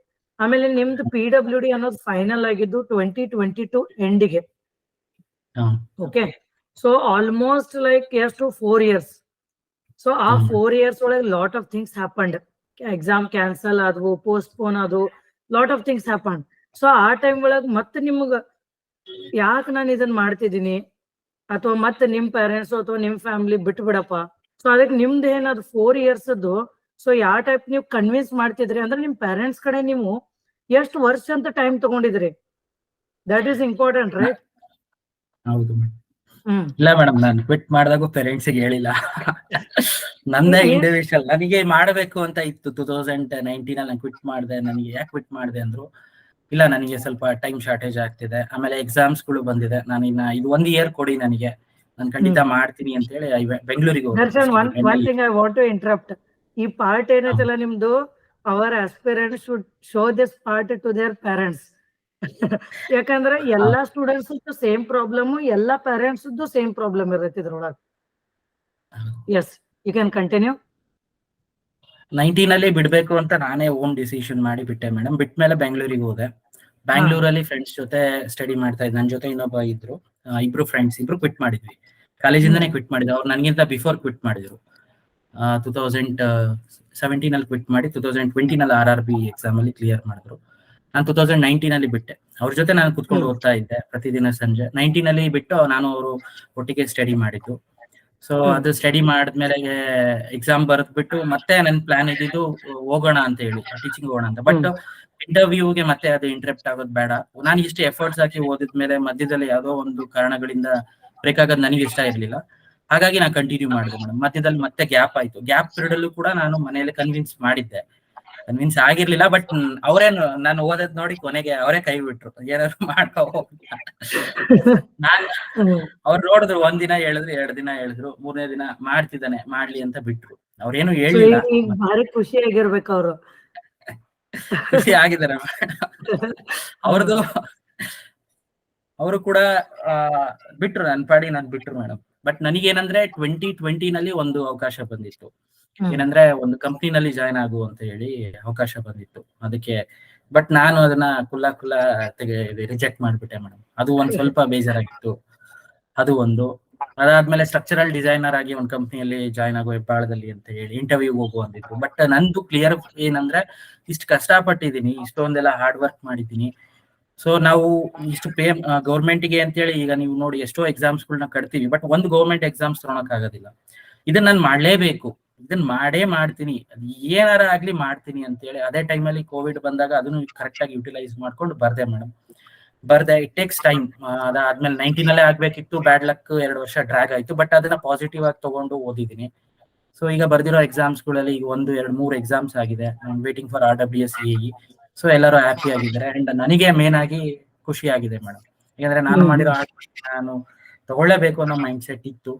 ಆಮೇಲೆ ನಿಮ್ದು PWD ಅನ್ನೋದು ಫೈನಲ್ ಆಗಿದ್ದು 2022 ಎಂಡಿಗೆ. ಓಕೆ, ಸೊ ಆಲ್ಮೋಸ್ಟ್ ಲೈಕ್ ಎಷ್ಟು 4 years. ಸೊ ಆ 4 years ಒಳಗೆ lot of things happened. Exam cancel ಆದ್ವು, ಪೋಸ್ಟ್ಪೋನ್ ಆದ್ವು, lot of things happened. So ಆ ಟೈಮ್ ಒಳಗೆ ಮತ್ತೆ ನಿಮ್ಗ ಯಾಕೆ ನಾನು ಇದನ್ನ ಮಾಡ್ತಿದ್ದೀನಿ, ಅಥವಾ ಮತ್ತೆ ನಿಮ್ ಪೇರೆಂಟ್ಸ್ ಅಥವಾ ನಿಮ್ ಫ್ಯಾಮಿಲಿ ಬಿಟ್ಟು ಬಿಡಪ್ಪ. ಸೊ ಅದಕ್ಕೆ ನಿಮ್ದು ಏನದು 4 years ಸೊ ಯಾವ ಟೈಪ್ ನೀವು ಕನ್ವಿನ್ಸ್ ಮಾಡ್ತಿದ್ರಿ, ಅಂದ್ರೆ ನಿಮ್ ಪೇರೆಂಟ್ಸ್ ಕಡೆ ನೀವು ಎಷ್ಟು ವರ್ಷ ಅಂತ ಟೈಮ್ ತಗೊಂಡಿದ್ರಿ? That is important, right? ಹೌದು. ಇಲ್ಲ ಮೇಡಮ್, ನಾನು ಕ್ವಿಟ್ ಮಾಡಿದಾಗ ಪೇರೆಂಟ್ಸ್ ಗೆ ಹೇಳಿಲ್ಲ. ನಂದೇ ಇಂಡಿವಿಜುವಲ್ ನನಗೆ ಮಾಡಬೇಕು ಅಂತ ಇತ್ತು. 2019 ಅಲ್ಲಿ ನಾನು ಕ್ವಿಟ್ ಮಾಡಿದೆ. ನನಗೆ ಯಾಕೆ ಕ್ವಿಟ್ ಮಾಡಿದೆ ಅಂದ್ರು, ಇಲ್ಲ ನನಗೆ ಸ್ವಲ್ಪ ಟೈಮ್ ಶಾರ್ಟೇಜ್ ಆಗ್ತಿದೆ, ಆಮೇಲೆ ಎಕ್ಸಾಮ್ಸ್ ಗಳು ಬಂದಿದೆ, ನಾನು ಇನ್ನ ಇದು 1 ಇಯರ್ ಕೊಡಿ ನನಗೆ, ನಾನು ಖಂಡಿತ ಮಾಡ್ತೀನಿ ಅಂತ ಹೇಳಿ ಬೆಂಗಳೂರಿಗೆ ಹೋದೆ. Darshan, one thing I want to interrupt. ಈ ಪಾರ್ಟ್ ಏನೈತಲ್ಲ ನಿಮ್ದು, our aspirants should show this part to their parents. ಯಾಕಂದ್ರೆ ಎಲ್ಲಾ ಸ್ಟೂಡೆಂಟ್ಸ್ ಸೇಮ್ ಪ್ರಾಬ್ಲಮ್, ಎಲ್ಲಾ ಪೇರೆಂಟ್ಸ್ ಸೇಮ್ ಪ್ರಾಬ್ಲಮ್ ಇರತ್ತೆ ಇದ್ರೊಳಗ. S, you can continue. 19 ಅಲ್ಲಿ ಬಿಡ್ಬೇಕು ಅಂತ ನಾನೇ ಓನ್ ಡಿಸಿಷನ್ ಮಾಡಿ ಬಿಟ್ಟೆ ಮೇಡಮ್. ಬಿಟ್ಮೇಲೆ ಬೆಂಗಳೂರಿಗೆ ಹೋದೆ. ಬ್ಯಾಂಗ್ಳೂರಲ್ಲಿ ಫ್ರೆಂಡ್ಸ್ ಜೊತೆ ಸ್ಟಡಿ ಮಾಡ್ತಾ ಇದ್ದೆ. ನನ್ನ ಜೊತೆ ಇನ್ನೊಬ್ಬ ಇದ್ರು, ಇಬ್ರು ಫ್ರೆಂಡ್ಸ್, ಇಬ್ರು ಕ್ವಿಟ್ ಮಾಡಿದ್ವಿ, ಕಾಲೇಜಿಂದಾನೇ ಕ್ವಿಟ್ ಮಾಡಿದ್ವಿ. ಅವ್ರು ನನಗಿಂತ ಬಿಫೋರ್ ಕ್ವಿಟ್ ಮಾಡಿದ್ರು. 2017 ಅಲ್ಲಿ ಕ್ವಿಟ್ ಮಾಡಿ 2020 ನಲ್ಲಿ RRB ಎಕ್ಸಾಮ್ ಅಲ್ಲಿ ಕ್ಲಿಯರ್ ಮಾಡಿದ್ರು. ನಾನು 2019 ಅಲ್ಲಿ ಬಿಟ್ಟೆ. ಅವ್ರ ಜೊತೆ ನಾನು ಕುತ್ಕೊಂಡು ಓದ್ತಾ ಇದ್ದೆ ಪ್ರತಿದಿನ ಸಂಜೆ. 19 ಅಲ್ಲಿ ಬಿಟ್ಟು ನಾನು ಅವರು ಒಟ್ಟಿಗೆ ಸ್ಟಡಿ ಮಾಡಿದ್ದು. ಸೊ ಅದು ಸ್ಟಡಿ ಮಾಡಿದ್ಮೇಲೆ ಎಕ್ಸಾಮ್ ಬರೆದ್ಬಿಟ್ಟು ಮತ್ತೆ ನನ್ನ ಪ್ಲಾನ್ ಇದ್ದಿದ್ದು ಹೋಗೋಣ ಅಂತ ಹೇಳಿ, ಟೀಚಿಂಗ್ ಹೋಗೋಣ ಅಂತ. ಬಟ್ ಇಂಟರ್ವ್ಯೂಗೆ ಮತ್ತೆ ಅದು ಇಂಟರಪ್ಟ್ ಆಗೋದು ಬೇಡ, ನಾನು ಇಷ್ಟು ಎಫರ್ಟ್ಸ್ ಹಾಕಿ ಓದಿದ್ಮೇಲೆ ಮಧ್ಯದಲ್ಲಿ ಯಾವುದೋ ಒಂದು ಕಾರಣಗಳಿಂದ ಬ್ರೇಕ್ ಆಗೋದು ನನಗೆ ಇಷ್ಟ ಇರ್ಲಿಲ್ಲ. ಹಾಗಾಗಿ ನಾನು ಕಂಟಿನ್ಯೂ ಮಾಡಿದೆ ಮೇಡಮ್. ಮಧ್ಯದಲ್ಲಿ ಮತ್ತೆ ಗ್ಯಾಪ್ ಆಯ್ತು. ಗ್ಯಾಪ್ ಪೀರಿಯಡ್ ಅಲ್ಲೂ ಕೂಡ ನಾನು ಮನೆಯಲ್ಲಿ ಕನ್ವಿನ್ಸ್ ಮಾಡಿದ್ದೆ, ಕನ್ವಿನ್ಸ್ ಆಗಿರ್ಲಿಲ್ಲ. ಬಟ್ ಅವರೇನು ನಾನು ಓದೋದ್ ನೋಡಿ ಕೊನೆಗೆ ಅವರೇ ಕೈ ಬಿಟ್ರು, ಏನಾದ್ರು ಮಾಡ್ಕೋ ನಾನ್ ಅವ್ರು ನೋಡಿದ್ರು, 1 ದಿನ ಹೇಳಿದ್ರು, 2 ದಿನ ಹೇಳಿದ್ರು, 3ನೇ ದಿನ ಮಾಡ್ತಿದ್ದಾನೆ ಮಾಡ್ಲಿ ಅಂತ ಬಿಟ್ರು. ಅವ್ರೇನು ಹೇಳಿಲ್ಲ. ಭಾರಿ ಖುಷಿ ಆಗಿರ್ಬೇಕು ಅವರು. ಖುಷಿ ಆಗಿದ್ದಾರೆ ಅವ್ರದ್ದು. ಅವರು ಕೂಡ ಬಿಟ್ರು, ನನ್ನ ಪಾಡಿ ನಾನು ಬಿಟ್ರು ಮೇಡಮ್. ಬಟ್ ನನಗೇನಂದ್ರೆ 2020 ನಲ್ಲಿ ಒಂದು ಅವಕಾಶ ಬಂದಿತ್ತು. ಏನಂದ್ರೆ ಒಂದು ಕಂಪ್ನಿನಲ್ಲಿ ಜಾಯ್ನ್ ಆಗು ಅಂತ ಹೇಳಿ ಅವಕಾಶ ಬಂದಿತ್ತು ಅದಕ್ಕೆ. ಬಟ್ ನಾನು ಅದನ್ನ ಕುಲ್ಲ ರಿಜೆಕ್ಟ್ ಮಾಡ್ಬಿಟ್ಟೆ ಮೇಡಮ್. ಅದು ಒಂದ್ ಸ್ವಲ್ಪ ಬೇಜಾರಾಗಿತ್ತು. ಅದು ಒಂದು. ಅದಾದ್ಮೇಲೆ ಸ್ಟ್ರಕ್ಚರಲ್ ಡಿಸೈನರ್ ಆಗಿ ಒಂದು ಕಂಪ್ನಿಯಲ್ಲಿ ಜಾಯ್ನ್ ಆಗೋ ಹೆಬ್ಬಾಳದಲ್ಲಿ ಅಂತ ಹೇಳಿ ಇಂಟರ್ವ್ಯೂ ಹೋಗು ಅಂದಿದ್ರು. ಬಟ್ ನಂದು ಕ್ಲಿಯರ್ ಏನಂದ್ರೆ, ಇಷ್ಟು ಕಷ್ಟಪಟ್ಟಿದ್ದೀನಿ, ಇಷ್ಟೊಂದೆಲ್ಲ ಹಾರ್ಡ್ ವರ್ಕ್ ಮಾಡಿದ್ದೀನಿ. ಸೊ ನಾವು ಇಷ್ಟು ಗೌರ್ಮೆಂಟ್ಗೆ ಅಂತೇಳಿ ಈಗ ನೀವು ನೋಡಿ ಎಷ್ಟೋ ಎಕ್ಸಾಮ್ಸ್ ಗಳನ್ನ ಕಟ್ತೀವಿ, ಬಟ್ ಒಂದು ಗೌರ್ಮೆಂಟ್ ಎಕ್ಸಾಮ್ಸ್ ತಗೊಳಕ್ ಆಗೋದಿಲ್ಲ. ಇದನ್ನ ನಾನು ಮಾಡ್ಲೇಬೇಕು, ಇದನ್ನ ಮಾಡೇ ಮಾಡ್ತೀನಿ, ಏನಾರ ಆಗ್ಲಿ ಮಾಡ್ತೀನಿ ಅಂತ ಹೇಳಿ ಅದೇ ಟೈಮಲ್ಲಿ ಕೋವಿಡ್ ಬಂದಾಗ ಅದನ್ನು ಕರೆಕ್ಟ್ ಆಗಿ ಯುಟಿಲೈಸ್ ಮಾಡ್ಕೊಂಡು ಬರ್ದೆ ಮೇಡಮ್. ಬರ್ದೆ. It takes time. ಅದಾದ್ಮೇಲೆ 19 ಅಲ್ಲೇ ಆಗ್ಬೇಕಿತ್ತು, ಬ್ಯಾಡ್ ಲಕ್ 2 ವರ್ಷ ಡ್ರ್ಯಾಗ್ ಆಯ್ತು. ಬಟ್ ಅದನ್ನ ಪಾಸಿಟಿವ್ ಆಗಿ ತಗೊಂಡು ಓದಿದ್ದೀನಿ. ಸೊ ಈಗ ಬರ್ದಿರೋ ಎಕ್ಸಾಮ್ಸ್ ಗಳಲ್ಲಿ ಈಗ 1, 2, 3 ಎಕ್ಸಾಮ್ಸ್ ಆಗಿದೆ. Waiting for RWS AE. So ಎಲ್ಲರೂ ಹ್ಯಾಪಿ ಆಗಿದ್ದಾರೆ. ಅಂಡ್ ನನಗೆ ಮೇನ್ ಆಗಿ ಖುಷಿ ಆಗಿದೆ ಮೇಡಮ್. ಯಾಕಂದ್ರೆ ನಾನು ಮಾಡಿರೋ ನಾನು ತಗೊಳ್ಳೇಬೇಕು ಅನ್ನೋ ಮೈಂಡ್ ಸೆಟ್ ಇತ್ತು,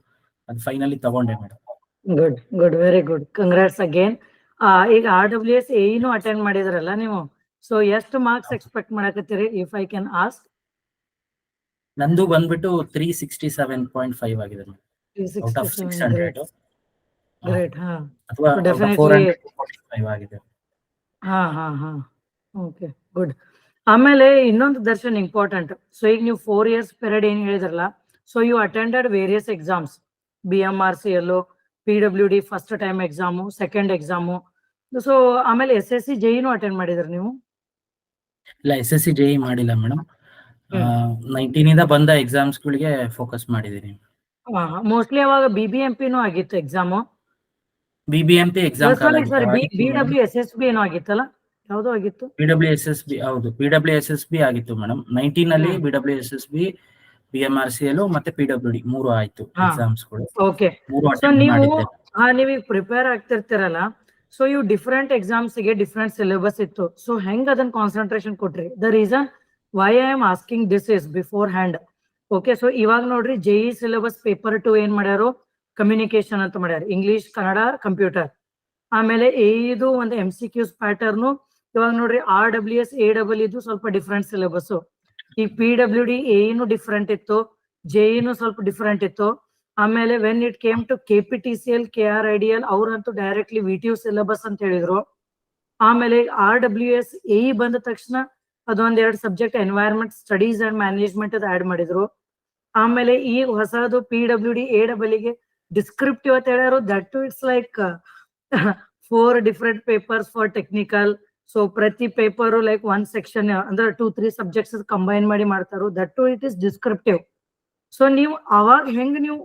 ಅದು ಫೈನಲಿ ತಗೊಂಡೆ madam. Good good, very good, congrats again. ಈಗ RWS AE ಅಟೆಂಡ್ ಮಾಡಿದ್ರಲ್ಲ ನೀವು, ಸೊ ಎಷ್ಟು ಮಾರ್ಕ್ಸ್ ಎಕ್ಸ್ಪೆಕ್ಟ್ ಮಾಡಕತ್ತೀರಿ, ಇಫ್ ಐ ಕ್ಯಾನ್ ಆಸ್ಕ್? ನಂದು ಬಂದ್ಬಿಟ್ಟು 367.5 ಆಗಿದೆ ಔಟ್ ಆಫ್ 600. ಗ್ರೇಟ್. ಅಥವಾ 445 ಆಗಿದೆ. Okay, good. ಆಮೇಲೆ ಇನ್ನೊಂದು ದರ್ಶನ್ ಇಂಪಾರ್ಟೆಂಟ್. ಸೊ ಈಗ ನೀವು 4 years ಪೀರಿಯಡ್ ಏನ್ ಹೇಳಿದ್ರಲ್ಲ, so you attended various exams, BMRCL, PWD first time exam, second exam. So ಆಮೇಲೆ SSC JE ಅಟೆಂಡ್ ಮಾಡಿದ್ರಿ ನೀವು? ಇಲ್ಲ, SSC JE ಮಾಡಿಲ್ಲ ಮೇಡಮ್. 19 ಇಂದ ಬಂದ ಎಕ್ಸಾಮ್ಸ್ ಗಳಿಗೆ ಫೋಕಸ್ ಮಾಡಿದೀನಿ. ಮೋಸ್ಟ್ಲಿ ಅವಾಗ BBMP ಆಗಿತ್ತು ಎಕ್ಸಾಮು. BBMP ಎಕ್ಸಾಮ್ BWSSB ಏನೋ ಆಗಿತ್ತಲ್ಲ, ಯಾವ್ದೋ ಆಗಿತ್ತು. BWSSB, ಹೌದು, BWSSB ಆಗಿತ್ತು ಮೇಡಮ್. 19 ಅಲ್ಲಿ BWSSB, BMRCL ಮತ್ತೆ PWD 3 ಆಯ್ತು ಎಕ್ಸಾಮ್ಸ್ ಗಳು. ಓಕೆ. ಸೊ ನೀವೀಗ ಪ್ರಿಪೇರ್ ಆಗ್ತಿರ್ತೀರಲ್ಲ, ಸೊ ಇವು ಡಿಫ್ರೆಂಟ್ ಎಕ್ಸಾಮ್ಸ್ ಗೆ ಡಿಫ್ರೆಂಟ್ ಸಿಲೆಬಸ್ ಇತ್ತು. ಸೊ ಹೆಂಗ್ ಅದನ್ನ ಕಾನ್ಸಂಟ್ರೇಷನ್ ಕೊಟ್ರಿ? The reason why I am asking this is before hand. Okay, so ಇವಾಗ ನೋಡ್ರಿ, JE ಸಿಲೆಬಸ್ ಪೇಪರ್ 2 ಏನ್ ಮಾಡ್ಯಾರು, ಕಮ್ಯುನಿಕೇಶನ್ ಅಂತ ಮಾಡ್ಯಾರ, ಇಂಗ್ಲಿಷ್, ಕನ್ನಡ, ಕಂಪ್ಯೂಟರ್. ಆಮೇಲೆ AE ಒಂದು MCQs ಪ್ಯಾಟರ್ನು. ಇವಾಗ ನೋಡ್ರಿ, RWS AEE ಸ್ವಲ್ಪ ಡಿಫ್ರೆಂಟ್ ಸಿಲೆಬಸ್. ಈ PWD AE ಡಿಫ್ರೆಂಟ್ ಇತ್ತು, JE ಸ್ವಲ್ಪ ಡಿಫ್ರೆಂಟ್ ಇತ್ತು. ಆಮೇಲೆ when it came to KPTCL, KRIDL ಅವ್ರಂತೂ ಡೈರೆಕ್ಟ್ಲಿ VTU ಸಿಲೆಬಸ್ ಅಂತ ಹೇಳಿದ್ರು. ಆಮೇಲೆ RWS AE ಬಂದ ತಕ್ಷಣ ಅದೊಂದ್ 2 subject environment studies and management ಅದು ಆಡ್ ಮಾಡಿದ್ರು. ಆಮೇಲೆ ಈಗ ಹೊಸದು PWD AEE ಡಿಸ್ಕ್ರಿಪ್ಟಿವ್ ಅಂತ ಹೇಳ್ಯಾರು. That too it's like 4 different papers for technical. So ಪ್ರತಿ ಪೇಪರ್ ಲೈಕ್ 1 ಸೆಕ್ಷನ್ ಅಂದ್ರೆ 2-3 ಸಬ್ಜೆಕ್ಟ್ಸ್ ಕಂಬೈನ್ ಮಾಡಿ ಮಾಡ್ತಾರೋ. That too it is descriptive. So ನೀವು ಅವಾಗ ಹೆಂಗ್ ನೀವು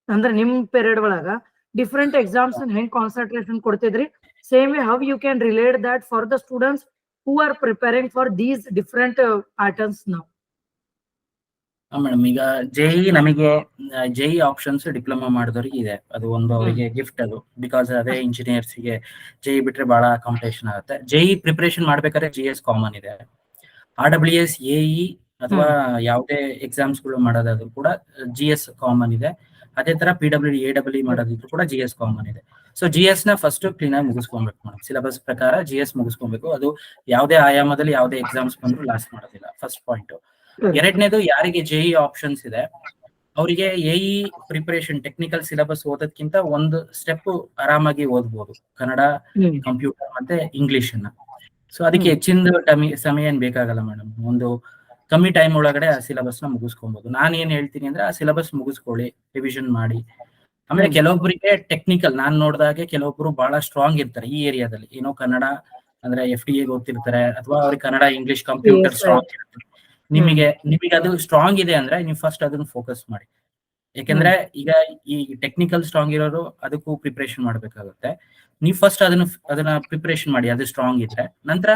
ಅಂದ್ರೆ ನಿಮ್ ಪೀರಿಯಡ್ ಒಳಗ ಡಿಫ್ರೆಂಟ್ ಎಕ್ಸಾಮ್ಸ್ ಹೆಂಗ್ ಕಾನ್ಸಂಟ್ರೇಷನ್ ಕೊಡ್ತಿದ್ರಿ? Same way how you can relate that for the students who are preparing for these different patterns now? Madam, ಈಗ JE ನಮಗೆ JE ಆಪ್ಷನ್ಸ್ ಡಿಪ್ಲೊಮಾ ಮಾಡಿದವ್ರಿಗೆ ಇದೆ, ಅದು ಒಂದು ಅವರಿಗೆ ಗಿಫ್ಟ್ ಅದು. ಬಿಕಾಸ್ ಅದೇ ಇಂಜಿನಿಯರ್ಸ್ ಗೆ JE ಬಿಟ್ರೆ ಬಹಳ ಕಾಂಪಿಟೇಷನ್ ಆಗುತ್ತೆ. JE ಪ್ರಿಪರೇಷನ್ ಮಾಡ್ಬೇಕಾದ್ರೆ GS ಕಾಮನ್ ಇದೆ. RWS AE ಅಥವಾ ಯಾವುದೇ ಎಕ್ಸಾಮ್ಸ್ ಗಳು ಮಾಡೋದಾದ್ರೂ ಕೂಡ GS ಕಾಮನ್ ಇದೆ. ಅದೇ ತರ PWD AEE ಮಾಡೋದಿದ್ರು ಕೂಡ GS ಕಾಮನ್ ಇದೆ. ಸೊ GS ನ ಫಸ್ಟ್ ಕ್ಲೀನ್ ಆಗಿ ಮುಗಿಸ್ಕೊಬೇಕು ಮೇಡಮ್. ಸಿಲೆಬಸ್ ಪ್ರಕಾರ GS ಮುಗಿಸ್ಕೊಬೇಕು. ಅದು ಯಾವುದೇ ಆಯಾಮದಲ್ಲಿ ಯಾವುದೇ ಎಕ್ಸಾಮ್ಸ್ ಬಂದ್ರು ಲಾಸ್ ಮಾಡೋದಿಲ್ಲ, ಫಸ್ಟ್ ಪಾಯಿಂಟ್. ಎರಡನೇದು, ಯಾರಿಗೆ JEE ಆಪ್ಷನ್ಸ್ ಇದೆ ಅವರಿಗೆ AE ಪ್ರಿಪರೇಷನ್ ಟೆಕ್ನಿಕಲ್ ಸಿಲೆಬಸ್ ಓದೋದ್ಕಿಂತ ಒಂದು ಸ್ಟೆಪ್ ಆರಾಮಾಗಿ ಓದ್ಬೋದು, ಕನ್ನಡ, ಕಂಪ್ಯೂಟರ್ ಮತ್ತೆ ಇಂಗ್ಲಿಷ್ ಅನ್ನ. ಸೊ ಅದಕ್ಕೆ ಹೆಚ್ಚಿನ ಸಮಯ ಏನ್ ಬೇಕಾಗಲ್ಲ ಮೇಡಮ್. ಒಂದು ಕಮ್ಮಿ ಟೈಮ್ ಒಳಗಡೆ ಆ ಸಿಲೆಬಸ್ ನ ಮುಗಿಸ್ಕೊಬಹುದು. ನಾನು ಏನ್ ಹೇಳ್ತೀನಿ ಅಂದ್ರೆ ಆ ಸಿಲೆಬಸ್ ಮುಗಿಸ್ಕೊಳ್ಳಿ, ರಿವಿಷನ್ ಮಾಡಿ. ಆಮೇಲೆ ಕೆಲವೊಬ್ಬರಿಗೆ ಟೆಕ್ನಿಕಲ್, ನಾನ್ ನೋಡಿದಾಗೆ ಕೆಲವೊಬ್ರು ಬಹಳ ಸ್ಟ್ರಾಂಗ್ ಇರ್ತಾರೆ ಈ ಏರಿಯಾದಲ್ಲಿ. ಏನೋ ಕನ್ನಡ ಅಂದ್ರೆ FTA ಓದ್ತಿರ್ತಾರೆ, ಅಥವಾ ಅವ್ರಿಗೆ ಕನ್ನಡ, ಇಂಗ್ಲಿಷ್, ಕಂಪ್ಯೂಟರ್ ಸ್ಟ್ರಾಂಗ್ ಇರುತ್ತೆ. ನಿಮಗೆ ಅದು ಸ್ಟ್ರಾಂಗ್ ಇದೆ ಅಂದ್ರೆ ನೀವು ಫಸ್ಟ್ ಅದನ್ನ ಫೋಕಸ್ ಮಾಡಿ. ಯಾಕಂದ್ರೆ ಈಗ ಈ ಟೆಕ್ನಿಕಲ್ ಸ್ಟ್ರಾಂಗ್ ಇರೋರು ಅದಕ್ಕೂ ಪ್ರಿಪರೇಷನ್ ಮಾಡ್ಬೇಕಾಗುತ್ತೆ. ನೀವು ಫಸ್ಟ್ ಅದನ್ನ ಪ್ರಿಪರೇಷನ್ ಮಾಡಿ, ಅದು ಸ್ಟ್ರಾಂಗ್ ಇದ್ರೆ ನಂತರ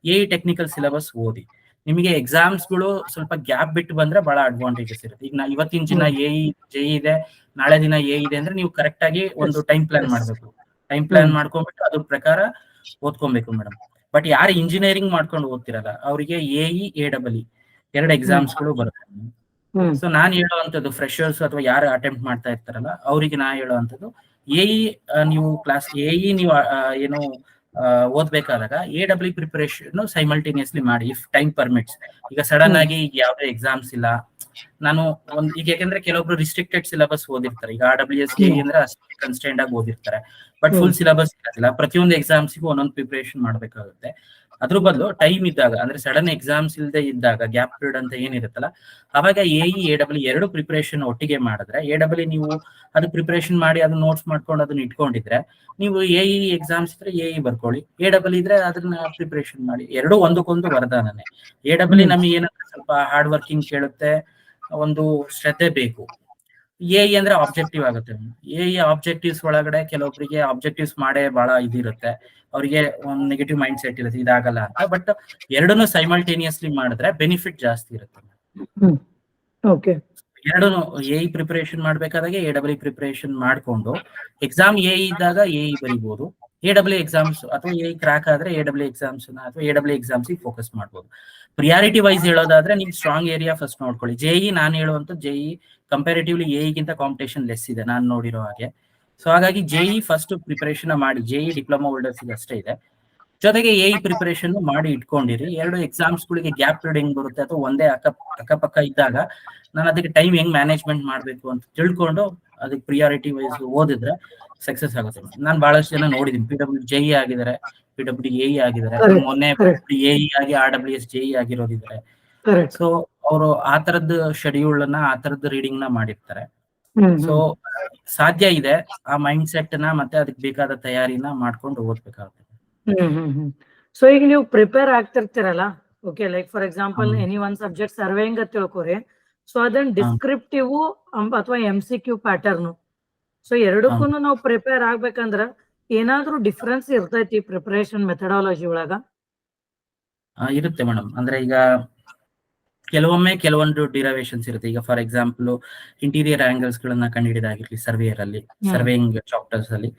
AE ಟೆಕ್ನಿಕಲ್ ಸಿಲೆಬಸ್ ಓದಿ. ನಿಮಗೆ ಎಕ್ಸಾಮ್ಸ್ ಗಳು ಸ್ವಲ್ಪ ಗ್ಯಾಪ್ ಬಿಟ್ಟು ಬಂದ್ರೆ ಬಹಳ ಅಡ್ವಾಂಟೇಜಸ್ ಇರುತ್ತೆ. ಈಗ ಇವತ್ತಿನ ದಿನ JE ಇದೆ, ನಾಳೆ ದಿನ AE ಇದೆ ಅಂದ್ರೆ ನೀವು ಕರೆಕ್ಟ್ ಆಗಿ ಒಂದು ಟೈಮ್ ಪ್ಲಾನ್ ಮಾಡ್ಬೇಕು. ಟೈಮ್ ಪ್ಲಾನ್ ಮಾಡ್ಕೊಂಡ್ಬಿಟ್ಟು ಅದ್ರ ಪ್ರಕಾರ ಓದ್ಕೊಬೇಕು ಮೇಡಮ್. ಬಟ್ ಯಾರು ಇಂಜಿನಿಯರಿಂಗ್ ಮಾಡ್ಕೊಂಡು ಓದ್ತಿರಲ್ಲ ಅವರಿಗೆ AE AEE ಎರಡು ಎಕ್ಸಾಮ್ಸ್ ಗಳು ಬರುತ್ತೆ. ಸೊ ನಾನ್ ಹೇಳುವಂತದ್ದು ಫ್ರೆಶರ್ಸ್ ಅಥವಾ ಯಾರು ಅಟೆಂಪ್ಟ್ ಮಾಡ್ತಾ ಇರ್ತಾರಲ್ಲ ಅವರಿಗೆ ನಾ ಹೇಳುವಂತದ್ದು, AE ನೀವು ಕ್ಲಾಸ್ AE ನೀವು ಏನು ಓದ್ಬೇಕಾದಾಗ AEE ಪ್ರಿಪರೇಷನ್ ಸೈಮಲ್ಟೇನಿಯಸ್ಲಿ ಮಾಡಿ, ಇಫ್ ಟೈಮ್ ಪರ್ಮಿಟ್ಸ್. ಈಗ ಸಡನ್ ಆಗಿ ಈಗ ಯಾವ್ದೇ ಎಕ್ಸಾಮ್ಸ್ ಇಲ್ಲ, ನಾನು ಈಗ ಯಾಕಂದ್ರೆ ಕೆಲವೊಬ್ರು ರಿಸ್ಟ್ರಿಕ್ಟೆಡ್ ಸಿಲೆಬಸ್ ಓದಿರ್ತಾರೆ. ಈಗ RWS AE ಅಂದ್ರೆ ಅಷ್ಟೇ ಕನ್ಸ್ಟೆಂಟ್ ಆಗಿ ಓದಿರ್ತಾರೆ, ಬಟ್ ಫುಲ್ ಸಿಲೆಬಸ್ ಇರೋದಿಲ್ಲ. ಪ್ರತಿಯೊಂದು ಎಕ್ಸಾಮ್ಸ್ಗೂ ಒಂದೊಂದು ಪ್ರಿಪರೇಷನ್ ಮಾಡ್ಬೇಕಾಗುತ್ತೆ. ಅದ್ರ ಬದಲು ಟೈಮ್ ಇದ್ದಾಗ, ಅಂದ್ರೆ ಸಡನ್ ಎಕ್ಸಾಮ್ಸ್ ಇಲ್ಲದೆ ಇದ್ದಾಗ, ಗ್ಯಾಪ್ ಪೀರಿಯಡ್ ಅಂತ ಏನಿರುತ್ತಲ್ಲ, ಅವಾಗ AE AEE ಎರಡು ಪ್ರಿಪರೇಷನ್ ಒಟ್ಟಿಗೆ ಮಾಡಿದ್ರೆ, AEE ನೀವು ಅದು ಪ್ರಿಪರೇಷನ್ ಮಾಡಿ ಅದನ್ನ ನೋಟ್ಸ್ ಮಾಡ್ಕೊಂಡು ಅದನ್ನ ಇಟ್ಕೊಂಡಿದ್ರೆ, ನೀವು AE ಎಕ್ಸಾಮ್ಸ್ ಇದ್ರೆ AE ಬರ್ಕೊಳ್ಳಿ, AEE ಇದ್ರೆ ಅದನ್ನ ಪ್ರಿಪರೇಷನ್ ಮಾಡಿ. ಎರಡು ಒಂದಕ್ಕೊಂದು ವರದಾನನೇ. AEE ನಮಗೆ ಏನಂದ್ರೆ ಸ್ವಲ್ಪ ಹಾರ್ಡ್ ವರ್ಕಿಂಗ್ ಕೇಳುತ್ತೆ, ಒಂದು ಶ್ರದ್ಧೆ ಬೇಕು. AE ಅಂದ್ರೆ ಆಬ್ಜೆಕ್ಟಿವ್ ಆಗುತ್ತೆ. AE ಆಬ್ಜೆಕ್ಟಿವ್ಸ್ ಒಳಗಡೆ ಕೆಲವೊಬ್ಬರಿಗೆ ಆಬ್ಜೆಕ್ಟಿವ್ಸ್ ಮಾಡೇ ಬಹಳ ಇದಿರುತ್ತೆ, ಅವರಿಗೆ ಒಂದು ನೆಗೆಟಿವ್ ಮೈಂಡ್ ಸೆಟ್ ಇರುತ್ತೆ, ಇದಾಗಲ್ಲ ಅಂತ. ಬಟ್ ಎರಡನ್ನೂ ಸೈಮಲ್ಟೇನಿಯಸ್ಲಿ ಮಾಡಿದ್ರೆ ಬೆನಿಫಿಟ್ ಜಾಸ್ತಿ ಇರುತ್ತೆ. ಎರಡೂ AE ಪ್ರಿಪರೇಷನ್ ಮಾಡ್ಬೇಕಾದಾಗ AEE ಪ್ರಿಪರೇಷನ್ ಮಾಡ್ಕೊಂಡು, ಎಕ್ಸಾಮ್ AE ಇದ್ದಾಗ AE ಬರೀಬಹುದು, AEE ಎಕ್ಸಾಮ್ಸ್ ಅಥವಾ AE ಕ್ರಾಕ್ ಆದ್ರೆ AEE ಎಕ್ಸಾಮ್ಸ್ ಅಥವಾ AEE ಎಕ್ಸಾಮ್ಸ್ ಫೋಕಸ್ ಮಾಡ್ಬೋದು. ಪ್ರಿಯಾರಿಟಿ ವೈಸ್ ಹೇಳೋದಾದ್ರೆ ನಿಮ್ ಸ್ಟ್ರಾಂಗ್ ಏರಿಯಾ ಫಸ್ಟ್ ನೋಡ್ಕೊಳ್ಳಿ. JEE ನಾನು ಹೇಳುವಂತ JEE ಕಂಪ್ಯಾರಿಟಿವ್ಲಿ AE ಗಿಂತ ಕಾಂಪಿಟೇಷನ್ ಲೆಸ್ ಇದೆ ನಾನು ನೋಡಿರೋ ಹಾಗೆ. ಸೊ ಹಾಗಾಗಿ JEE ಫಸ್ಟ್ ಪ್ರಿಪರೇಷನ್ ಮಾಡಿ. JEE ಡಿಪ್ಲೊಮಾ ಹೋಲ್ಡರ್ಸ್ ಅಷ್ಟೇ ಇದೆ, ಜೊತೆಗೆ AE ಪ್ರಿಪರೇಷನ್ ಮಾಡಿ ಇಟ್ಕೊಂಡಿರಿ. ಎರಡು ಎಕ್ಸಾಮ್ಸ್ ಗಳಿಗೆ ಗ್ಯಾಪ್ ಪೀರಿಯಡ್ ಹೆಂಗ್ ಬರುತ್ತೆ ಅಥವಾ ಒಂದೇ ಅಕ್ಕಪಕ್ಕ ಇದ್ದಾಗ ನಾನು ಅದಕ್ಕೆ ಟೈಮ್ ಹೆಂಗ್ ಮ್ಯಾನೇಜ್ಮೆಂಟ್ ಮಾಡ್ಬೇಕು ಅಂತ ತಿಳ್ಕೊಂಡು ಅದಕ್ಕೆ ಪ್ರಿಯಾರಿಟಿ ವೈಸ್ ಓದಿದ್ರೆ ಸಕ್ಸಸ್ ಆಗುತ್ತೆ. ನಾನು ಬಹಳಷ್ಟು ಜನ ನೋಡಿದೀನಿ, PW JEE ಆಗಿದ್ದಾರೆ, PW AE ಆಗಿದ್ದಾರೆ, ಮೊನ್ನೆ AE ಆಗಿ RWS JEE ಆಗಿರೋದಿದ್ದಾರೆ. ಸೊ ಅವರು ಆ ತರದ್ದು ಶೆಡ್ಯೂಲ್ ಅನ್ನ, ಆ ತರದ್ದು ರೀಡಿಂಗ್ ನ ಮಾಡಿರ್ತಾರೆ. ಸೊ ಸಾಧ್ಯ ಇದೆ ಆ ಮೈಂಡ್ ಸೆಟ್ ನ ಮತ್ತೆ ಅದಕ್ಕೆ ಬೇಕಾದ ತಯಾರಿನ ಮಾಡ್ಕೊಂಡು ಓದ್ಬೇಕಾಗುತ್ತೆ. ಸೊ ಈಗ ನೀವು ಪ್ರಿಪೇರ್ ಆಗ್ತಿರ್ತೀರಲ್ಲ, okay, like for example any one subject surveying ಅಂತ ತಿಳ್ಕೊರಿ. ಸೊ ಅದನ್ನ ಡಿಸ್ಕ್ರಿಪ್ಟಿವ್ ಅಥವಾ MCQ ಪ್ಯಾಟರ್ನ್, ಸೊ ಎರಡಕ್ಕೂ ನಾವು ಪ್ರಿಪೇರ್ ಆಗ್ಬೇಕಂದ್ರ ಏನಾದ್ರೂ ಡಿಫ್ರೆನ್ಸ್ ಇರ್ತೈತಿ ಪ್ರಿಪರೇಷನ್ ಮೆಥಡಾಲಜಿ ಒಳಗ? ಇರುತ್ತೆ ಮೇಡಮ್. ಅಂದ್ರೆ ಈಗ ಕೆಲವೊಮ್ಮೆ ಕೆಲವೊಂದು ಡಿರೈವೇಶನ್ಸ್ ಇರುತ್ತೆ. ಈಗ ಫಾರ್ ಎಕ್ಸಾಂಪಲ್ ಇಂಟೀರಿಯರ್ ಆಂಗಲ್ಸ್ ಗಳನ್ನ ಕಂಡುಹಿಡಿದಾಗಿರ್ಲಿ, ಸರ್ವೇಯರ್ ಅಲ್ಲಿ, ಸರ್ವೇಯಿಂಗ್ ಚಾಪ್ಟರ್ಸ್ ಅಲ್ಲಿ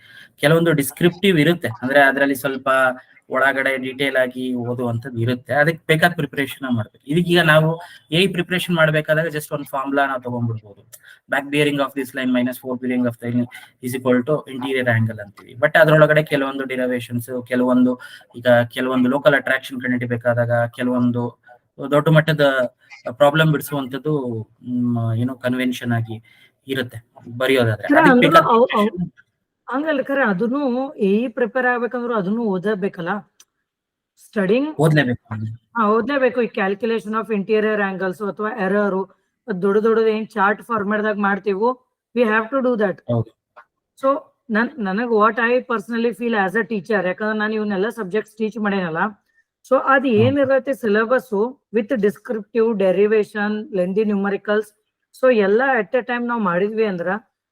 ಕೆಲವೊಂದು ಡಿಸ್ಕ್ರಿಪ್ಟಿವ್ ಇರುತ್ತೆ. ಅಂದ್ರೆ ಅದರಲ್ಲಿ ಸ್ವಲ್ಪ ಒಳಗಡೆ ಡೀಟೇಲ್ ಆಗಿ ಓದುವಂತದ್ದು ಇರುತ್ತೆ, ಅದಕ್ಕೆ ಬೇಕಾದ ಪ್ರಿಪರೇಷನ್ ಮಾಡ್ಬೇಕು. ಇದೀಗ ನಾವು AE ಪ್ರಿಪರೇಷನ್ ಮಾಡ್ಬೇಕಾದಾಗ ಜಸ್ಟ್ ಒಂದು ಫಾರ್ಮುಲಾ ನಾವು ತಗೊಂಡ್ಬಿಡ್ಬೋದು, back bearing of this line minus fore bearing of the line is equal to interior angle ಅಂತೀವಿ. ಬಟ್ ಅದ್ರೊಳಗಡೆ ಕೆಲವೊಂದು ಡಿರೈವೇಶನ್ಸ್, ಕೆಲವೊಂದು ಲೋಕಲ್ ಅಟ್ರಾಕ್ಷನ್ ಕಂಡುಹಿಡಿಬೇಕಾದಾಗ ಕೆಲವೊಂದು ದೊಡ್ಡ ಮಟ್ಟದ ಪ್ರಾಬ್ಲಮ್ ಬಿಡಿಸುವಂತದ್ದು ಏನೋ ಕನ್ವೆನ್ಷನ್ ಆಗಿ ಇರುತ್ತೆ ಬರೆಯೋದಾದ್ರೆ. ಹಂಗಲ್ಲ ಖರೆ, ಅದನ್ನು AE ಪ್ರಿಪೇರ್ ಆಗ್ಬೇಕಂದ್ರು ಅದನ್ನು ಓದಬೇಕಲ್ಲ, ಸ್ಟಡಿಂಗ್ ಓದ್ಲೇಬೇಕು. ಈ ಕ್ಯಾಲ್ಕುಲೇಷನ್ ಆಫ್ ಇಂಟೀರಿಯರ್ ಆಂಗಲ್ಸ್ ಅಥವಾ ಎರರ್ ದೊಡ್ಡದು ಏನ್ ಚಾರ್ಟ್ ಫಾರ್ಮ್ಯಾಟ್ ದಾಗ ಮಾಡ್ತೀವೋ, we have to do that. So ನನಗ್ what I personally feel as a teacher, ಯಾಕಂದ್ರೆ ನಾನು ಇವನ್ನೆಲ್ಲ ಸಬ್ಜೆಕ್ಟ್ಸ್ ಟೀಚ್ ಮಾಡೇನಲ್ಲ, ಸೊ ಅದು ಏನಿರತ್ತೆ syllabus with descriptive, derivation, lengthy numericals, so ಎಲ್ಲ ಅಟ್ ಎ ಟೈಮ್ ನಾವು ಮಾಡಿದ್ವಿ ಅಂದ್ರ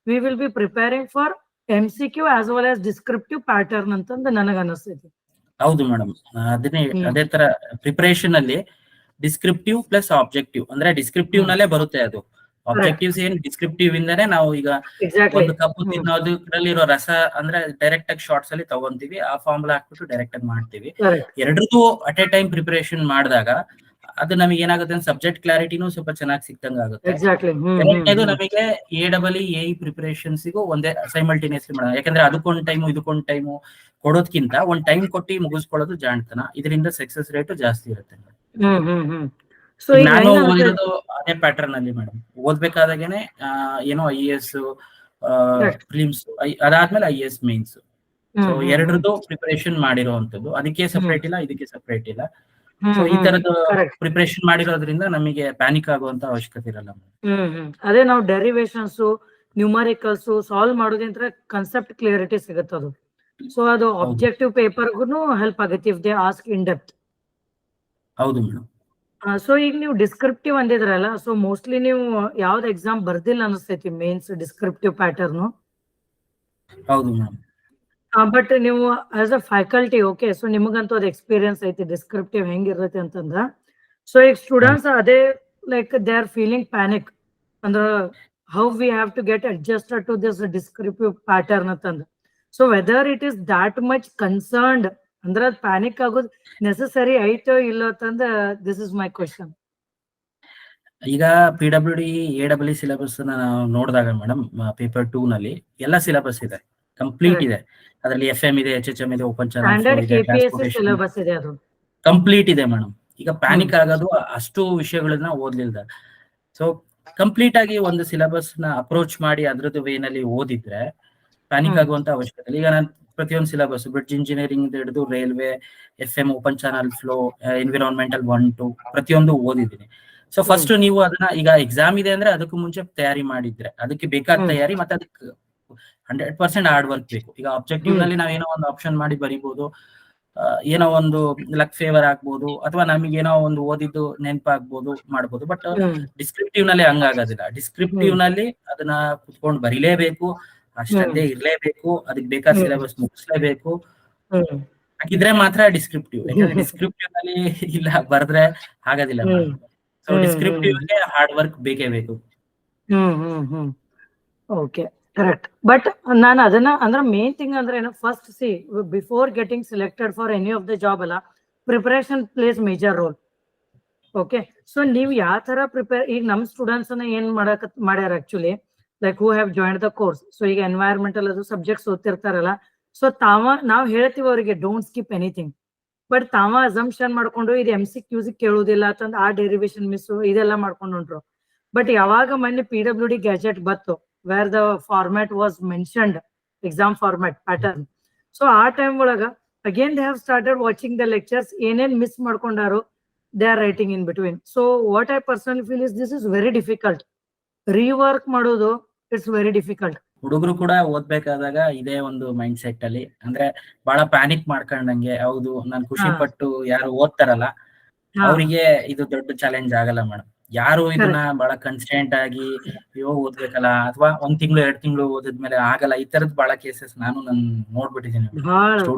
we will be preparing for MCQ as well as descriptive pattern ಅಂತಂದು ನನಗ ಅನಿಸ್ತೈತಿ. ಹೌದು ಮೇಡಮ್, ಅದೇ ತರ ಪ್ರಿಪರೇಷನ್ ಅಲ್ಲಿ ಡಿಸ್ಕ್ರಿಪ್ಟಿವ್ ಪ್ಲಸ್ ಆಬ್ಜೆಕ್ಟಿವ್, ಅಂದ್ರೆ ಡಿಸ್ಕ್ರಿಪ್ಟಿವ್ ನಲ್ಲೇ ಬರುತ್ತೆ ಅದು. ಆಬ್ಜೆಕ್ಟಿವ್ಸ್ ಏನ್ ಡಿಸ್ಕ್ರಿಪ್ಟಿವ್ ಇಂದಾನೆ ನಾವು ಈಗ ಒಂದು ಕಪ್ಪು ತಿನ್ನೋದ್ರಲ್ಲಿರೋ ರಸ ಅಂದ್ರೆ ಡೈರೆಕ್ಟ್ ಆಗಿ ಶಾರ್ಟ್ಸ್ ಅಲ್ಲಿ ತಗೊಂತೀವಿ, ಆ ಫಾರ್ಮುಲಾ ಹಾಕ್ಬಿಟ್ಟು ಡೈರೆಕ್ಟ್ ಆಗಿ ಮಾಡ್ತೀವಿ. ಎರಡಕ್ಕೂ ಅಟ್ ಎ ಟೈಮ್ ಪ್ರಿಪರೇಷನ್ ಮಾಡಿದಾಗ ಅದು ನಮಗೆ ಏನಾಗುತ್ತೆ ಅಂದ್ರೆ ಸಬ್ಜೆಕ್ಟ್ ಕ್ಲಾರಿಟಿನೂ ಸ್ವಲ್ಪ ಚೆನ್ನಾಗಿ ಸಿಕ್ತಂಗ ಆಗುತ್ತೆ. ಎಕ್ಸಾಕ್ಟ್ಲಿ. ಎರಡನೇದು ನಮಗೆ ಎ ಪ್ರಿಪರೇಷನ್ಸಿಗೂ ಒಂದೇ ಸೈಮಲ್ಟೇನಿಯಸ್ಲಿ ಮಾಡೋಣ. ಯಾಕಂದ್ರೆ ಅದಕ್ಕೊಂದು ಟೈಮು ಇದಕ್ಕೊಂದು ಟೈಮು ಕೊಡೋದ್ಕಿಂತ ಒಂದ್ ಟೈಮ್ ಕೊಟ್ಟು ಮುಗಿಸ್ಕೊಳ್ಳೋದು ಜಾಣ್ತನ. ಇದರಿಂದ ಸಕ್ಸಸ್ ರೇಟ್ ಜಾಸ್ತಿ ಇರುತ್ತೆ. ಸೊ ಈಗ ಈಗ ನಾನು ಹೆಂಗಂದ್ರೆ ಓದಿರೋದು ಅದೇ ಪ್ಯಾಟರ್ನ್ ಅಲ್ಲಿ ಮೇಡಮ್. ಓದ್ಬೇಕಾದಾಗೇನೆ ಏನೋ IAS ಪ್ರಿಲಿಮ್ಸ್ ಅದಾದ್ಮೇಲೆ IAS ಮೇನ್ಸ್. ಸೊ ಎರಡರದ್ದು ಪ್ರಿಪರೇಷನ್ ಮಾಡಿರೋವಂಥದ್ದು. ಅದಕ್ಕೆ ಸಪರೇಟ್ ಇಲ್ಲ, ಇದಕ್ಕೆ ಸಪರೇಟ್ ಇಲ್ಲ. ಸೊ ಈ ತರದ್ದು ಕರೆಕ್ಟ್. ಪ್ರಿಪರೇಷನ್ ಮಾಡಿರೋದ್ರಿಂದ ನಮಗೆ ಪ್ಯಾನಿಕ್ ಆಗುವಂತ ಅವಶ್ಯಕತೆ ಇರಲ್ಲ. ಅದೇ ನಾವು ಡೆರಿವೇಶನ್ಸ್ ನ್ಯೂಮರಿಕಲ್ಸ್ ಸಾಲ್ವ್ ಮಾಡೋದ್ರಿಂದ ಕನ್ಸೆಪ್ಟ್ ಕ್ಲಿಯರಿಟಿ ಸಿಗುತ್ತೆ ಅದು. ಸೊ ಅದು ಆಬ್ಜೆಕ್ಟಿವ್ ಪೇಪರ್ಗೂ ಹೆಲ್ಪ್ ಆಗುತ್ತೆ if they ask in depth. ಹೌದು ಮೇಡಮ್. ಸೊ ಈಗ ನೀವು ಡಿಸ್ಕ್ರಿಪ್ಟಿವ್ ಅಂದಿದ್ರಲ್ಲ, ಸೊ ಮೋಸ್ಟ್ಲಿ ನೀವು ಯಾವ್ದು ಎಕ್ಸಾಮ್ ಬರ್ದಿಲ್ಲ ಅನಿಸ್ತೈತಿ ಮೇನ್ಸ್ ಡಿಸ್ಕ್ರಿಪ್ಟಿವ್ ಪ್ಯಾಟರ್ನ್. ಹೌದು ಮೇಡಮ್. ಬಟ್ ನೀವು as a faculty okay, so ನಿಮಗಂತೂ ಅದು ಎಕ್ಸ್ಪೀರಿಯನ್ಸ್ ಐತಿ ಡಿಸ್ಕ್ರಿಪ್ಟಿವ್ ಹೆಂಗಿರ್ತೈತಿ ಅಂತಂದ್ರ. ಸೊ ಈಗ ಸ್ಟೂಡೆಂಟ್ಸ್ ಅದೇ like they are feeling panic ಅಂದ್ರ how we have to get adjusted to this descriptive pattern ಅಂತಂದ. So whether it is that much concerned ಅಂದ್ರೆ ಅದು ಪ್ಯಾನಿಕ್ ಆಗೋದು ನೆಸೆಸರಿ ಐತೋ ಇಲ್ಲೋ ಅಂತಂದ ದಿಸ್ ಇಸ್ ಮೈ ಕ್ವಶನ್. ಈಗ PWD AEE ಸಿಲೆಬಸ್ ನಾವು ನೋಡಿದಾಗ ಮೇಡಮ್, ಪೇಪರ್ 2 ನಲ್ಲಿ ಎಲ್ಲ ಸಿಲೆಬಸ್ ಇದೆ, ಕಂಪ್ಲೀಟ್ ಇದೆ. ಅದರಲ್ಲಿ FM ಇದೆ, HHM ಇದೆ, open standard channel KPSC syllabus ಇದೆ, ಅದು ಕಂಪ್ಲೀಟ್ ಇದೆ ಮೇಡಮ್. ಈಗ ಪ್ಯಾನಿಕ್ ಆಗೋದು ಅಷ್ಟು ವಿಷಯಗಳನ್ನ ಓದ್ಲಿಲ್ಲ. ಸೊ ಕಂಪ್ಲೀಟ್ ಆಗಿ ಒಂದು ಸಿಲೆಬಸ್ ನ ಅಪ್ರೋಚ್ ಮಾಡಿ ಅದ್ರದ್ದು ವೇನಲ್ಲಿ ಓದಿದ್ರೆ ಪ್ಯಾನಿಕ್ ಆಗುವಂತ ಅವಶ್ಯಕತೆ ಇಲ್ಲ. ಈಗ ನಾನು ಪ್ರತಿಯೊಂದು ಸಿಲೆಬಸ್ ಬ್ರಿಡ್ಜ್ ಇಂಜಿನಿಯರಿಂಗ್ ಹಿಡಿದು railway, FM, open channel flow, environmental 1, 2 ಪ್ರತಿಯೊಂದು ಓದಿದ್ದೀನಿ. ಸೊ ಫಸ್ಟ್ ನೀವು ಅದನ್ನ ಈಗ ಎಕ್ಸಾಮ್ ಇದೆ ಅಂದ್ರೆ ಅದಕ್ಕೂ ಮುಂಚೆ ತಯಾರಿ ಮಾಡಿದ್ರೆ ಅದಕ್ಕೆ ಬೇಕಾದ ತಯಾರಿ, ಮತ್ತೆ ಅದಕ್ಕೆ 100% ಹಾರ್ಡ್ ವರ್ಕ್ ಬೇಕು. ಈಗ ಆಬ್ಜೆಕ್ಟಿವ್ ನಲ್ಲಿ ನಾವೇನೋ ಒಂದು ಆಪ್ಷನ್ ಮಾಡಿ ಬರಿಬಹುದು, ಏನೋ ಒಂದು ಲಕ್ ಫೇವರ್ ಆಗ್ಬೋದು, ಅಥವಾ ನಮಗೆ ಏನೋ ಒಂದು ಓದಿದ್ದು ನೆನಪಾಗ್ಬೋದು, ಮಾಡ್ಬೋದು. ಬಟ್ ಡಿಸ್ಕ್ರಿಪ್ಟಿವ್ ನಲ್ಲಿ ಹಂಗಾಗೋದಿಲ್ಲ. ಡಿಸ್ಕ್ರಿಪ್ಟಿವ್ ನಲ್ಲಿ ಅದನ್ನ ಕುತ್ಕೊಂಡು ಬರಿಲೇಬೇಕು, ಅಷ್ಟೇ ಇರ್ಲೇಬೇಕು, ಅದಕ್ಕೆ ಬೇಕಾದ ಸಿಲೆಬಸ್ ಮುಗಿಸ್ಲೇಬೇಕು. ಹಾಗಿದ್ರೆ ಮಾತ್ರ ಡಿಸ್ಕ್ರಿಪ್ಟಿವ್. ಯಾಕಂದ್ರೆ ಡಿಸ್ಕ್ರಿಪ್ಟಿವ್ ನಲ್ಲಿ ಇಲ್ಲ ಬರ್ದ್ರೆ ಆಗೋದಿಲ್ಲ. ಸೊ ಡಿಸ್ಕ್ರಿಪ್ಟಿವ್ ಗೆ ಹಾರ್ಡ್ ವರ್ಕ್ ಬೇಕೇ ಬೇಕು. Okay, correct. ಬಟ್ ನಾನು ಅದನ್ನ ಅಂದ್ರೆ ಮೇನ್ ಥಿಂಗ್ ಅಂದ್ರೆ ಏನು, first see before getting selected for any of the job ಅಲ್ಲ, preparation plays major role. Okay, so ನೀವು ಯಾವ ತರ ಪ್ರಿಪೇರ್, ಈಗ ನಮ್ ಸ್ಟೂಡೆಂಟ್ಸ್ ಅನ್ನ ಏನ್ ಮಾಡ್ಯಾರ actually, like who have join the course. So ಈಗ ಎನ್ವೈರ್ಮೆಂಟಲ್ ಅದು ಸಬ್ಜೆಕ್ಟ್ಸ್ ಓದ್ತಿರ್ತಾರಲ್ಲ, ಸೊ ನಾವ್ ಹೇಳ್ತೀವಿ ಅವರಿಗೆ don't skip anything. But assumption ಮಾಡ್ಕೊಂಡು ಇದು MCQs ಕೇಳುವುದಿಲ್ಲ ಅಂತಂದ್ ಆ ಡೆರಿವೇಶನ್ ಮಿಸ್ ಇದೆಲ್ಲ ಮಾಡ್ಕೊಂಡು ಹೊಂಟ್ರು. ಬಟ್ ಯಾವಾಗ ಮೊನ್ನೆ PWD ಗ್ಯಾಜೆಟ್ ಬತ್ತು, where the format was mentioned, exam format pattern. So ಆ ಟೈಮ್ ಒಳಗ again they have started watching the lectures, ಏನೇನ್ ಮಿಸ್ ಮಾಡ್ಕೊಂಡಾರು they are writing in between. So what I personally feel is this is very difficult. Rework ಮಾಡೋದು it's very difficult. ಹುಡುಗರು ಕೂಡ ಓದ್ಬೇಕಾದಾಗ ಇದೇ ಒಂದು mind set ಅಲ್ಲಿ, ಅಂದ್ರೆ ಬಹಳ ಪ್ಯಾನಿಕ್ ಮಾಡ್ಕೊಂಡಂಗೆ. ಹೌದು, ನಾನು ಖುಷಿ ಪಟ್ಟು ಯಾರು ಓದ್ತಾರಲ್ಲ ಅವರಿಗೆ ಇದು ದೊಡ್ಡ ಚಾಲೆಂಜ್ ಆಗಲ್ಲ ಮೇಡಮ್. ಯಾರು ಇದನ್ನ ಬಹಳ ಕನ್ಸ್ಟೆಂಟ್ ಆಗಿ ಓದ್ಬೇಕಲ್ಲ, ಅಥವಾ 1 ತಿಂಗಳು 2 ತಿಂಗಳು ಓದಿದ್ಮೇಲೆ ಆಗಲ್ಲ, ಈ ತರದ್ ಬಹಳ ಕೇಸಸ್ ನಾನು ನೋಡ್ಬಿಟ್ಟಿದ್ದೀನಿ,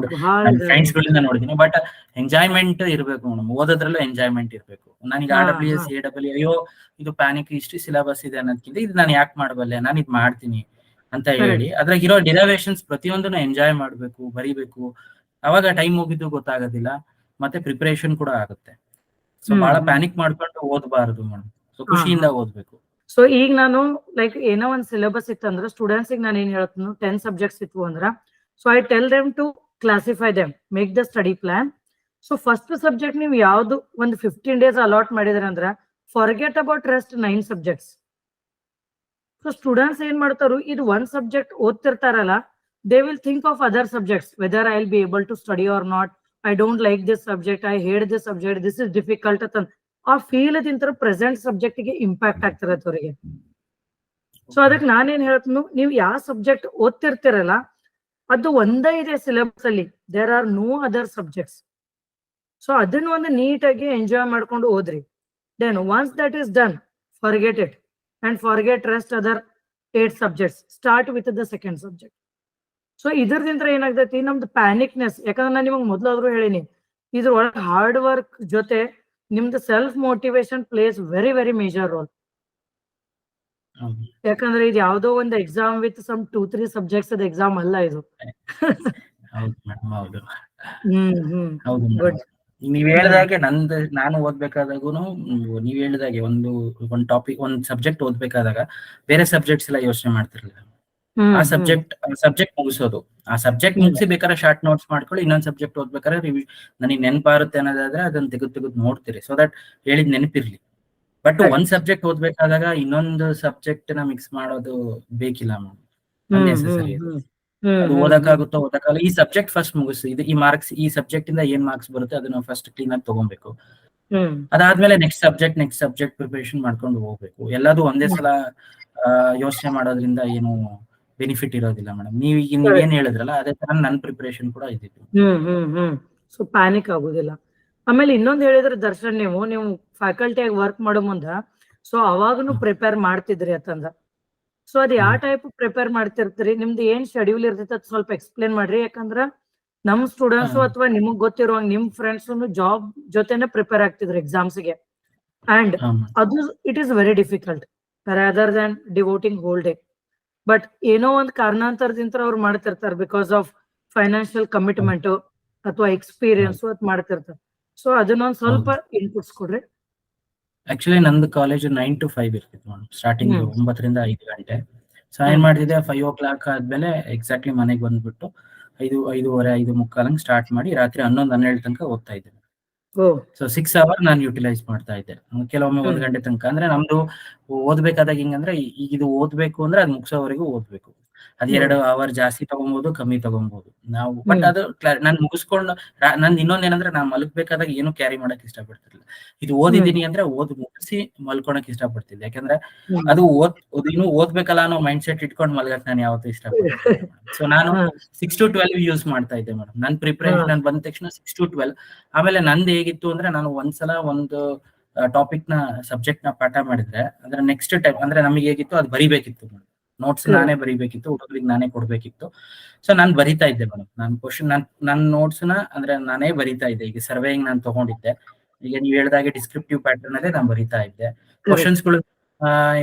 ಫ್ರೆಂಡ್ಸ್ ಗಳಿಂದ ನೋಡಿದೀನಿ. ಬಟ್ ಎಂಜಾಯ್ಮೆಂಟ್ ಇರ್ಬೇಕು ಮೇಡಮ್, ಓದೋದ್ರಲ್ಲೂ ಎಂಜಾಯ್ಮೆಂಟ್ ಇರ್ಬೇಕು. ನನಗೆ RWS AEE ಅಯ್ಯೋ ಇದು ಪ್ಯಾನಿಕ್ ಇಷ್ಟು ಸಿಲೆಬಸ್ ಇದೆ ಅನ್ನೋದಕ್ಕಿಂತ ಇದು ನಾನು ಯಾಕೆ ಮಾಡಬಲ್ಲೆ, ನಾನು ಇದು ಮಾಡ್ತೀನಿ ಅಂತ ಹೇಳಿ ಅದ್ರಾಗ ಇರೋ ಡಿರೈವೇಶನ್ಸ್ ಪ್ರತಿಯೊಂದನ್ನು ಎಂಜಾಯ್ ಮಾಡ್ಬೇಕು, ಬರಿಬೇಕು. ಅವಾಗ ಟೈಮ್ ಹೋಗಿದ್ದು ಗೊತ್ತಾಗೋದಿಲ್ಲ, ಮತ್ತೆ ಪ್ರಿಪರೇಷನ್ ಕೂಡ ಆಗುತ್ತೆ. ಸೊ ಬಹಳ ಪ್ಯಾನಿಕ್ ಮಾಡ್ಕೊಂಡು ಓದಬಾರದು ಮೇಡಮ್. ಸೊ ಖುಷಿಯಿಂದ ಓದ್ಬೇಕು. ಸೊ ಈಗ ನಾನು ಲೈಕ್ ಏನೋ ಒಂದ್ ಸಿಲೆಬಸ್ ಇತ್ತಂದ್ರೆ ಸ್ಟೂಡೆಂಟ್ಸ್ ನಾನು ಏನ್ ಹೇಳ್ತೀನಿ, 10 ಸಬ್ಜೆಕ್ಟ್ಸ್ ಇತ್ತು ಅಂದ್ರ, so I tell them to classify them, make the study plan. So first subject ನೀವು ಯಾವ್ದು ಒಂದು 15 days ಅಲಾಟ್ ಮಾಡಿದ್ರ ಅಂದ್ರ forget about rest 9 subjects. So students ಏನ್ ಮಾಡ್ತಾರು, ಇದು 1 ಸಬ್ಜೆಕ್ಟ್ ಓದ್ತಿರ್ತಾರಲ್ಲ, they will think of other subjects, whether I will be able to study or not, I don't like this subject, I hate this subject, this is difficult ಅಂತ ಆ feel ತಿಂತರ present subject ಗೆ impact ಆಗ್ತಿರತ್ತೆ ಅವರಿಗೆ. So ಅದಕ್ಕೆ ನಾನೇನ್ ಹೇಳ್ತೀನಿ, ನೀವು ಯಾವ subject ಓದ್ತಿರ್ತಿರಲ್ಲ ಅದು ಒಂದೇ ಇದೆ ಸಿಲೆಬಸ್ ಅಲ್ಲಿ, there are no other subjects. So ಅದನ್ನ ಒಂದು ನೀಟಾಗಿ ಎಂಜಾಯ್ ಮಾಡ್ಕೊಂಡು ಓದ್ರಿ. Then once that is done, forget it and forget rest other 8 subjects. Start with the second subject. So ಇದರಿಂದ ಏನಾಗ್ತೈತಿ, ನಮ್ದು ಪ್ಯಾನಿಕ್ನೆಸ್, ಯಾಕಂದ್ರೆ ನಾನು ನಿಮಗೆ ಮೊದಲಾದ್ರೂ ಹೇಳಿನಿ, ಇದ್ರ ಒಳಗೆ ಹಾರ್ಡ್ ವರ್ಕ್ ಜೊತೆ ನಿಮ್ದು self motivation plays very very major roll. ಯಾಕಂದ್ರೆ ಇದು ಯಾವ್ದೋ ಒಂದು ಎಕ್ಸಾಮ್ ವಿತ್ ಸಮ್ 2-3 ಸಬ್ಜೆಕ್ಟ್ಸ್ ಅದ ಎಕ್ಸಾಮ್ ಅಲ್ಲ ಇದು. ಗುಡ್. ನೀವ್ ಹೇಳ್ದಾಗೆ ನಾನು ಓದ್ಬೇಕಾದಾಗೂನು ನೀವ್ ಹೇಳ್ದಾಗೆ ಒಂದ್ ಟಾಪಿಕ್ ಒಂದ್ ಸಬ್ಜೆಕ್ಟ್ ಓದ್ಬೇಕಾದಾಗ ಬೇರೆ ಸಬ್ಜೆಕ್ಟ್ಸ್ ಎಲ್ಲ ಯೋಚನೆ ಮಾಡ್ತಿರ್ಲಿಲ್ಲ. ಆ ಸಬ್ಜೆಕ್ಟ್ ಮುಗಿಸೋದು, ಆ ಸಬ್ಜೆಕ್ಟ್ ಮುಗಿಸಿ ಬೇಕಾದ್ರೆ ಶಾರ್ಟ್ ನೋಟ್ಸ್ ಮಾಡ್ಕೊಳ್ಳಿ, ಇನ್ನೊಂದ್ ಸಬ್ಜೆಕ್ಟ್ ಓದ್ಬೇಕಾದ್ರೆ ನನಗೆ ನೆನಪಾರುತ್ತೆ ಅನ್ನೋದಾದ್ರೆ ಅದನ್ನ ತೆಗೆದು ನೋಡ್ತೀರಿ, ಸೊ ದಟ್ ಹೇಳಿದ್ ನೆನಪಿರ್ಲಿ. ಬಟ್ ಒಂದ್ ಸಬ್ಜೆಕ್ಟ್ ಓದ್ಬೇಕಾದಾಗ ಇನ್ನೊಂದು ಸಬ್ಜೆಕ್ಟ್ ನ ಮಿಕ್ಸ್ ಮಾಡೋದು ಬೇಕಿಲ್ಲ ಮ್ಯಾಮ್, ಅನ್ನೆಸೆಸರಿ. ಅದು ಓದಕ್ಕಾಗುತ್ತೋ ಓದಕ್ಕಾಗಲ್ಲ. ಈ ಸಬ್ಜೆಕ್ಟ್ ಫಸ್ಟ್ ಮುಗಿಸಿ, ಇದು ಈ ಸಬ್ಜೆಕ್ಟ್ ಇಂದ ಏನ್ ಮಾರ್ಕ್ಸ್ ಬರುತ್ತೆ ಅದನ್ನ ಫಸ್ಟ್ ಕ್ಲೀನ್ ಆಗಿ ತಗೊಬೇಕು. ಅದಾದ್ಮೇಲೆ ನೆಕ್ಸ್ಟ್ ಸಬ್ಜೆಕ್ಟ್ ಪ್ರಿಪರೇಷನ್ ಮಾಡ್ಕೊಂಡು ಹೋಗ್ಬೇಕು. ಎಲ್ಲದೂ ಒಂದೇ ಸಲ ಯೋಚನೆ ಮಾಡೋದ್ರಿಂದ ಏನು ಬೆನಿಫಿಟ್ ಇರೋದಿಲ್ಲ ಮೇಡಮ್. ನೀವೇನ್ ಹೇಳಿದ್ರಲ್ಲ ಅದೇ ತರ ನನ್ ಪ್ರಿಪರೇಷನ್ ಕೂಡ ಇದ್ದಿತ್ತು. ಸೊ ಪ್ಯಾನಿಕ್ ಆಗುದಿಲ್ಲ. ಆಮೇಲೆ ಇನ್ನೊಂದ್ ಹೇಳಿದ್ರೆ ದರ್ಶನ್, ನೀವು ಫ್ಯಾಕಲ್ಟಿಯಾಗಿ ವರ್ಕ್ ಮಾಡೋ ಮುಂದ ಸೊ ಅವಾಗನು ಪ್ರಿಪೇರ್ ಮಾಡ್ತಿದ್ರಿ ಅಂತಂದ. ಸೊ ಅದ್ ಯಾವ ಟೈಪ್ ಪ್ರಿಪೇರ್ ಮಾಡ್ತಿರ್ತೀರಿ, ನಿಮ್ದು ಏನ್ ಶೆಡ್ಯೂಲ್ ಇರ್ತೈತಿ ಅದ್ ಸ್ವಲ್ಪ ಎಕ್ಸ್ಪ್ಲೇನ್ ಮಾಡ್ರಿ. ಯಾಕಂದ್ರ ನಮ್ ಸ್ಟೂಡೆಂಟ್ಸ್ ಅಥವಾ ನಿಮಗ್ ಗೊತ್ತಿರೋ ನಿಮ್ ಫ್ರೆಂಡ್ಸ್ ಜಾಬ್ ಜೊತೆನೆ ಪ್ರಿಪೇರ್ ಆಗ್ತಿದ್ರು ಎಕ್ಸಾಮ್ಸ್ ಗೆ, ಅಂಡ್ ಅದು it is very difficult rather than devoting whole day. But ಏನೋ ಒಂದ್ ಕಾರಣಾಂತರದಿಂದ ಅವ್ರು ಮಾಡ್ತಿರ್ತಾರೆ, ಬಿಕಾಸ್ ಆಫ್ ಫೈನಾನ್ಷಿಯಲ್ ಕಮಿಟ್ಮೆಂಟ್ ಅಥವಾ ಎಕ್ಸ್ಪೀರಿಯನ್ಸ್ ಅದ್ ಮಾಡ್ತಿರ್ತಾರೆ. ಸೊ ಅದನ್ನೊಂದ್ ಸ್ವಲ್ಪ ಇನ್ಪುಟ್ಸ್ ಕೊಡ್ರಿ. ಆಕ್ಚುಲಿ ನಂದು ಕಾಲೇಜ್ 9 to 5 ಇರ್ತಿತ್ತು ಮೇಡಮ್, ಸ್ಟಾರ್ಟಿಂಗ್ 9 ರಿಂದ 5 ಗಂಟೆ. ಸೊ ಏನ್ ಮಾಡ್ತಿದ್ದೆ, 5 o'clock ಆದ್ಮೇಲೆ ಎಕ್ಸಾಕ್ಟ್ಲಿ ಮನೆಗೆ ಬಂದ್ಬಿಟ್ಟು 5:30, 5:45 ಸ್ಟಾರ್ಟ್ ಮಾಡಿ ರಾತ್ರಿ 11-12 ತನಕ ಓದ್ತಾ ಇದ್ದೆ. ಸೊ 6 hours ನಾನು ಯುಟಿಲೈಸ್ ಮಾಡ್ತಾ ಇದ್ದೆ. ಕೆಲವೊಮ್ಮೆ 1 ಗಂಟೆ ತನಕ. ಅಂದ್ರೆ ನಮ್ದು ಓದ್ಬೇಕಾದಾಗ ಹಿಂಗಂದ್ರೆ ಈಗ ಇದು ಓದ್ಬೇಕು ಅಂದ್ರೆ ಅದ್ ಮುಗಿಸೋವರೆಗೂ ಓದ್ಬೇಕು. ಅದ್ 2 hour ಜಾಸ್ತಿ ತಗೊಬಹುದು, ಕಮ್ಮಿ ತಗೊಬಹುದು ನಾವು. ಬಟ್ ಅದು ನಾನ್ ಮುಗಿಸ್ಕೊಂಡು ನಂದು ಇನ್ನೊಂದೇನಂದ್ರೆ ನಾನ್ ಮಲಗ್ಬೇಕಾದಾಗ ಏನು ಕ್ಯಾರಿ ಮಾಡಕ್ ಇಷ್ಟಪಡ್ತಿರ್ಲಿಲ್ಲ. ಇದು ಓದಿದೀನಿ ಅಂದ್ರೆ ಮುಗಿಸಿ ಮಲ್ಕೊಳಕ್ ಇಷ್ಟಪಡ್ತಿದ್ದೆ. ಯಾಕಂದ್ರೆ ಅದು ಇನ್ನು ಓದ್ಬೇಕಲ್ಲ ಅನ್ನೋ ಮೈಂಡ್ ಸೆಟ್ ಇಟ್ಕೊಂಡು ಮಲ್ಗಕ್ ನಾನು ಯಾವತ್ತೂ ಇಷ್ಟಪಡ್ತಿದ್ದೆ. ಸೊ ನಾನು 6 to 12 ಯೂಸ್ ಮಾಡ್ತಾ ಇದ್ದೆ ಮೇಡಮ್. ನನ್ ಪ್ರಿಪರೇಷನ್ ನಾನು ಬಂದ ತಕ್ಷಣ 6 to 12. ಆಮೇಲೆ ನಂದು ಹೇಗಿತ್ತು ಅಂದ್ರೆ, ನಾನು ಒಂದ್ಸಲ ಒಂದು ಟಾಪಿಕ್ ನ ಸಬ್ಜೆಕ್ಟ್ ನ ಪಾಠ ಮಾಡಿದ್ರೆ ಅಂದ್ರೆ ನೆಕ್ಸ್ಟ್ ಟೈಮ್ ಅಂದ್ರೆ ನಮಗೆ ಹೇಗಿತ್ತು ಅದು ಬರಿಬೇಕಿತ್ತು ಮೇಡಮ್. ನೋಟ್ಸ್ ನಾನೇ ಬರಿಬೇಕಿತ್ತು, ಹುಡುಗರಿಗೆ ನಾನೇ ಕೊಡ್ಬೇಕಿತ್ತು. ಸೊ ನಾನ್ ಬರಿತಾ ಇದ್ದೆ ಮೇಡಮ್. ನನ್ನ ನೋಟ್ಸ್ ನ ಅಂದ್ರೆ ನಾನೇ ಬರಿತಾ ಇದ್ದೆ. ಈಗ ಸರ್ವೇಯಿಂಗ್ ನಾನು ತಗೊಂಡಿದ್ದೆ. ಈಗ ನೀವು ಹೇಳ್ದಾಗೆ ಡಿಸ್ಕ್ರಿಪ್ಟಿವ್ ಪ್ಯಾಟರ್ನ್ ಅಲ್ಲೇ ನಾನು ಬರಿತಾ ಇದ್ದೆ. ಕ್ವಶನ್ಸ್ ಗಳು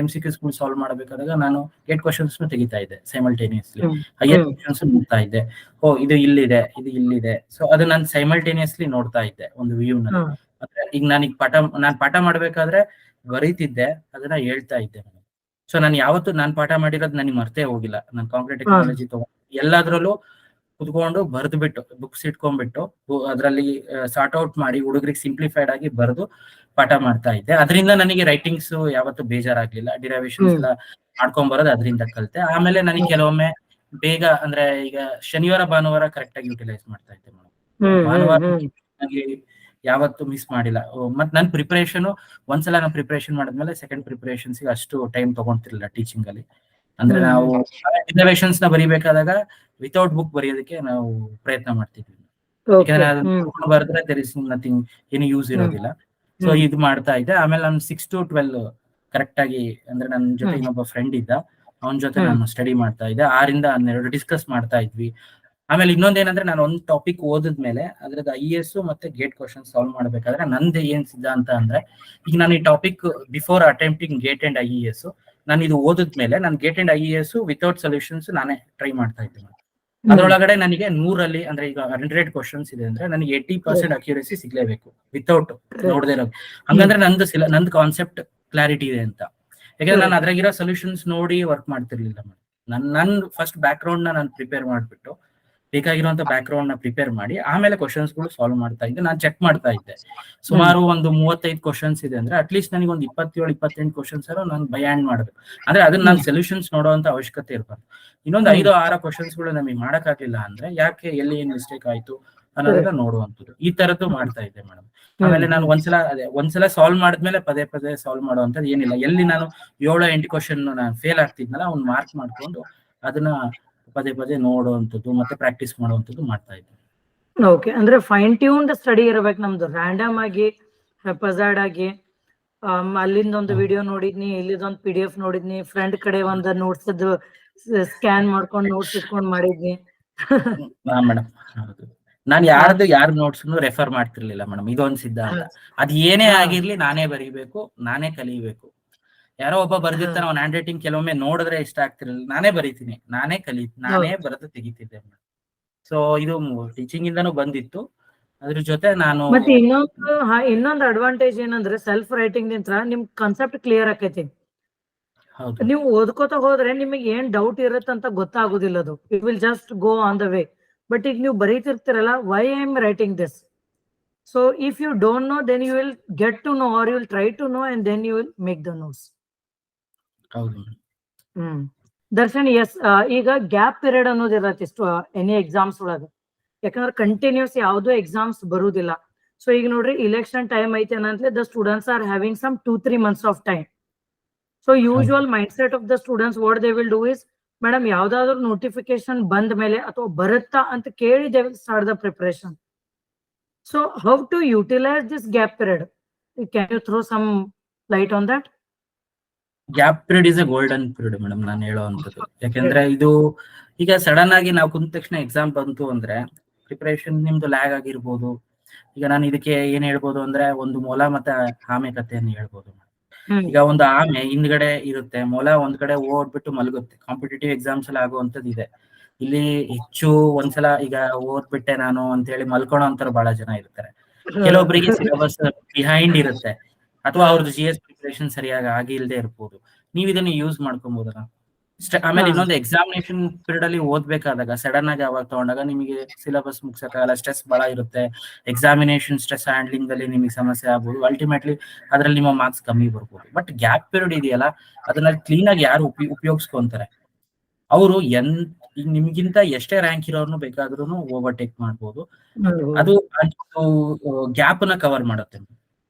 MCQs ಗಳು ಸಾಲ್ವ್ ಮಾಡಬೇಕಾದಾಗ ನಾನು ಗೇಟ್ ಕ್ವಶನ್ಸ್ ತೆಗಿತಾ ಇದ್ದೆ ಸೈಮಲ್ಟೇನಿಯಸ್ಲಿ. ಹೈಯರ್ ಕ್ವಶನ್ಸ್ ನೋಡ್ತಾ ಇದ್ದೆ. ಇದು ಇಲ್ಲಿದೆ. ಸೊ ಅದು ನಾನು ಸೈಮಲ್ಟೇನಿಯಸ್ಲಿ ನೋಡ್ತಾ ಇದ್ದೆ ಒಂದು ವ್ಯೂ ನಲ್ಲಿ. ಈಗ ನಾನು ಪಾಠ ಮಾಡ್ಬೇಕಾದ್ರೆ ಬರೀತಿದ್ದೆ, ಅದನ್ನ ಹೇಳ್ತಾ ಇದ್ದೆ. ಸೊ ನಾನು ಪಾಠ ಮಾಡಿರೋದು ನನಗೆ ಮರ್ತೇ ಹೋಗಿಲ್ಲ. ನಾನು ಕಾಂಕ್ರೀಟ್ ಟೆಕ್ನಾಲಜಿ ಎಲ್ಲಾದ್ರಲ್ಲೂ ಕುತ್ಕೊಂಡು ಬರೆದ್ಬಿಟ್ಟು ಬುಕ್ಸ್ ಇಟ್ಕೊಂಡ್ಬಿಟ್ಟು ಅದರಲ್ಲಿ ಸಾರ್ಟ್ ಔಟ್ ಮಾಡಿ ಹುಡುಗರಿಗೆ ಸಿಂಪ್ಲಿಫೈಡ್ ಆಗಿ ಬರೆದು ಪಾಠ ಮಾಡ್ತಾ ಇದ್ದೆ. ಅದರಿಂದ ನನಗೆ ರೈಟಿಂಗ್ಸ್ ಯಾವತ್ತೂ ಬೇಜಾರಾಗ್ಲಿಲ್ಲ. ಡಿರೈವೇಶನ್ಸ್ ಎಲ್ಲ ಮಾಡ್ಕೊಂಡ್ ಬರೋದು ಅದರಿಂದ ಕಲಿತೆ. ಆಮೇಲೆ ನನಗೆ ಕೆಲವೊಮ್ಮೆ ಬೇಗ ಅಂದ್ರೆ ಈಗ ಶನಿವಾರ ಭಾನುವಾರ ಕರೆಕ್ಟ್ ಆಗಿ ಯುಟಿಲೈಸ್ ಮಾಡ್ತಾ ಇದ್ದೆ ಮೇಡಮ್. ಭಾನುವಾರ ನನಗೆ ಯಾವತ್ತೂ ಮಿಸ್ ಮಾಡಿಲ್ಲ. ಮತ್ ನನ್ನ ಪ್ರಿಪರೇಷನ್ ಒಂದ್ಸಲ ನಾನು ಪ್ರಿಪರೇಷನ್ ಮಾಡಿದ್ಮೇಲೆ ಸೆಕೆಂಡ್ ಪ್ರಿಪರೇಷನ್ಸ್ ಅಷ್ಟು ಟೈಮ್ ತಗೊಂತಿರ್ಲಿಲ್ಲ ಟೀಚಿಂಗ್ ಅಲ್ಲಿ. ಅಂದ್ರೆ ನಾವು ರಿಸರ್ವೇಷನ್ಸ್ ನ ಬರಿಬೇಕಾದಾಗ ವಿತೌಟ್ ಬುಕ್ ಬರೆಯೋದಕ್ಕೆ ನಾವು ಪ್ರಯತ್ನ ಮಾಡ್ತಿದ್ವಿ. ಯಾಕಂದ್ರೆ ಅದನ್ನ ಬರೆದ್ರೆ ದೇರ್ ಇಸ್ ನಥಿಂಗ್, ಏನು ಯೂಸ್ ಇರೋದಿಲ್ಲ. ಸೊ ಇದು ಮಾಡ್ತಾ ಇದ್ದೆ. ಆಮೇಲೆ ನಾನು 6 to 12 ಕರೆಕ್ಟ್ ಆಗಿ ಅಂದ್ರೆ ನನ್ನ ಜೊತೆ ಇನ್ನೊಬ್ಬ ಫ್ರೆಂಡ್ ಇದ್ದ, ಅವನ ಜೊತೆ ನಾನು ಸ್ಟಡಿ ಮಾಡ್ತಾ ಇದ್ದೆ. 6-12 ಡಿಸ್ಕಸ್ ಮಾಡ್ತಾ ಇದ್ವಿ. ಆಮೇಲೆ ಇನ್ನೊಂದೇನಂದ್ರೆ, ನಾನು ಒಂದು ಟಾಪಿಕ್ ಓದಿದ್ಮೇಲೆ ಅದ್ರದ್ದು IAS ಮತ್ತೆ ಗೇಟ್ ಕ್ವಶನ್ ಸಾಲ್ವ್ ಮಾಡ್ಬೇಕಾದ್ರೆ ನಂದು ಏನ್ ಸಿದ್ಧಾಂತ ಅಂದ್ರೆ, ಈಗ ನಾನು ಈ topic before attempting gate and IAS ನಾನು ಇದು ಓದಿದ್ಮೇಲೆ ನಾನು gate and IAS without solutions ನಾನೇ ಟ್ರೈ ಮಾಡ್ತಾ ಇದ್ದೆ. ಅದ್ರೊಳಗಡೆ ನನಗೆ 100 ಅಂದ್ರೆ ಈಗ 100 ಕ್ವಶನ್ಸ್ ಇದೆ ಅಂದ್ರೆ ನನಗೆ 80% ಅಕ್ಯುರಸಿ ಸಿಗ್ಲೇಬೇಕು ವಿತೌಟ್ ನೋಡದೇ ಇರೋದು. ಹಂಗಂದ್ರೆ ನಂದು ಕಾನ್ಸೆಪ್ಟ್ ಕ್ಲಾರಿಟಿ ಇದೆ ಅಂತ. ಯಾಕಂದ್ರೆ ನಾನು ಅದ್ರಾಗಿರೋ ಸೊಲ್ಯೂಷನ್ಸ್ ನೋಡಿ ವರ್ಕ್ ಮಾಡ್ತಿರ್ಲಿಲ್ಲ. ನನ್ ಫಸ್ಟ್ ಬ್ಯಾಕ್ ಗ್ರೌಂಡ್ ನಾನು ಪ್ರಿಪೇರ್ ಮಾಡ್ಬಿಟ್ಟು ಬೇಕಾಗಿರುವಂತ ಬ್ಯಾಕ್ ಗ್ರೌಂಡ್ ನ ಪ್ರಿಪೇರ್ ಮಾಡಿ ಆಮೇಲೆ ಕ್ವಶನ್ಸ್ ಗಳು ಸಾಲ್ವ್ ಮಾಡ್ತಾ ಇದ್ದೆ. ನಾನು ಚೆಕ್ ಮಾಡ್ತಾ ಇದ್ದೆ. ಸುಮಾರು ಒಂದು 35 ಕ್ವಶನ್ಸ್ ಇದೆ ಅಂದ್ರೆ ಅಟ್ಲೀಸ್ಟ್ ನನಗೆ ಒಂದು 27-28 ಕ್ವಶನ್ಸ್ ನಾನು ಬೈ ಹ್ಯಾಂಡ್ ಮಾಡಬೇಕು. ಅಂದ್ರೆ ಅದನ್ನ ನಾನು ಸೊಲ್ಯೂಷನ್ಸ್ ನೋಡುವಂತ ಅವಶ್ಯಕತೆ ಇರಬಾರ್ದು. ಇನ್ನೊಂದು 5-6 ಕ್ವಶನ್ಸ್ ಗಳು ನಮಗೆ ಮಾಡಕ್ಕಾಗಿಲ್ಲ ಅಂದ್ರೆ ಯಾಕೆ, ಎಲ್ಲಿ ಏನ್ ಮಿಸ್ಟೇಕ್ ಆಯ್ತು ಅನ್ನೋದನ್ನ ನೋಡುವಂಥದ್ದು. ಈ ತರದ್ದು ಮಾಡ್ತಾ ಇದ್ದೆ ಮೇಡಮ್. ಆಮೇಲೆ ನಾನು ಒಂದ್ಸಲ ಸಾಲ್ವ್ ಮಾಡಿದ್ಮೇಲೆ ಪದೇ ಸಾಲ್ವ್ ಮಾಡುವಂತದ್ದು ಏನಿಲ್ಲ. ಎಲ್ಲಿ ನಾನು 7-8 ಕ್ವಶನ್ ನಾನು ಫೇಲ್ ಆಗ್ತಿದ್ನಲ್ಲ ಅವ್ನು ಮಾರ್ಕ್ ಮಾಡ್ಕೊಂಡು ಅದನ್ನ ಪದೇ ನೋಡುವಂಥದ್ದು ಮತ್ತೆ ಪ್ರಾಕ್ಟೀಸ್ ಮಾಡುವಂಥದ್ದು ಮಾಡ್ತಾ ಇದ್ದೆ. ಓಕೆ, ಅಂದ್ರೆ ಫೈನ್ ಟ್ಯೂನ್ಡ್ ಸ್ಟಡಿ ಇರಬೇಕು ನಮ್ದು. ರ್ಯಾಂಡಮ್ ಆಗಿ ಹೆಪಜಾರ್ಡ್ ಆಗಿ ಅಲ್ಲಿಂದ ಒಂದು ವಿಡಿಯೋ ನೋಡಿದ್ನಿ, ಇಲ್ಲಿದೊಂದು PDF ನೋಡಿದ್ನಿ, ಫ್ರೆಂಡ್ ಕಡೆ ಒಂದು ನೋಟ್ಸ್ ಸ್ಕ್ಯಾನ್ ಮಾಡ್ಕೊಂಡು ನೋಟ್ಸ್ ಇಟ್ಕೊಂಡು ಮಾಡಿದ್ನಿ. ಮೇಡಮ್ ನಾನು ಯಾರ ನೋಟ್ಸ್ ರೆಫರ್ ಮಾಡ್ತಿರ್ಲಿಲ್ಲ ಮೇಡಮ್. ಇದೊಂದು ಸಿದ್ಧಾಂತ. ಅದ್ ಏನೇ ಆಗಿರ್ಲಿ ನಾನೇ ಬರೀಬೇಕು, ನಾನೇ ಕಲಿಬೇಕು. ಯಾರೋ ಒಬ್ಬ ಬರ್ದಿರ್ತಾನೆ, ಅವ್ನ ಹ್ಯಾಂಡ್ ರೈಟಿಂಗ್ ಕೆಲವೊಮ್ಮೆ ನೋಡಿದ್ರೆ ಇಷ್ಟ ಆಗ್ತಿರ್ಲಿಲ್ಲ, ನಾನೇ ಬರೀತೀನಿ, ನಾನೇ ಬರೆದು ತೆಗಿತಿದ್ದೆ. ಸೊ ಇದು ಟೀಚಿಂಗ್ ಇಂದಾನು ಬಂದಿತ್ತು. ಅದ್ರ ಜೊತೆ ನಾನು ಮತ್ತೆ ಇನ್ನೊಂದು ಅಡ್ವಾಂಟೇಜ್ ಏನಂದ್ರೆ ಸೆಲ್ಫ್ ರೈಟಿಂಗ್ ನಿಂತ್ರ ನಿಮ್ ಕಾನ್ಸೆಪ್ಟ್ ಕ್ಲಿಯರ್ ಆಕೈತಿ. ಹೌದು ನೀವು ಓದ್ಕೋತ ಹೋದ್ರೆ ನಿಮಗೆ ಏನ್ ಡೌಟ್ ಇರುತ್ತಂತ ಗೊತ್ತಾಗುದಿಲ್ಲ, ಅದು it will just go on the way. But ಈಗ ನೀವು ಬರೀತಿರ್ತೀರಲ್ಲ, why I am writing this, so if you don't know then you will get to know or you will try to know and then you will make the notes. ಹೌದು Darshan, yes, ಈಗ gap period ಅನ್ನೋದು ಇರತ್ತೆ any exams ಒಳಗ, ಯಾಕಂದ್ರೆ continuous ಯಾವ್ದು exams ಬರುದಿಲ್ಲ. So ಈಗ ನೋಡ್ರಿ, ಇಲೆಕ್ಷನ್ ಟೈಮ್ ಐತೆ ಅನ್ನಂತಲೇ the students are having some 2-3 months of time. So usual mind set of the students what they will do is, madam ಯಾವ್ದಾದ್ರು ನೋಟಿಫಿಕೇಶನ್ ಬಂದ ಮೇಲೆ ಅಥವಾ ಬರುತ್ತಾ ಅಂತ ಕೇಳಿ they will start the preparation. So how to utilise this gap period? Can you throw some light on that? Gap period is a golden period madam, ನಾನು ಹೇಳೋವಂಥದ್ದು. ಯಾಕಂದ್ರೆ ಇದು ಈಗ ಸಡನ್ ಆಗಿ ನಾವು ಕುಂತ ತಕ್ಷಣ ಎಕ್ಸಾಮ್ ಬಂತು ಅಂದ್ರೆ ಪ್ರಿಪರೇಷನ್ ನಿಮ್ದು ಲ್ಯಾಗ್ ಆಗಿರ್ಬೋದು. ಈಗ ನಾನು ಇದಕ್ಕೆ ಏನ್ ಹೇಳ್ಬೋದು ಅಂದ್ರೆ, ಒಂದು ಮೊಲ ಮತ್ತೆ ಆಮೆ ಕಥೆಯನ್ನು ಹೇಳ್ಬೋದು. ಈಗ ಒಂದು ಆಮೆ ಹಿಂದ್ಗಡೆ ಇರುತ್ತೆ, ಮೊಲ ಒಂದ್ ಕಡೆ ಓದ್ಬಿಟ್ಟು ಮಲಗುತ್ತೆ. ಕಾಂಪಿಟೇಟಿವ್ ಎಕ್ಸಾಮ್ಸ್ ಅಲ್ಲಿ ಆಗುವಂತದ್ದು ಇದೆ. ಇಲ್ಲಿ ಹೆಚ್ಚು ಒಂದ್ಸಲ ಈಗ ಓದ್ಬಿಟ್ಟೆ ನಾನು ಅಂತ ಹೇಳಿ ಮಲ್ಕೊಳ್ಳೋ ಅಂತಾರೆ ಬಹಳ ಜನ ಇರ್ತಾರೆ. ಕೆಲವೊಬ್ಬರಿಗೆ ಸಿಲೆಬಸ್ ಬಿಹೈಂಡ್ ಇರುತ್ತೆ, ಅಥವಾ ಅವ್ರದ್ದು GS ಪ್ರಿಪರೇಷನ್ ಸರಿಯಾಗಿ ಆಗಿಲ್ದೇ ಇರ್ಬೋದು. ನೀವ್ ಇದನ್ನ ಯೂಸ್ ಮಾಡ್ಕೊಬೋದಲ್ಲ. ಆಮೇಲೆ ಇನ್ನೊಂದು ಎಕ್ಸಾಮಿನೇಷನ್ ಪೀರಿಯಡ್ ಅಲ್ಲಿ ಓದ್ಬೇಕಾದಾಗ ಸಡನ್ ಆಗಿ ಅವಾಗ ತಗೊಂಡಾಗ ನಿಮಗೆ ಸಿಲೆಬಸ್ ಮುಗ್ಸಕ್ಕಾಗಲ್ಲ, ಸ್ಟ್ರೆಸ್ ಬಹಳ ಇರುತ್ತೆ. ಎಕ್ಸಾಮಿನೇಷನ್ ಸ್ಟ್ರೆಸ್ ಹ್ಯಾಂಡ್ಲಿಂಗ್ ಅಲ್ಲಿ ನಿಮಗೆ ಸಮಸ್ಯೆ ಆಗ್ಬೋದು. ಅಲ್ಟಿಮೇಟ್ಲಿ ಅದ್ರಲ್ಲಿ ನಿಮ್ಮ ಮಾರ್ಕ್ಸ್ ಕಮ್ಮಿ ಬರ್ಬೋದು. ಬಟ್ ಗ್ಯಾಪ್ ಪೀರಿಯಡ್ ಇದೆಯಲ್ಲ, ಅದನ್ನ ಕ್ಲೀನ್ ಆಗಿ ಯಾರು ಉಪಯೋಗಿಸ್ಕೊಂತಾರೆ ಅವರು ನಿಮ್ಗಿಂತ ಎಷ್ಟೇ ರ್ಯಾಂಕ್ ಇರೋರ್ನು ಬೇಕಾದ್ರೂ ಓವರ್ಟೇಕ್ ಮಾಡ್ಬೋದು. ಅದು ಗ್ಯಾಪ್ ನ ಕವರ್ ಮಾಡುತ್ತೆ.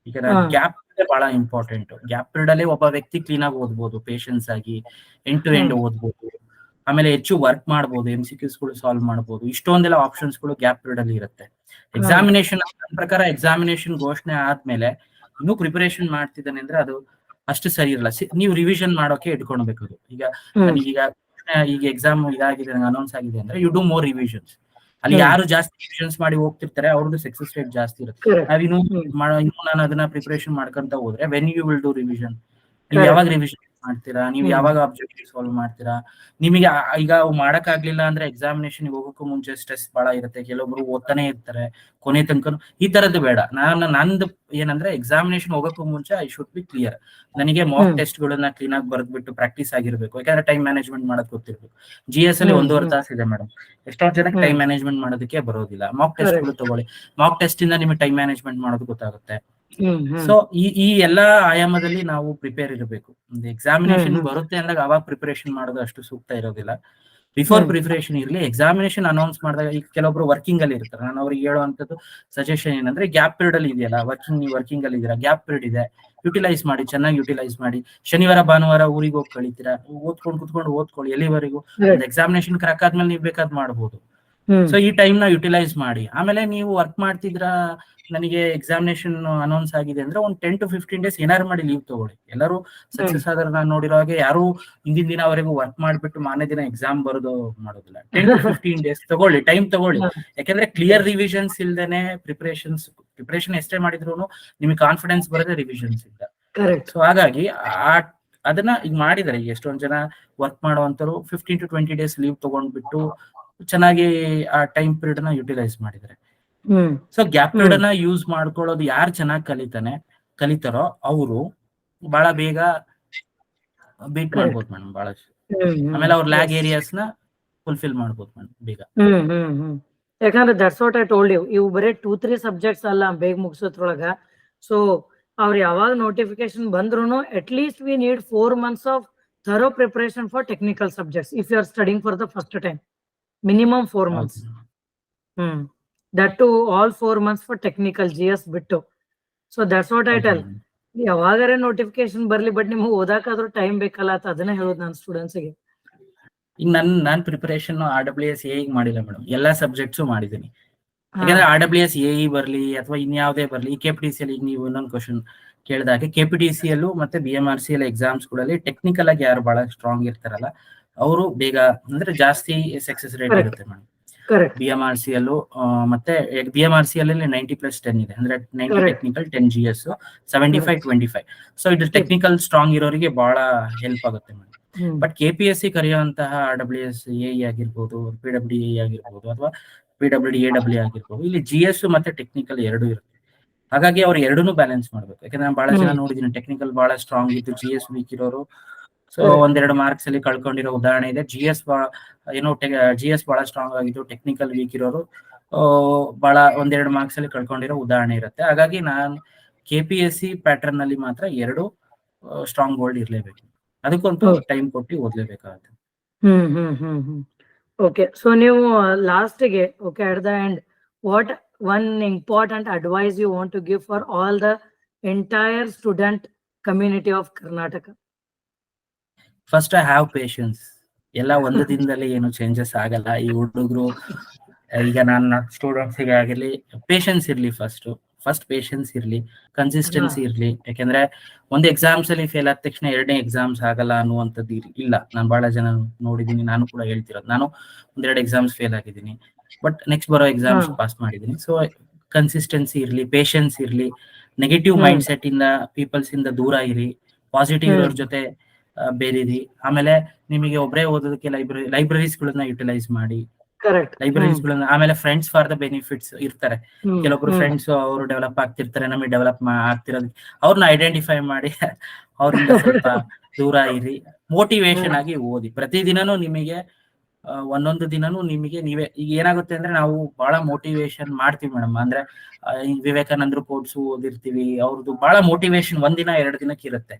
ಈಗ ಗ್ಯಾಪ್ ಬಹಳ ಇಂಪಾರ್ಟೆಂಟ್. ಗ್ಯಾಪ್ ಪೀರಿಯಡ್ ಅಲ್ಲಿ ಒಬ್ಬ ವ್ಯಕ್ತಿ ಕ್ಲೀನ್ ಆಗಿ ಓದ್ಬೋದು, ಪೇಷನ್ಸ್ ಆಗಿ ಎಂಡ್ ಟು ಎಂಡ್ ಓದ್ಬೋದು. ಆಮೇಲೆ ಹೆಚ್ಚು ವರ್ಕ್ ಮಾಡ್ಬೋದು, MCQs ಗಳು ಸಾಲ್ವ್ ಮಾಡ್ಬೋದು. ಇಷ್ಟೊಂದೆಲ್ಲ ಆಪ್ಷನ್ಸ್ ಗಳು ಗ್ಯಾಪ್ ಪೀರಿಯಡ್ ಅಲ್ಲಿ ಇರುತ್ತೆ. ಎಕ್ಸಾಮಿನೇಷನ್ ನನ್ನ ಪ್ರಕಾರ ಎಕ್ಸಾಮಿನೇಷನ್ ಘೋಷಣೆ ಆದ್ಮೇಲೆ ಇನ್ನೂ ಪ್ರಿಪರೇಷನ್ ಮಾಡ್ತಿದ್ದಾನೆ ಅಂದ್ರೆ ಅದು ಅಷ್ಟು ಸರಿ ಇರಲ್ಲ. ನೀವು ರಿವಿಷನ್ ಮಾಡೋಕೆ ಇಟ್ಕೊಳ್ಬೇಕು. ಈಗ ಈಗ ಎಕ್ಸಾಮ್ ಇದಾಗಿದೆ, ಅನೌನ್ಸ್ ಆಗಿದೆ ಅಂದ್ರೆ ಯು ಡೂ ಮೋರ್ ರಿವಿಷನ್ಸ್. ಅಲ್ಲಿ ಯಾರು ಜಾಸ್ತಿ ರಿವಿಷನ್ಸ್ ಮಾಡಿ ಹೋಗ್ತಿರ್ತಾರೆ ಅವ್ರದ್ದು ಸಕ್ಸಸ್ ರೇಟ್ ಜಾಸ್ತಿ ಇರುತ್ತೆ. ನಾವಿನ್ನು ನಾನು ಅದನ್ನ ಪ್ರಿಪರೇಷನ್ ಮಾಡ್ಕೊಂತ ಹೋದ್ರೆ when you will do revision, ನೀವು ಯಾವಾಗ ರಿವಿಷನ್ ಮಾಡ್ತೀರಾ, ನೀವು ಯಾವಾಗ ಆಬ್ಜೆಕ್ಟಿವ್ ಸಾಲ್ವ್ ಮಾಡ್ತೀರಾ? ನಿಮಗೆ ಈಗ ಮಾಡಕ್ ಆಗ್ಲಿಲ್ಲ ಅಂದ್ರೆ ಎಕ್ಸಾಮಿನೇಷನ್ ಹೋಗೋಕ್ಕೂ ಮುಂಚೆ ಸ್ಟ್ರೆಸ್ ಬಹಳ ಇರುತ್ತೆ. ಕೆಲವೊಬ್ರು ಓದ್ತಾನೆ ಇರ್ತಾರೆ ಕೊನೆ ತನಕ. ಈ ತರದ್ದು ಬೇಡ. ನಂದು ಏನಂದ್ರೆ ಎಕ್ಸಾಮಿನೇಷನ್ ಹೋಗೋಕ್ಕೂ ಮುಂಚೆ ಐ ಶುಡ್ ಬಿ ಕ್ಲಿಯರ್. ನನಗೆ ಮಾಕ್ ಟೆಸ್ಟ್ ಗಳನ್ನ ಕ್ಲೀನ್ ಆಗಿ ಬರ್ದ್ಬಿಟ್ಟು ಪ್ರಾಕ್ಟೀಸ್ ಆಗಿರ್ಬೇಕು. ಯಾಕಂದ್ರೆ ಟೈಮ್ ಮ್ಯಾನೇಜ್ಮೆಂಟ್ ಮಾಡೋದ್ ಗೊತ್ತಿರ್ಬೇಕು. GS ಅಲ್ಲಿ 1.5 ತಾಸು ಇದೆ ಮೇಡಮ್. ಎಷ್ಟೊಂದು ಜನಕ್ಕೆ ಟೈಮ್ ಮ್ಯಾನೇಜ್ಮೆಂಟ್ ಮಾಡೋದಕ್ಕೆ ಬರೋದಿಲ್ಲ. ಮಾಕ್ ಟೆಸ್ಟ್ ಗಳು ತಗೊಳ್ಳಿ. ಮಾಕ್ ಟೆಸ್ಟ್ ಇಂದ ನಿಮಗೆ ಟೈಮ್ ಮ್ಯಾನೇಜ್ಮೆಂಟ್ ಮಾಡೋದು ಗೊತ್ತಾಗುತ್ತೆ. ಸೊ ಈ ಎಲ್ಲಾ ಆಯಾಮದಲ್ಲಿ ನಾವು ಪ್ರಿಪೇರ್ ಇರಬೇಕು. ಒಂದು ಎಕ್ಸಾಮಿನೇಷನ್ ಬರುತ್ತೆ ಅಂದಾಗ ಅವಾಗ ಪ್ರಿಪರೇಷನ್ ಮಾಡೋದು ಅಷ್ಟು ಸೂಕ್ತ ಇರೋದಿಲ್ಲ. ಬಿಫೋರ್ ಪ್ರಿಪರೇಷನ್ ಇರ್ಲಿ. ಎಕ್ಸಾಮಿನೇಷನ್ ಅನೌನ್ಸ್ ಮಾಡಿದಾಗ ಈಗ ಕೆಲವೊಬ್ರು ವರ್ಕಿಂಗ್ ಅಲ್ಲಿ ಇರ್ತಾರೆ. ನಾನು ಅವ್ರಿಗೆ ಹೇಳುವಂತದ್ದು ಸಜೆಷನ್ ಏನಂದ್ರೆ, ಗ್ಯಾಪ್ ಪೀರಿಯಡ್ ಅಲ್ಲಿ ಇದೆಯಲ್ಲ, ವರ್ಕಿಂಗ್ ಅಲ್ಲಿ ಇದೀರಾ, ಗ್ಯಾಪ್ ಪೀರಿಯಡ್ ಇದೆ, ಯುಟಿಲೈಸ್ ಮಾಡಿ, ಚೆನ್ನಾಗಿ ಯುಟಿಲೈಸ್ ಮಾಡಿ. ಶನಿವಾರ ಭಾನುವಾರ ಊರಿಗೆ ಹೋಗಿ ಕಳಿತೀರಾ, ಕುತ್ಕೊಂಡು ಓದ್ಕೊಳ್ಳಿ. ಎಲ್ಲಿವರೆಗೂ ಎಕ್ಸಾಮಿನೇಷನ್ ಕ್ರಾಕ್ ಆದ್ಮೇಲೆ ನೀವು ಬೇಕಾದ್ ಮಾಡ್ಬೋದು. ಸೊ ಈ ಟೈಮ್ ನ ಯುಟಿಲೈಸ್ ಮಾಡಿ. ಆಮೇಲೆ ನೀವು ವರ್ಕ್ ಮಾಡ್ತಿದ್ರ, ನನಗೆ ಎಕ್ಸಾಮಿನೇಷನ್ ಅನೌನ್ಸ್ ಆಗಿದೆ ಅಂದ್ರೆ ಒಂದು 10 to 15 days ಏನಾರು ಮಾಡಿ ಲೀವ್ ತಗೊಳ್ಳಿ. ಎಲ್ಲರೂ ಸಕ್ಸಸ್ ಆದ್ರೆ ನಾನು ನೋಡಿರೋ ಹಾಗೆ ಯಾರು ಹಿಂದಿನ ದಿನವರೆಗೂ ವರ್ಕ್ ಮಾಡ್ಬಿಟ್ಟು ಮಾರನೇ ದಿನ ಎಕ್ಸಾಮ್ ಬರೋದು ಮಾಡೋದಿಲ್ಲ. 10 to 15 days ತಗೊಳ್ಳಿ, ಟೈಮ್ ತಗೊಳ್ಳಿ. ಯಾಕಂದ್ರೆ ಕ್ಲಿಯರ್ ರಿವಿಷನ್ಸ್ ಇಲ್ದೇನೆ ಪ್ರಿಪರೇಷನ್ ಎಷ್ಟೇ ಮಾಡಿದ್ರು ನಿಮಗೆ ಕಾನ್ಫಿಡೆನ್ಸ್ ಬರೋದೇ ರಿವಿಷನ್ಸ್ ಇಂದ. ಸೊ ಹಾಗಾಗಿ ಅದನ್ನ ಈಗ ಮಾಡಿದಾರೆ. ಎಷ್ಟೊಂದ್ ಜನ ವರ್ಕ್ ಮಾಡುವಂತರು 15 to 20 days ಲೀವ್ ತಗೊಂಡ್ಬಿಟ್ಟು ಚೆನ್ನಾಗಿ ಆ ಟೈಮ್ ಪೀರಿಯಡ್ ನ ಯುಟಿಲೈಸ್ ಮಾಡಿದ್ದಾರೆ. ಸೊ ಗ್ಯಾಪ್ ಪೀರಿಯಡ್ ನ ಯೂಸ್ ಮಾಡ್ಕೊಳ್ಳೋದು ಯಾರು ಚೆನ್ನಾಗಿ ಕಲಿತಾರೋ ಅವರು ಬಹಳ ಬೇಗ ಬೀಟ್ ಮಾಡ್ಬೋದು ಮೇಡಮ್. ಬಹಳ ಆಮೇಲೆ ಅವ್ರ ಲ್ಯಾಗ್ ಏರಿಯಾಸ್ ನ ಫುಲ್ಫಿಲ್ ಮಾಡ್ಬೋದು ಮೇಡಮ್ ಬೇಗ. ಯಾಕಂದ್ರೆ that's what I told you, ಇವು ಬರೀ 2-3 ಸಬ್ಜೆಕ್ಟ್ಸ್ ಅಲ್ಲ ಬೇಗ ಮುಗಿಸೋದ್ರೊಳಗ. ಸೊ ಅವ್ರು ಯಾವಾಗ ನೋಟಿಫಿಕೇಶನ್ ಬಂದ್ರು at least we need 4 months of thorough preparation for technical subjects if you are studying for the first time. Minimum 4 months. That too all 4 months for technical GS ಬಿಟ್ಟು. So that's what I tell. ಯಾವಾಗಾರೆ notification ಬರ್ಲಿ, but ನಿಮ್ಗೆ ಓದಾಕಾದ್ರೂ time ಬೇಕಲ್ಲ ಅಂತ ಅದನ್ನೇ ಹೇಳೋದು ನಾನು ಸ್ಟೂಡೆಂಟ್ಸ್ಗೆ. ಈಗ ನಾನ್ ಪ್ರಿಪರೇಷನ್ RWS AE ಮಾಡಿಲ್ಲ ಮೇಡಮ್, ಎಲ್ಲಾ ಸಬ್ಜೆಕ್ಟ್ಸು ಮಾಡಿದ್ದೀನಿ. ಯಾಕಂದ್ರೆ RWS AE ಬರ್ಲಿ ಅಥವಾ ಇನ್ಯಾವುದೇ ಬರ್ಲಿ, KPTC ಅಲ್ಲಿ ಈಗ ನೀವು ಇನ್ನೊಂದು ಕ್ವಶನ್ ಕೇಳಿದಾಗೆ KPTC ಯಲ್ಲೂ ಮತ್ತೆ BMRCL ಎಕ್ಸಾಮ್ಸ್ ಗಳಲ್ಲಿ ಟೆಕ್ನಿಕಲ್ ಆಗಿ ಯಾರು ಬಹಳ ಸ್ಟ್ರಾಂಗ್ ಇರ್ತಾರಲ್ಲ ಅವರು ಬೇಗ ಅಂದ್ರೆ ಜಾಸ್ತಿ ಸಕ್ಸಸ್ ರೇಟ್ ಇರುತ್ತೆ ಮೇಡಮ್. BMRCL ಮತ್ತೆ BMRCL ಅಲ್ಲಿ 90+10 ಇದೆ. ಅಂದ್ರೆ 90 ಟೆಕ್ನಿಕಲ್, 10 GS, 75-25. ಸೊ ಇದು ಟೆಕ್ನಿಕಲ್ ಸ್ಟ್ರಾಂಗ್ ಇರೋರಿಗೆ ಬಹಳ ಹೆಲ್ಪ್ ಆಗುತ್ತೆ madam. But KPSC ಕರೆಯುವಂತಹ RWS AE ಆಗಿರ್ಬೋದು, PWD ಆಗಿರ್ಬೋದು, ಅಥವಾ PWD AW ಆಗಿರ್ಬೋದು, ಇಲ್ಲಿ GS ಮತ್ತೆ ಟೆಕ್ನಿಕಲ್ ಎರಡು ಇರುತ್ತೆ. ಹಾಗಾಗಿ ಅವ್ರು ಎರಡನ್ನೂ ಬ್ಯಾಲೆನ್ಸ್ ಮಾಡ್ಬೇಕು. ಯಾಕಂದ್ರೆ ನಾನು ಬಹಳ ಜನ ನೋಡಿದೀನಿ, ಟೆಕ್ನಿಕಲ್ ಬಹಳ ಸ್ಟ್ರಾಂಗ್ ಇದ್ದು GS ವೀಕ್ ಇರೋರು ಸೊ ಒಂದೆರಡು ಮಾರ್ಕ್ಸ್ ಅಲ್ಲಿ ಕಳ್ಕೊಂಡಿರೋ ಉದಾಹರಣೆ ಇದೆ. GS ಬಹಳ ಸ್ಟ್ರಾಂಗ್ ಆಗಿದ್ದು ಟೆಕ್ನಿಕಲ್ ವೀಕ್ ಇರೋರು ಬಹಳ ಒಂದೆರಡು ಮಾರ್ಕ್ಸ್ ಅಲ್ಲಿ ಕಳ್ಕೊಂಡಿರೋ ಉದಾಹರಣೆ ಇರುತ್ತೆ. ಹಾಗಾಗಿ ನಾನು KPSC ಪ್ಯಾಟರ್ನ್ ಅಲ್ಲಿ ಮಾತ್ರ ಎರಡು ಸ್ಟ್ರಾಂಗ್ ಗೋಲ್ಡ್ ಇರ್ಲೇಬೇಕು, ಅದಕ್ಕಂತೂ ಟೈಮ್ ಕೊಟ್ಟು ಓದ್ಲೇಬೇಕಾಗುತ್ತೆ. ಓಕೆ, ಸೊ ನೀವು ಲಾಸ್ಟ್ಗೆ okay at the end what one important advice you want to give for all the entire student community of Karnataka? First, I have patience. ಎಲ್ಲ ಒಂದು ದಿನದಲ್ಲಿ ಏನು ಚೇಂಜಸ್ ಆಗಲ್ಲ. ಈ ಹುಡುಗರು ಈಗ ನನ್ನ ಸ್ಟೂಡೆಂಟ್ಸ್ ಗೆ ಆಗಿರ್ಲಿ ಪೇಷನ್ಸ್ ಇರ್ಲಿ, ಫಸ್ಟ್ ಪೇಷನ್ಸ್ ಇರ್ಲಿ, ಕನ್ಸಿಸ್ಟೆನ್ಸಿ ಇರ್ಲಿ. ಯಾಕಂದ್ರೆ ಒಂದು ಎಕ್ಸಾಮ್ಸ್ ಅಲ್ಲಿ ಫೇಲ್ ಆದ ತಕ್ಷಣ ಎರಡನೇ ಎಕ್ಸಾಮ್ಸ್ ಆಗಲ್ಲ ಅನ್ನುವಂಥದ್ದು ಇಲ್ಲ. ನಾನು ಬಹಳ ಜನ ನೋಡಿದೀನಿ, ನಾನು ಕೂಡ ಹೇಳ್ತಿರೋದು. ನಾನು ಒಂದೆರಡು ಎಕ್ಸಾಮ್ಸ್ ಫೇಲ್ ಆಗಿದ್ದೀನಿ, ಬಟ್ ನೆಕ್ಸ್ಟ್ ಬರೋ ಎಕ್ಸಾಮ್ಸ್ ಪಾಸ್ ಮಾಡಿದ್ದೀನಿ. ಸೊ ಕನ್ಸಿಸ್ಟೆನ್ಸಿ ಇರ್ಲಿ, ಪೇಷನ್ಸ್ ಇರ್ಲಿ, ನೆಗೆಟಿವ್ ಮೈಂಡ್ ಸೆಟ್ ಇಂದ ಪೀಪಲ್ಸ್ ಇಂದ ದೂರ ಇರಿ, ಪಾಸಿಟಿವ್ ಇರೋರ್ ಜೊತೆ ಬೇರಿರಿ. ಆಮೇಲೆ ನಿಮಗೆ ಒಬ್ಬರೇ ಓದೋದಕ್ಕೆ ಲೈಬ್ರರೀಸ್ ಗಳನ್ನ ಯುಟಿಲೈಸ್ ಮಾಡಿ, ಲೈಬ್ರರೀಸ್ ಗಳನ್ನ. ಆಮೇಲೆ ಫ್ರೆಂಡ್ಸ್ ಫಾರ್ ದ ಬೆನಿಫಿಟ್ಸ್ ಇರ್ತಾರೆ. ಕೆಲವೊಬ್ರು ಫ್ರೆಂಡ್ಸ್ ಅವರು ಡೆವಲಪ್ ಆಗ್ತಿರ್ತಾರೆ, ನಮಗೆ ಡೆವಲಪ್ ಆಗ್ತಿರೋದಕ್ಕೆ ಅವ್ರನ್ನ ಐಡೆಂಟಿಫೈ ಮಾಡಿ ಅವ್ರಿಂದ ಸ್ವಲ್ಪ ದೂರ ಇರಿ. ಮೋಟಿವೇಶನ್ ಆಗಿ ಓದಿ. ಪ್ರತಿದಿನನೂ ನಿಮಗೆ ಒಂದೊಂದು ದಿನನೂ ನಿಮಗೆ ನೀವೇ ಈಗ ಏನಾಗುತ್ತೆ ಅಂದ್ರೆ ನಾವು ಬಹಳ ಮೋಟಿವೇಶನ್ ಮಾಡ್ತೀವಿ ಮೇಡಮ್. ಅಂದ್ರೆ ವಿವೇಕಾನಂದರು ಕೋಟ್ಸ್ ಓದಿರ್ತೀವಿ, ಅವ್ರದ್ದು ಬಹಳ ಮೋಟಿವೇಶನ್ ಒಂದಿನ ಎರಡು ದಿನಕ್ಕೆ ಇರುತ್ತೆ.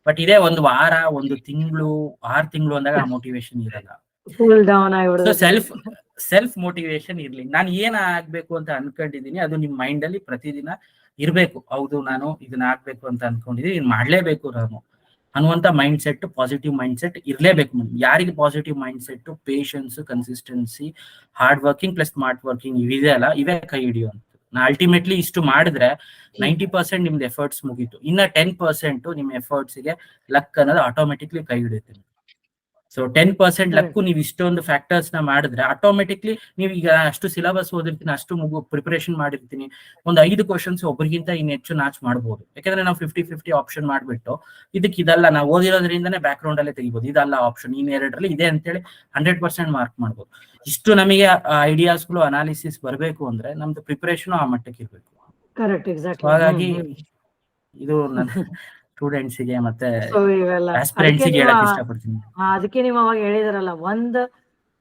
ಬಟ್ ಇದೇ ಒಂದು ವಾರ, ಒಂದು ತಿಂಗಳು, 6 ತಿಂಗಳು ಅಂದಾಗ ಆ ಮೋಟಿವೇಶನ್ ಇರಲ್ಲ. ಸೆಲ್ಫ್ ಮೋಟಿವೇಶನ್ ಇರ್ಲಿ. ನಾನು ಏನ್ ಆಗ್ಬೇಕು ಅಂತ ಅನ್ಕೊಂಡಿದೀನಿ ಅದು ನಿಮ್ ಮೈಂಡ್ ಅಲ್ಲಿ ಪ್ರತಿದಿನ ಇರ್ಬೇಕು. ಹೌದು, ನಾನು ಇದನ್ನ ಆಗ್ಬೇಕು ಅಂತ ಅನ್ಕೊಂಡಿದೀನಿ, ಇನ್ ಮಾಡ್ಲೇಬೇಕು ನಾನು ಅನ್ನುವಂತ mind set, positive mind set ಇರ್ಲೇಬೇಕು. ಯಾರಿಗೆ positive mind set, patience, consistency, hard working plus smart working ಇವಿದೆ ಅಲ್ಲ, ಇವೇ ಕೈ ಹಿಡಿಯುವಂತ. ನಾ ಅಲ್ಟಿಮೇಟ್ಲಿ ಇಷ್ಟು ಮಾಡಿದ್ರೆ 90% ನಿಮ್ದು ಎಫರ್ಟ್ಸ್ ಮುಗೀತು. ಇನ್ನ 10% ನಿಮ್ಮ ಎಫರ್ಟ್ಸ್ ಗೆ ಲಕ್ ಅನ್ನೋದು ಆಟೋಮೆಟಿಕ್ಲಿ ಕೈ ಹಿಡಿಯುತ್ತೆ. ಸೊ 10% ಲಕ್ಕು ನೀವು ಇಷ್ಟೊಂದು ಫ್ಯಾಕ್ಟರ್ಸ್ ನ ಮಾಡಿದ್ರೆ ಆಟೋಮೆಟಿಕ್ಲಿ ನೀವು ಈಗ ಅಷ್ಟು ಸಿಲೆಬಸ್ ಓದಿರ್ತೀನಿ, ಅಷ್ಟು ಪ್ರಿಪರೇಷನ್ ಮಾಡಿರ್ತೀನಿ, ಒಂದು 5 ಕ್ವಶನ್ಸ್ ಒಬ್ರಿಗಿಂತ ಇನ್ನು ಹೆಚ್ಚು ನಾಚ್ ಮಾಡ್ಬೋದು. ಯಾಕಂದ್ರೆ ನಾವು 50-50 ಆಪ್ಷನ್ ಮಾಡ್ಬಿಟ್ಟು ಇದಕ್ಕೆ ಇದಲ್ಲ, ನಾವು ಓದಿರೋದ್ರಿಂದನೇ ಬ್ಯಾಕ್ ಗ್ರೌಂಡ್ ಅಲ್ಲೇ ತೆಗಿಬಹುದು, ಇದಲ್ಲ ಆಪ್ಷನ್, ಇನ್ನೆರಡರಲ್ಲಿ ಇದೆ ಅಂತೇಳಿ 100% ಮಾರ್ಕ್ ಮಾಡ್ಬೋದು. ಇಷ್ಟು ನಮಗೆ ಐಡಿಯಾಸ್ಗಳು, ಅನಾಲಿಸಿಸ್ ಬರಬೇಕು ಅಂದ್ರೆ ನಮ್ದು ಪ್ರಿಪರೇಷನ್ ಆ ಮಟ್ಟಕ್ಕೆ ಇರ್ಬೇಕು. ಹಾಗಾಗಿ ಇದು ನನ್ನ ಸ್ಟೂಡೆಂಟ್ಸ್ ಗೆ ಮತ್ತೆ ಆಸ್ಪಿರೆಂಟ್ಸ್ ಗೆ ಹೇಳಕ್ ಇಷ್ಟಪಡ್ತೀನಿ. ಅದಕ್ಕೆ ನೀವು ಅವಾಗ ಹೇಳಿದ್ರಲ್ಲ, ಒಂದ್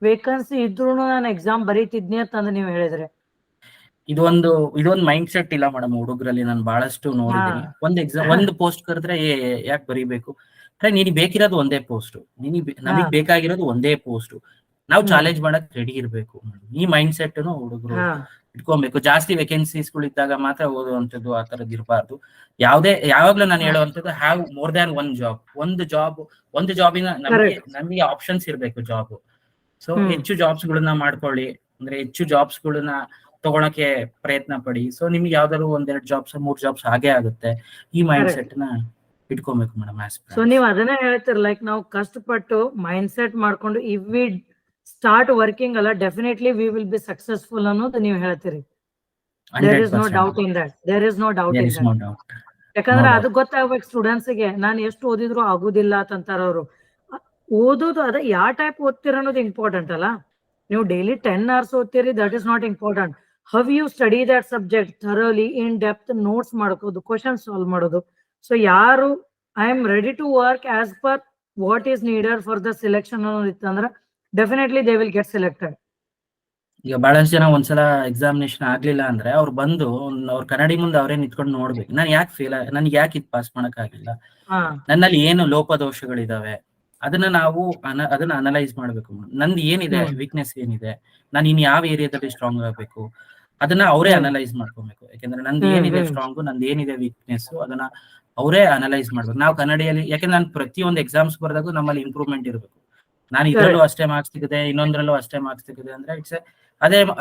ವೇಕೆನ್ಸಿ ಇದ್ರೂ ನಾನು ಎಕ್ಸಾಮ್ ಬರೀತಿದ್ನಿ ಅಂತಂದ್ರೆ ನೀವು ಹೇಳಿದ್ರೆ ಇದೊಂದು ಮೈಂಡ್ ಸೆಟ್ ಇಲ್ಲ ಮೇಡಮ್ ಹುಡುಗರಲ್ಲಿ. ನಾನು ಬಹಳಷ್ಟು ನೋಡಿದ್ದೀನಿ. ಒಂದು ಪೋಸ್ಟ್ ಕರೆದ್ರೆ ಯಾಕೆ ಬರೀಬೇಕು? ನೀನ್ ಬೇಕಿರೋದು ಒಂದೇ ಪೋಸ್ಟ್, ನಮಗ್ ಬೇಕಾಗಿರೋದು ಒಂದೇ ಪೋಸ್ಟ್. ನಾವು ಚಾಲೆಂಜ್ ಮಾಡಕ್ ರೆಡಿ ಇರ್ಬೇಕು. ಈ ಮೈಂಡ್ ಸೆಟ್ ಹುಡುಗರು ಇಟ್ಕೊಬೇಕು. ಜಾಸ್ತಿ ವೇಕೆನ್ಸೀಸ್ ಗಳು ಇದ್ದಾಗ ಮಾತ್ರ ಓದುವಂಥದ್ದು ಆ ತರದ್ ಇರಬಾರ್ದು. ಯಾವಾಗ್ಲೂ ನಾನು ಹೇಳುವಂಥದ್ದು ಹ್ಯಾವ್ ಮೋರ್ ದ್ಯಾನ್ ಒಂದು ಜಾಬಿನ ನಮಗೆ ಆಪ್ಷನ್ಸ್ ಇರ್ಬೇಕು ಜಾಬ್. ಸೊ ಹೆಚ್ಚು ಜಾಬ್ಸ್ ಗಳನ್ನ ಮಾಡ್ಕೊಳ್ಳಿ, ಅಂದ್ರೆ ಹೆಚ್ಚು ಜಾಬ್ಸ್ ಗಳನ್ನ ತಗೊಳಕ್ಕೆ ಪ್ರಯತ್ನ ಪಡಿ. ಸೊ ನಿಮ್ಗೆ ಯಾವ್ದಾದ್ರು 1-2 ಜಾಬ್ಸ್ 3 ಜಾಬ್ಸ್ ಹಾಗೆ ಆಗುತ್ತೆ. ಈ ಮೈಂಡ್ ಸೆಟ್ ನ ಇಟ್ಕೊಬೇಕು ಮೇಡಮ್. ಸೊ ನೀವ್ ಅದನ್ನೇ ಹೇಳ್ತೀರ, ಲೈಕ್ ನಾವು ಕಷ್ಟಪಟ್ಟು ಮೈಂಡ್ ಸೆಟ್ ಮಾಡ್ಕೊಂಡು ಇಫ್ ವಿ ಸ್ಟಾರ್ಟ್ ವರ್ಕಿಂಗ್ ಅಲ್ಲ, definitely we will be successful ಅನ್ನೋದು ನೀವು ಹೇಳ್ತೀರಿ. There is no doubt in that. ಯಾಕಂದ್ರೆ ಅದು ಗೊತ್ತಾಗ್ಬೇಕು ಸ್ಟೂಡೆಂಟ್ಸ್ ಗೆ. ನಾನು ಎಷ್ಟು ಓದಿದ್ರು ಆಗುದಿಲ್ಲ ಅಂತಾರ ಅವರು. ಓದೋದು ಅದ ಯಾವ ಟೈಪ್ ಓದ್ತೀರ ಅನ್ನೋದು ಇಂಪಾರ್ಟೆಂಟ್ ಅಲ್ಲ. ನೀವು ಡೈಲಿ 10 hours ಓದ್ತೀರಿ, that is not important. How you study that subject thoroughly in depth, notes ಮಾಡ್ಕೋದು, ಕ್ವಶನ್ ಸಾಲ್ವ್ ಮಾಡೋದು. ಸೊ ಯಾರು I am ready to work as per what is needed for the selection ಅನ್ನೋದು ಇತ್ತಂದ್ರೆ definitely they will get selected. ಈಗ ಬಹಳಷ್ಟು ಜನ ಒಂದ್ಸಲ examination ಆಗ್ಲಿಲ್ಲ ಅಂದ್ರೆ ಅವ್ರು ಬಂದು ಅವ್ರ ಕನ್ನಡಿ ಮುಂದೆ ಅವರೇ ನಿಂತ್ಕೊಂಡು ನೋಡ್ಬೇಕು, ನಾನು ಯಾಕೆ ನನ್ಗೆ ಯಾಕೆ ಇದು ಪಾಸ್ ಮಾಡಕ್ ಆಗಿಲ್ಲ, ನನ್ನಲ್ಲಿ ಏನು ಲೋಪದೋಷಗಳಿದಾವೆ, ಅದನ್ನ ಅನಲೈಸ್ ಮಾಡ್ಬೇಕು. ನಂದು ಏನಿದೆ ವೀಕ್ನೆಸ್ ಏನಿದೆ, ನಾನು ಇನ್ ಯಾವ ಏರಿಯಾದಲ್ಲಿ ಸ್ಟ್ರಾಂಗ್ ಆಗ್ಬೇಕು, ಅದನ್ನ ಅವರೇ ಅನಲೈಸ್ ಮಾಡ್ಕೊಬೇಕು. ಯಾಕಂದ್ರೆ ನಂದು ಏನಿದೆ ಸ್ಟ್ರಾಂಗು, ನಂದು ಏನಿದೆ ವೀಕ್ನೆಸ್, ಅದನ್ನ ಅವರೇ ಅನಲೈಸ್ ಮಾಡ್ಬೇಕು. ನಾವು ಕನ್ನಡಿಯಲ್ಲಿ, ಯಾಕಂದ್ರೆ ನಾನು ಪ್ರತಿಯೊಂದು ಎಕ್ಸಾಮ್ಸ್ ಬರ್ದಾಗೂ ನಮ್ಮಲ್ಲಿ ಇಂಪ್ರೂವ್ಮೆಂಟ್ ಇರಬೇಕು. ನಾನು ಇದರಲ್ಲೂ ಅಷ್ಟೇ ಮಾರ್ಕ್ಸ್ ಸಿಗುತ್ತೆ, ಇನ್ನೊಂದ್ರಲ್ಲೂ ಅಷ್ಟೇ ಮಾರ್ಕ್ಸ್ ಸಿಗುತ್ತೆ ಅಂದ್ರೆ ಇಟ್ಸ್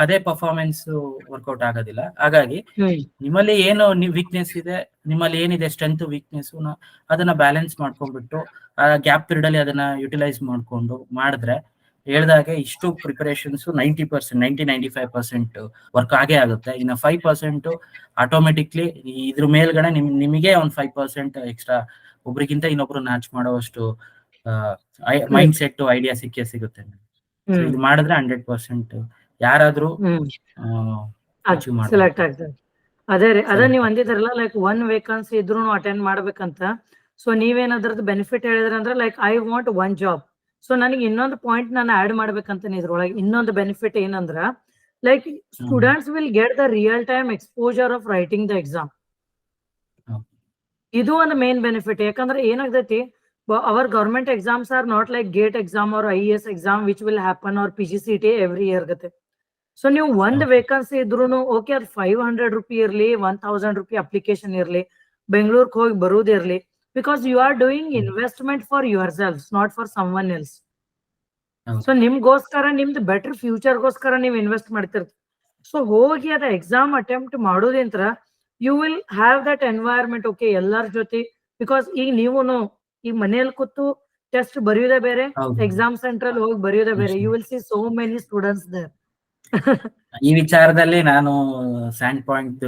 ಅದೇ ಪರ್ಫಾರ್ಮೆನ್ಸ್ ವರ್ಕೌಟ್ ಆಗೋದಿಲ್ಲ. ಹಾಗಾಗಿ ನಿಮ್ಮಲ್ಲಿ ಏನು ವೀಕ್ನೆಸ್ ಇದೆ, ನಿಮ್ಮಲ್ಲಿ ಏನಿದೆ ಸ್ಟ್ರೆಂತ್ ವೀಕ್ನೆಸ್, ಅದನ್ನ ಬ್ಯಾಲೆನ್ಸ್ ಮಾಡ್ಕೊಂಡ್ಬಿಟ್ಟು ಆ ಗ್ಯಾಪ್ ಪೀರಿಯಡ್ ಅಲ್ಲಿ ಅದನ್ನ ಯುಟಿಲೈಸ್ ಮಾಡ್ಕೊಂಡು ಮಾಡಿದ್ರೆ ಹೇಳ್ದಾಗೆ ಇಷ್ಟು ಪ್ರಿಪರೇಷನ್ಸ್ 90-95% ವರ್ಕ್ ಆಗೇ ಆಗುತ್ತೆ. ಇನ್ನು 5% ಆಟೋಮೆಟಿಕ್ಲಿ ಇದ್ರ ಮೇಲ್ಗಡೆ ನಿಮಗೆ ಒಂದು 5% ಎಕ್ಸ್ಟ್ರಾ ಒಬ್ರಿಗಿಂತ ಇನ್ನೊಬ್ರು ಮ್ಯಾಚ್ ಮಾಡೋವಷ್ಟು ಮೈಂಡ್ ಸೆಟ್ ಐಡಿಯಾ ಸಿಗುತ್ತೆ. ಸೊ ಇದು ಮಾಡಿದ್ರೆ 100% ಯಾರಾದ್ರೂ ಅಚೀವ್ ಸೆಲೆಕ್ಟ್ ಆಗ್ತದೆ. ಅದೇ ರೀ, ಅದೇ ನೀವು ಅಂದಿದ್ರಲ್ಲ ಲೈಕ್ 1 ವೇಕನ್ಸಿ ಇದ್ರು ಅಟೆಂಡ್ ಮಾಡ್ಬೇಕಂತ. ಸೊ ನೀವೇನ್ ಅದ್ರದ್ದು ಬೆನಿಫಿಟ್ ಹೇಳಿದ್ರಂದ್ರೆ like I want 1 job. So ನನಗೆ ಇನ್ನೊಂದು ಪಾಯಿಂಟ್ ನಾನು ಆಡ್ ಮಾಡ್ಬೇಕಂತ ಇದ್ರೊಳಗೆ ಇನ್ನೊಂದು ಬೆನಿಫಿಟ್ ಏನಂದ್ರ like students will get the real time exposure of writing the exam. ಇದು ಒಂದು ಮೇನ್ ಬೆನಿಫಿಟ್. ಯಾಕಂದ್ರೆ ಏನಾಗ್ತೈತಿ, our government exams are not like GATE exam or IAS exam which will happen or PGCET every year ಗತೆ. ಸೊ ನೀವು ಒಂದ್ vacancy ಇದ್ರು okay, ಅದು 500 ರೂಪಿ ಇರ್ಲಿ, 1000 ರೂಪಿ ಅಪ್ಲಿಕೇಶನ್ ಇರ್ಲಿ, ಬೆಂಗಳೂರಿಗೆ ಹೋಗಿ ಬರುದಿರ್ಲಿ, because you are doing investment for yourself, not for someone else. So ನಿಮ್ಗೋಸ್ಕರ, ನಿಮ್ದು ಬೆಟರ್ ಫ್ಯೂಚರ್ಗೋಸ್ಕರ ನೀವು ಇನ್ವೆಸ್ಟ್ ಮಾಡ್ತಿರ್ತೀವಿ. ಸೊ ಹೋಗಿ ಅದ ಎಕ್ಸಾಮ್ ಅಟೆಂಪ್ಟ್ ಮಾಡೋದಿಂತ್ರ you will have that environment. Okay, ಎಲ್ಲರ ಜೊತೆ, ಬಿಕಾಸ್ ಈಗ ನೀವು ಈಗ ಮನೆಯಲ್ಲಿ ಕೂತು ಟೆಸ್ಟ್ ಬರೆಯೋದೇ ಬೇರೆ, ಎಕ್ಸಾಮ್ ಸೆಂಟ್ರಲ್ ಹೋಗಿ ಬರೆಯೋದೇ ಬೇರೆ. You will see so many students there. ಈ ವಿಚಾರದಲ್ಲಿ ನಾನು ಸ್ಯಾಂಡ್ ಪಾಯಿಂಟ್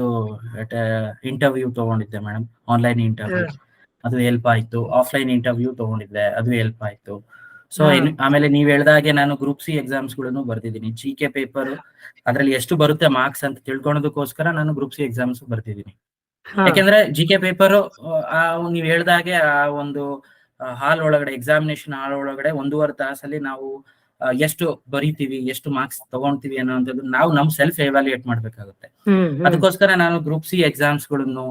ಇಂಟರ್ವ್ಯೂ ತಗೊಂಡಿದ್ದೆ ಮೇಡಮ್, ಆನ್ಲೈನ್ ಇಂಟರ್ವ್ಯೂ, ಅದು ಹೆಲ್ಪ್ ಆಯ್ತು. ಆಫ್ಲೈನ್ ಇಂಟರ್ವ್ಯೂ ತಗೊಂಡಿದ್ದೆ, ಅದು ಹೆಲ್ಪ್ ಆಯ್ತು. ಸೊ ಆಮೇಲೆ ನೀವ್ ಹೇಳ್ದಾಗೆ ನಾನು ಗ್ರೂಪ್ ಸಿ ಎಕ್ಸಾಮ್ಸ್ ಗಳನ್ನು ಬರ್ದಿದ್ದೀನಿ. GK ಪೇಪರ್ ಅದ್ರಲ್ಲಿ ಎಷ್ಟು ಬರುತ್ತೆ ಮಾರ್ಕ್ಸ್ ಅಂತ ತಿಳ್ಕೊಳ್ಳೋದಕ್ಕೋಸ್ಕರ ನಾನು ಗ್ರೂಪ್ ಸಿ ಎಕ್ಸಾಮ್ಸ್ ಬರ್ದಿದ್ದೀನಿ. ಯಾಕೆಂದ್ರೆ GK ಪೇಪರ್ ನೀವ್ ಹೇಳ್ದಾಗೆ ಆ ಒಂದು ಹಾಲ್ ಒಳಗಡೆ, ಎಕ್ಸಾಮಿನೇಷನ್ ಹಾಲ್ ಒಳಗಡೆ 1.5 ತಾಸಲ್ಲಿ ನಾವು ಎಷ್ಟು ಬರೀತೀವಿ, ಎಷ್ಟು ಮಾರ್ಕ್ಸ್ ತಗೊಂತೀವಿ ಅನ್ನೋಂಥದ್ದು ನಾವು ನಮ್ ಸೆಲ್ಫ್ ಎವ್ಯಾಲ್ಯೂಯೇಟ್ ಮಾಡ್ಬೇಕಾಗುತ್ತೆ. ಅದಕ್ಕೋಸ್ಕರ ನಾನು ಗ್ರೂಪ್ ಸಿ ಎಕ್ಸಾಮ್ಸ್ ಗಳನ್ನು,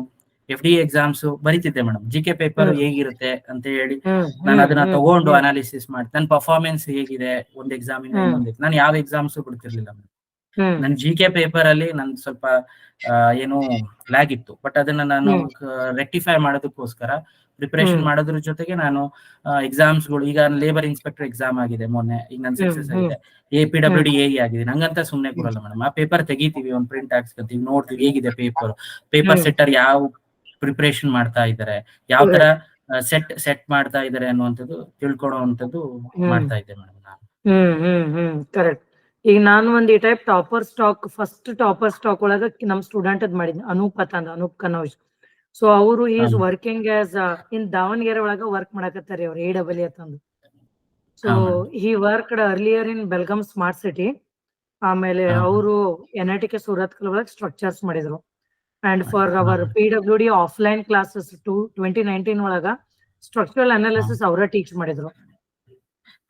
FD ಎಕ್ಸಾಮ್ಸ್ ಬರೀತಿದ್ದೆ ಮೇಡಮ್. GK ಪೇಪರ್ ಹೇಗಿರುತ್ತೆ ಅಂತ ಹೇಳಿ ನಾನು ಅದನ್ನ ತಗೊಂಡು ಅನಾಲಿಸಿಸ್ ಮಾಡಿ ನನ್ನ ಪರ್ಫಾರ್ಮೆನ್ಸ್ ಹೇಗಿದೆ ಒಂದ್ ಎಕ್ಸಾಮ್ ಇಂದ ಇನ್ನೊಂದು. ನಾನು ಯಾವ ಎಕ್ಸಾಮ್ಸ್ ಬಿಡ್ತಿರ್ಲಿಲ್ಲ ಮೇಡಮ್. ನನ್ GK ಪೇಪರ್ ಅಲ್ಲಿ ನನ್ ಸ್ವಲ್ಪ ಏನು ಲ್ಯಾಗ್ ಇತ್ತು, ಬಟ್ ಅದನ್ನ ನಾನು ರೆಕ್ಟಿಫೈ ಮಾಡೋದಕ್ಕೋಸ್ಕರ ಪ್ರಿಪರೇಷನ್ ಮಾಡೋದ್ರ ಜೊತೆಗೆ ನಾನು ಎಕ್ಸಾಮ್ಸ್ಗಳು, ಈಗ ಲೇಬರ್ ಇನ್ಸ್ಪೆಕ್ಟರ್ ಎಕ್ಸಾಮ್ ಆಗಿದೆ ಮೊನ್ನೆ, ಈಗ ನನ್ ಸಕ್ಸಸ್ ಆಗಿದೆ. PWD ಆಗಿದೆ. ನಂಗಂತ ಸುಮ್ನೆ ಕೊಡಲ್ಲ ಮೇಡಮ್. ಆ ಪೇಪರ್ ತೆಗಿತೀವಿ, ಒಂದ್ ಪ್ರಿಂಟ್ ಹಾಕ್ಸ್ಕೊತೀವಿ, ನೋಡ್ತೀವಿ ಹೇಗಿದೆ ಪೇಪರ್ ಸೆಟ್ಟರ್ ಯಾವ ಪ್ರಿಪರೇಷನ್ ಮಾಡ್ತಾ ಇದಾರೆ, ಯಾವ ತರ ಸೆಟ್ ಮಾಡ್ತಾ ಇದಾರೆ ಅನ್ನುವಂಥದ್ದು ತಿಳ್ಕೊಳ್ಳುವಂಥದ್ದು ಮಾಡ್ತಾ ಇದ್ದೆ ಮೇಡಮ್ ನಾನು. ಕರೆಕ್ಟ್. ಈಗ ನಾನು ಒಂದ್ ಈ ಟೈಪ್ ಫಸ್ಟ್ ಟಾಪರ್ ಸ್ಟಾಕ್ ಒಳಗ ನಮ್ ಸ್ಟೂಡೆಂಟ್ ಅದ್ ಮಾಡಿದ್ನಿ, ಅನೂಪ್ ಕನೌಜ್. ಸೊ ಅವರು is working as in Davanagere ಒಳಗ ವರ್ಕ್ ಮಾಡಕತ್ತಾರೆ ಅವ್ರು, AWE ಅಂತಂದು. So he worked earlier in Belgaum smart city. ಆಮೇಲೆ ಅವರು NITK ಸೂರತ್ ಒಳಗೆ ಸ್ಟ್ರಕ್ಚರ್ಸ್ ಮಾಡಿದ್ರು. And for our PWD offline classes 2019 ಒಳಗ ಸ್ಟ್ರಕ್ಚರಲ್ ಅನಾಲಿಸಿಸ್ ಅವರ ಟೀಚ್ ಮಾಡಿದ್ರು.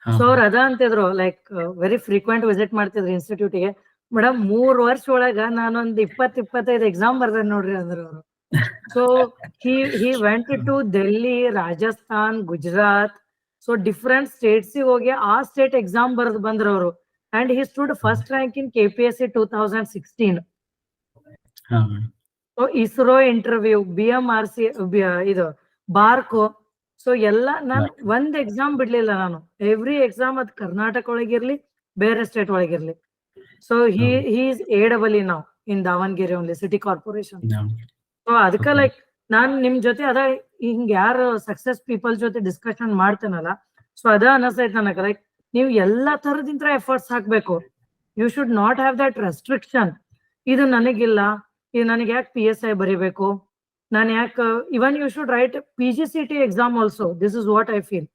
ಸೊ ಅವ್ರು ಅದ ಅಂತಿದ್ರು, ಲೈಕ್ ವೆರಿ ಫ್ರೀಕ್ವೆಂಟ್ ವಿಸಿಟ್ ಮಾಡ್ತಿದ್ರು ಇನ್ಸ್ಟಿಟ್ಯೂಟ್ಗೆ. ಮೇಡಮ್ 3 ವರ್ಷ ಒಳಗ ನಾನೊಂದ್ 20-25 ಎಕ್ಸಾಮ್ ಬರ್ದೆ ನೋಡ್ರಿ ಅಂದ್ರು ಅವರು. So he went to Delhi, Rajasthan, Gujarat, so different states ಹೋಗಿ ಆ ಸ್ಟೇಟ್ ಎಕ್ಸಾಮ್ ಬರೆದು ಬಂದ್ರು ಅವರು. And he stood first rank in KPSC 2016. So ISRO interview, BMRC, ಇದು ಬಾರ್ಕೋ, ಸೊ ಎಲ್ಲ ನಾನು ಒಂದ್ ಎಕ್ಸಾಮ್ ಬಿಡ್ಲಿಲ್ಲ ನಾನು. ಎವ್ರಿ ಎಕ್ಸಾಮ್ ಅದ್ ಕರ್ನಾಟಕ ಒಳಗಿರ್ಲಿ, ಬೇರೆ ಸ್ಟೇಟ್ ಒಳಗಿರ್ಲಿ. So he is AWE now in Davanagere only city corporation. So ಅದಕ್ಕ ಲೈಕ್ ನಾನ್ ನಿಮ್ ಜೊತೆ ಅದ ಹಿಂಗ್ ಯಾರು ಸಕ್ಸಸ್ ಪೀಪಲ್ ಜೊತೆ ಡಿಸ್ಕಷನ್ ಮಾಡ್ತೇನಲ್ಲ, ಸೊ ಅದ ಅನಸ್ತೈತ್ ನನಗ, ಲೈಕ್ ನೀವು ಎಲ್ಲಾ ತರದಿಂದ ಎಫರ್ಟ್ಸ್ ಹಾಕ್ಬೇಕು. You should not have that restriction. ಇದು ನನಗಿಲ್ಲ, ಇದು ನನಗೆ ಯಾಕೆ PSI ಬರೀಬೇಕು, ನಾನು ಯಾಕೆ, even you should write PGCET exam also. This is what I feel.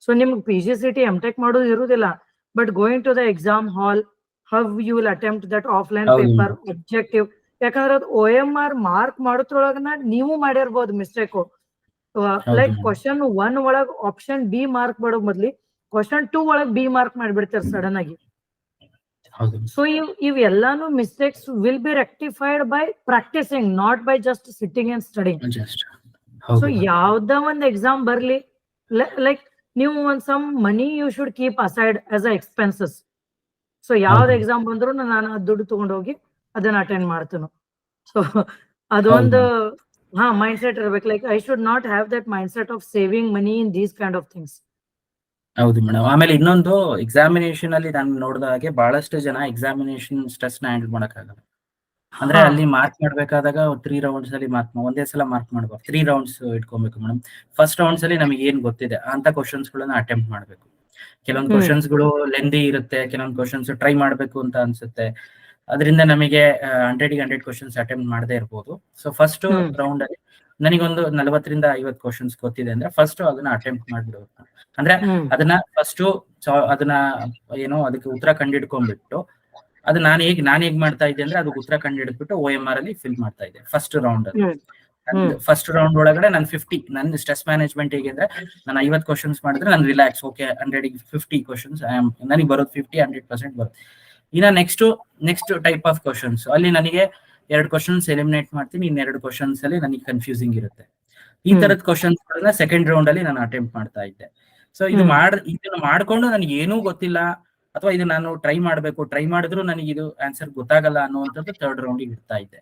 So ನಿಮ್ಗೆ PGCET MTech ಮಾಡೋದು ಇರುವುದಿಲ್ಲ, but going to the exam hall, how you will attempt that offline paper, objective. ಯಾಕಂದ್ರೆ ಅದು OMR ಮಾರ್ಕ್ ಮಾಡೋದ್ರೊಳಗನ ನೀವು ಮಾಡಿರ್ಬೋದು mistake. Like question 1 ಒಳಗ್ option B mark ಮಾಡೋ ಬದ್ಲಿ ಕ್ವಶನ್ 2 ಒಳಗ್ B ಮಾರ್ಕ್ ಮಾಡ್ಬಿಡ್ತಾರೆ ಸಡನ್ ಆಗಿ. ಸೊ ಇವೆಲ್ಲಾನು mistakes will be rectified by practicing, not by just sitting and studying. So ಯಾವ್ದ ಒಂದ್ ಎಕ್ಸಾಮ್ ಬರ್ಲಿ, ಲೈಕ್ ನೀವು ಒಂದ್ some money you should keep aside as a expenses. So ಯಾವ್ದು ಎಕ್ಸಾಮ್ ಬಂದ್ರು ನಾನು ದುಡ್ಡು ತಗೊಂಡೋಗಿ ಅದನ್ನ ಅಟೆಂಡ್ ಮಾಡ್ತೇನೆ. ಸೊ ಅದೊಂದು ಮೈಂಡ್ ಸೆಟ್ ಇರ್ಬೇಕು. Like I should not have that mind set of saving money in these kind of things. ಹೌದು ಮೇಡಮ್. ಆಮೇಲೆ ಇನ್ನೊಂದು, ಎಕ್ಸಾಮಿನೇಷನ್ ಅಲ್ಲಿ ನಾನು ನೋಡಿದ ಹಾಗೆ ಬಹಳಷ್ಟು ಜನ ಎಕ್ಸಾಮಿನೇಷನ್ ಸ್ಟ್ರೆಸ್ ನ ಹ್ಯಾಂಡಲ್ ಮಾಡಕ್ಕಾಗಲ್ಲ. ಅಂದ್ರೆ ಅಲ್ಲಿ ಮಾರ್ಕ್ ಮಾಡ್ಬೇಕಾದಾಗ 3 ರೌಂಡ್ಸ್ ಅಲ್ಲಿ ಒಂದೇ ಸಲ ಮಾರ್ಕ್ ಮಾಡಬಾರ್ದು, 3 ರೌಂಡ್ಸ್ ಇಟ್ಕೊಬೇಕು ಮೇಡಮ್. ಫಸ್ಟ್ ರೌಂಡ್ಸ್ ಅಲ್ಲಿ ನಮಗೆ ಏನ್ ಗೊತ್ತಿದೆ ಅಂತ ಕ್ವಶನ್ಸ್ ಗಳನ್ನ ಅಟೆಂಪ್ಟ್ ಮಾಡ್ಬೇಕು. ಕೆಲವೊಂದು ಕ್ವಶನ್ಸ್ ಗಳು ಲೆಂದಿ ಇರುತ್ತೆ, ಕೆಲವೊಂದು ಕ್ವಶನ್ಸ್ ಟ್ರೈ ಮಾಡ್ಬೇಕು ಅಂತ ಅನ್ಸುತ್ತೆ. ಅದರಿಂದ ನಮಗೆ 100 ಕ್ವಶನ್ಸ್ ಅಟೆಂಪ್ಟ್ ಮಾಡದೇ ಇರ್ಬೋದು. ಸೊ ಫಸ್ಟ್ ರೌಂಡ್ ಅಲ್ಲಿ ನನಗೊಂದು 40-50 ಕ್ವಶನ್ಸ್ ಗೊತ್ತಿದೆ ಅಂದ್ರೆ ಫಸ್ಟ್ ಅದನ್ನ ಅಟೆಂಪ್ಟ್ ಮಾಡ್ಬಿಡ್ಬೇಕು. ಅಂದ್ರೆ ಅದನ್ನ ಫಸ್ಟ್ ಅದನ್ನ ಏನೋ ಅದಕ್ಕೆ ಉತ್ತರ ಕಂಡಿಡ್ಕೊಂಡ್ಬಿಟ್ಟು ಅದು ನಾನು ಹೇಗ್ ಮಾಡ್ತಾ ಇದ್ದೆ ಅಂದ್ರೆ ಅದಕ್ಕೆ ಉತ್ತರ ಕಂಡಿಡ್ಬಿಟ್ಟು OMR ಅಲ್ಲಿ ಫಿಲ್ ಮಾಡ್ತಾ ಇದ್ದೆ ಫಸ್ಟ್ ರೌಂಡ್ ಅಲ್ಲಿ. ಫಸ್ಟ್ ರೌಂಡ್ ಒಳಗಡೆ ನಾನು 50 ನನ್ನ ಸ್ಟ್ರೆಸ್ ಮ್ಯಾನೇಜ್ಮೆಂಟ್ ಹೇಗೆ ಅಂದ್ರೆ ನಾನು 50 ಕ್ವಶನ್ಸ್ ಮಾಡಿದ್ರೆ ನಾನು ರಿಲ್ಯಾಕ್ಸ್, ಓಕೆ 100 50 ಕ್ವಶನ್ಸ್ ನನಗೆ ಬರೋದು 100% ಬರುತ್ತೆ. ಇನ್ನ ನೆಕ್ಸ್ಟ್ ಟೈಪ್ ಆಫ್ ಕ್ವಶನ್ಸ್ ಅಲ್ಲಿ ನನಗೆ 2 ಕ್ವಶನ್ಸ್ ಎಲಿಮಿನೇಟ್ ಮಾಡ್ತೀನಿ, ಇನ್ನೆರಡು ಕ್ವಶನ್ಸ್ ಅಲ್ಲಿ ನನಗೆ ಕನ್ಫ್ಯೂಸಿಂಗ್ ಇರುತ್ತೆ. ಈ ತರದ ಕ್ವಶನ್ಸ್ ಗಳನ್ನ ಸೆಕೆಂಡ್ ರೌಂಡ್ ಅಲ್ಲಿ ನಾನು ಅಟೆಂಪ್ಟ್ ಮಾಡ್ತಾ ಇದ್ದೆ. ಸೊ ಇದನ್ನ ಮಾಡ್ಕೊಂಡು ನನಗೆ ಏನೂ ಗೊತ್ತಿಲ್ಲ ಅಥವಾ ಇದು ನಾನು ಟ್ರೈ ಮಾಡಿದ್ರು ನನಗೆ ಇದು ಆನ್ಸರ್ ಗೊತ್ತಾಗಲ್ಲ ಅನ್ನುವಂಥದ್ದು ಥರ್ಡ್ ರೌಂಡಿಗೆ ಇಡ್ತಾ ಇದ್ದೆ.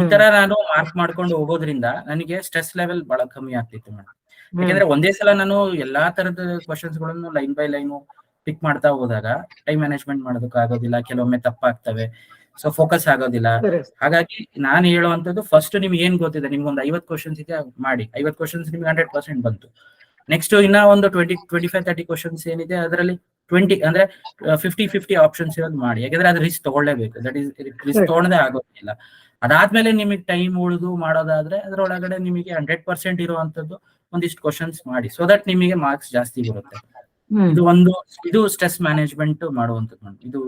ಈ ತರ ನಾನು ಮಾರ್ಕ್ ಮಾಡ್ಕೊಂಡು ಹೋಗೋದ್ರಿಂದ ನನಗೆ ಸ್ಟ್ರೆಸ್ ಲೆವೆಲ್ ಬಹಳ ಕಮ್ಮಿ ಆಗ್ತಿತ್ತು ಮೇಡಮ್. ಯಾಕಂದ್ರೆ ಒಂದೇ ಸಲ ನಾನು ಎಲ್ಲಾ ತರದ ಕ್ವಶನ್ಸ್ ಗಳನ್ನು ಲೈನ್ ಬೈ ಲೈನ್ ಪಿಕ್ ಮಾಡ್ತಾ ಹೋದಾಗ ಟೈಮ್ ಮ್ಯಾನೇಜ್ಮೆಂಟ್ ಮಾಡೋದಕ್ಕೆ ಆಗೋದಿಲ್ಲ, ಕೆಲವೊಮ್ಮೆ ತಪ್ಪಾಗ್ತವೆ, ಸೊ ಫೋಕಸ್ ಆಗೋದಿಲ್ಲ. ಹಾಗಾಗಿ ನಾನು ಹೇಳುವಂತದ್ದು ಫಸ್ಟ್ ನಿಮ್ಗೆ ಏನ್ ಗೊತ್ತಿದೆ, ನಿಮ್ಗೆ ಒಂದು 50 ಕ್ವಶನ್ಸ್ ಇದೆ ಮಾಡಿ, 50 ಕ್ವಶನ್ಸ್ ನಿಮ್ಗೆ 100% ಬಂತು. ನೆಕ್ಸ್ಟ್ ಇನ್ನ ಒಂದು 25-30 ಕ್ವಶನ್ಸ್ ಏನಿದೆ ಅದರಲ್ಲಿ 20 ಅಂದ್ರೆ 50-50 ಆಪ್ಷನ್ಸ್ ಇರೋದು ಮಾಡಿ. ಯಾಕಂದ್ರೆ ಅದು ರಿಸ್ಕ್ ತಗೊಳ್ಳೇಬೇಕು, ದಟ್ ಈಸ್ ರಿಸ್ಕ್ ತಗೊಳ್ಳದೆ ಆಗೋದಿಲ್ಲ. ಅದಾದ್ಮೇಲೆ ನಿಮಗೆ ಟೈಮ್ ಉಳಿದು ಮಾಡೋದಾದ್ರೆ ಅದ್ರೊಳಗಡೆ ನಿಮಗೆ 100% ಇರುವಂತದ್ದು ಒಂದಿಷ್ಟು ಕ್ವಶನ್ಸ್ ಮಾಡಿ, ಸೊ ದಟ್ ನಿಮಗೆ ಮಾರ್ಕ್ಸ್ ಜಾಸ್ತಿ ಬರುತ್ತೆ. ಇದು ಸ್ಟ್ರೆಸ್ ಮ್ಯಾನೇಜ್ಮೆಂಟ್ ಮಾಡುವಂತದ್ದು. ಇದು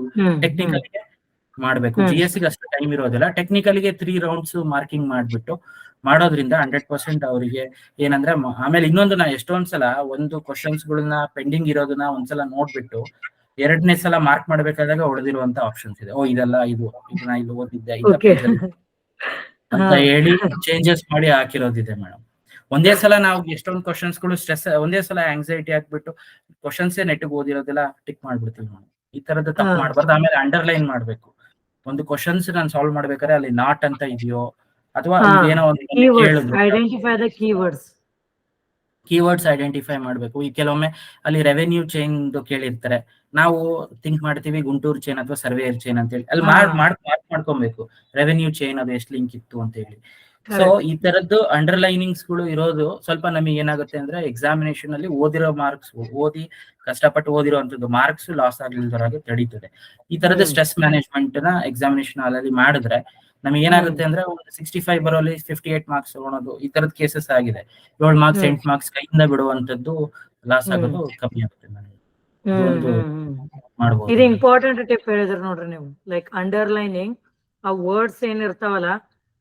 ಟೆಕ್ನಿಕಲ್ಗೆ ಮಾಡ್ಬೇಕು, GS ಗೆ ಅಷ್ಟು ಟೈಮ್ ಇರೋದಿಲ್ಲ. ಟೆಕ್ನಿಕಲ್ಗೆ 3 ರೌಂಡ್ಸ್ ಮಾರ್ಕಿಂಗ್ ಮಾಡ್ಬಿಟ್ಟು ಮಾಡೋದ್ರಿಂದ 100% ಅವರಿಗೆ ಏನಂದ್ರೆ ಆಮೇಲೆ ಇನ್ನೊಂದು ನಾ ಎಷ್ಟೊಂದ್ಸಲ ಒಂದು ಕ್ವಶನ್ಸ್ ಗಳನ್ನ ಪೆಂಡಿಂಗ್ ಇರೋದನ್ನ ಒಂದ್ಸಲ ನೋಡ್ಬಿಟ್ಟು ಎರಡನೇ ಸಲ ಮಾರ್ಕ್ ಮಾಡ್ಬೇಕಾದಾಗ ಉಳಿದಿರುವಂತ ಆಪ್ಷನ್ಸ್ ಇದೆ. ಇದೆಲ್ಲ ಇದನ್ನ ಇಲ್ಲಿ ಓದಿದ್ದೆ ಅಂತ ಹೇಳಿ ಚೇಂಜಸ್ ಮಾಡಿ ಹಾಕಿರೋದಿದೆ ಮೇಡಮ್. ಒಂದೇ ಸಲ ನಾವು ಎಷ್ಟೊಂದು ಕ್ವಶನ್ಸ್ ಗಳು ಸ್ಟ್ರೆಸ್, ಒಂದೇ ಸಲ ಆಂಗ್ಸೈಟಿ ಹಾಕ್ಬಿಟ್ಟು ಕ್ವಶನ್ಸೇ ನೆಟ್ಟಿಗೆ ಓದಿರೋದೆಲ್ಲ ಟಿಕ್ ಮಾಡ್ಬಿಡ್ತೀವಿ ನಾವು. ಈ ತರದ ತಪ್ಪು ಮಾಡ್ಬಾರ್ದು. ಆಮೇಲೆ ಅಂಡರ್ಲೈನ್ ಮಾಡ್ಬೇಕು. ಒಂದು ಕ್ವಶನ್ಸ್ ನಾನು ಸಾಲ್ವ್ ಮಾಡ್ಬೇಕಾದ್ರೆ ಅಲ್ಲಿ ನಾಟ್ ಅಂತ ಇದೆಯೋ ಅಥವಾ ಏನೋ ಒಂದು ಕೀವರ್ಡ್ಸ್ ಐಡೆಂಟಿಫೈ ಮಾಡ್ಬೇಕು. ಈ ಕೆಲವೊಮ್ಮೆ ಅಲ್ಲಿ ರೆವೆನ್ಯೂ ಚೈನ್ ಕೇಳಿರ್ತಾರೆ, ನಾವು ಥಿಂಕ್ ಮಾಡ್ತೀವಿ ಗುಂಟೂರು ಚೈನ್ ಅಥವಾ ಸರ್ವೇಯರ್ ಚೈನ್ ಅಂತ ಹೇಳಿ, ಅಲ್ಲಿ ಮಾರ್ಕ್ ಮಾಡ್ಕೊಬೇಕು ರೆವೆನ್ಯೂ ಚೈನ್ ಅದು ಎಷ್ಟು ಲಿಂಕ್ ಇತ್ತು ಅಂತ ಹೇಳಿ. ಸೊ ಈ ತರದ್ದು ಅಂಡರ್ಲೈನಿಂಗ್ಸ್ ಗಳು ಇರೋದು ಸ್ವಲ್ಪ ನಮಗೆ ಏನಾಗುತ್ತೆ ಅಂದ್ರೆ ಎಕ್ಸಾಮಿನೇಷನ್ ಅಲ್ಲಿ ಓದಿರೋ ಮಾರ್ಕ್ಸ್, ಕಷ್ಟಪಟ್ಟು ಓದಿರೋಂಥದ್ದು ಮಾರ್ಕ್ಸ್ ಲಾಸ್ ಆಗ್ಲಿಲ್ದರಾಗೆ ತಡೀತದೆ. ಈ ತರದ ಸ್ಟ್ರೆಸ್ ಮ್ಯಾನೇಜ್ಮೆಂಟ್ ನ ಎಕ್ಸಾಮಿನೇಷನ್ ಹಾಲಲ್ಲಿ ಮಾಡಿದ್ರೆ ನಮಗೆ ಏನಾಗುತ್ತೆ ಅಂದ್ರೆ ಒಂದು 65 ಬರೋಲ್ಲಿ 58 ಮಾರ್ಕ್ಸ್ ತಗೊಳೋದು, ಈ ತರದ ಕೇಸಸ್ ಆಗಿದೆ. 7 ಮಾರ್ಕ್ಸ್ 8 ಮಾರ್ಕ್ಸ್ ಕೈಯಿಂದ ಬಿಡುವಂತದ್ದು ಲಾಸ್ ಆಗೋದು ಕಮ್ಮಿ ಆಗುತ್ತೆ ನನಗೆ. ಇದು ಇಂಪಾರ್ಟೆಂಟ್ ಟಿಪ್ ಹೇಳಿದ್ರಿ ನೋಡ್ರಿ ನೀವು. ಲೈಕ್ ಅಂಡರ್ಲೈನಿಂಗ್ ಆ ವರ್ಡ್ಸ್ ಏನಿರ್ತಾವಲ್ಲ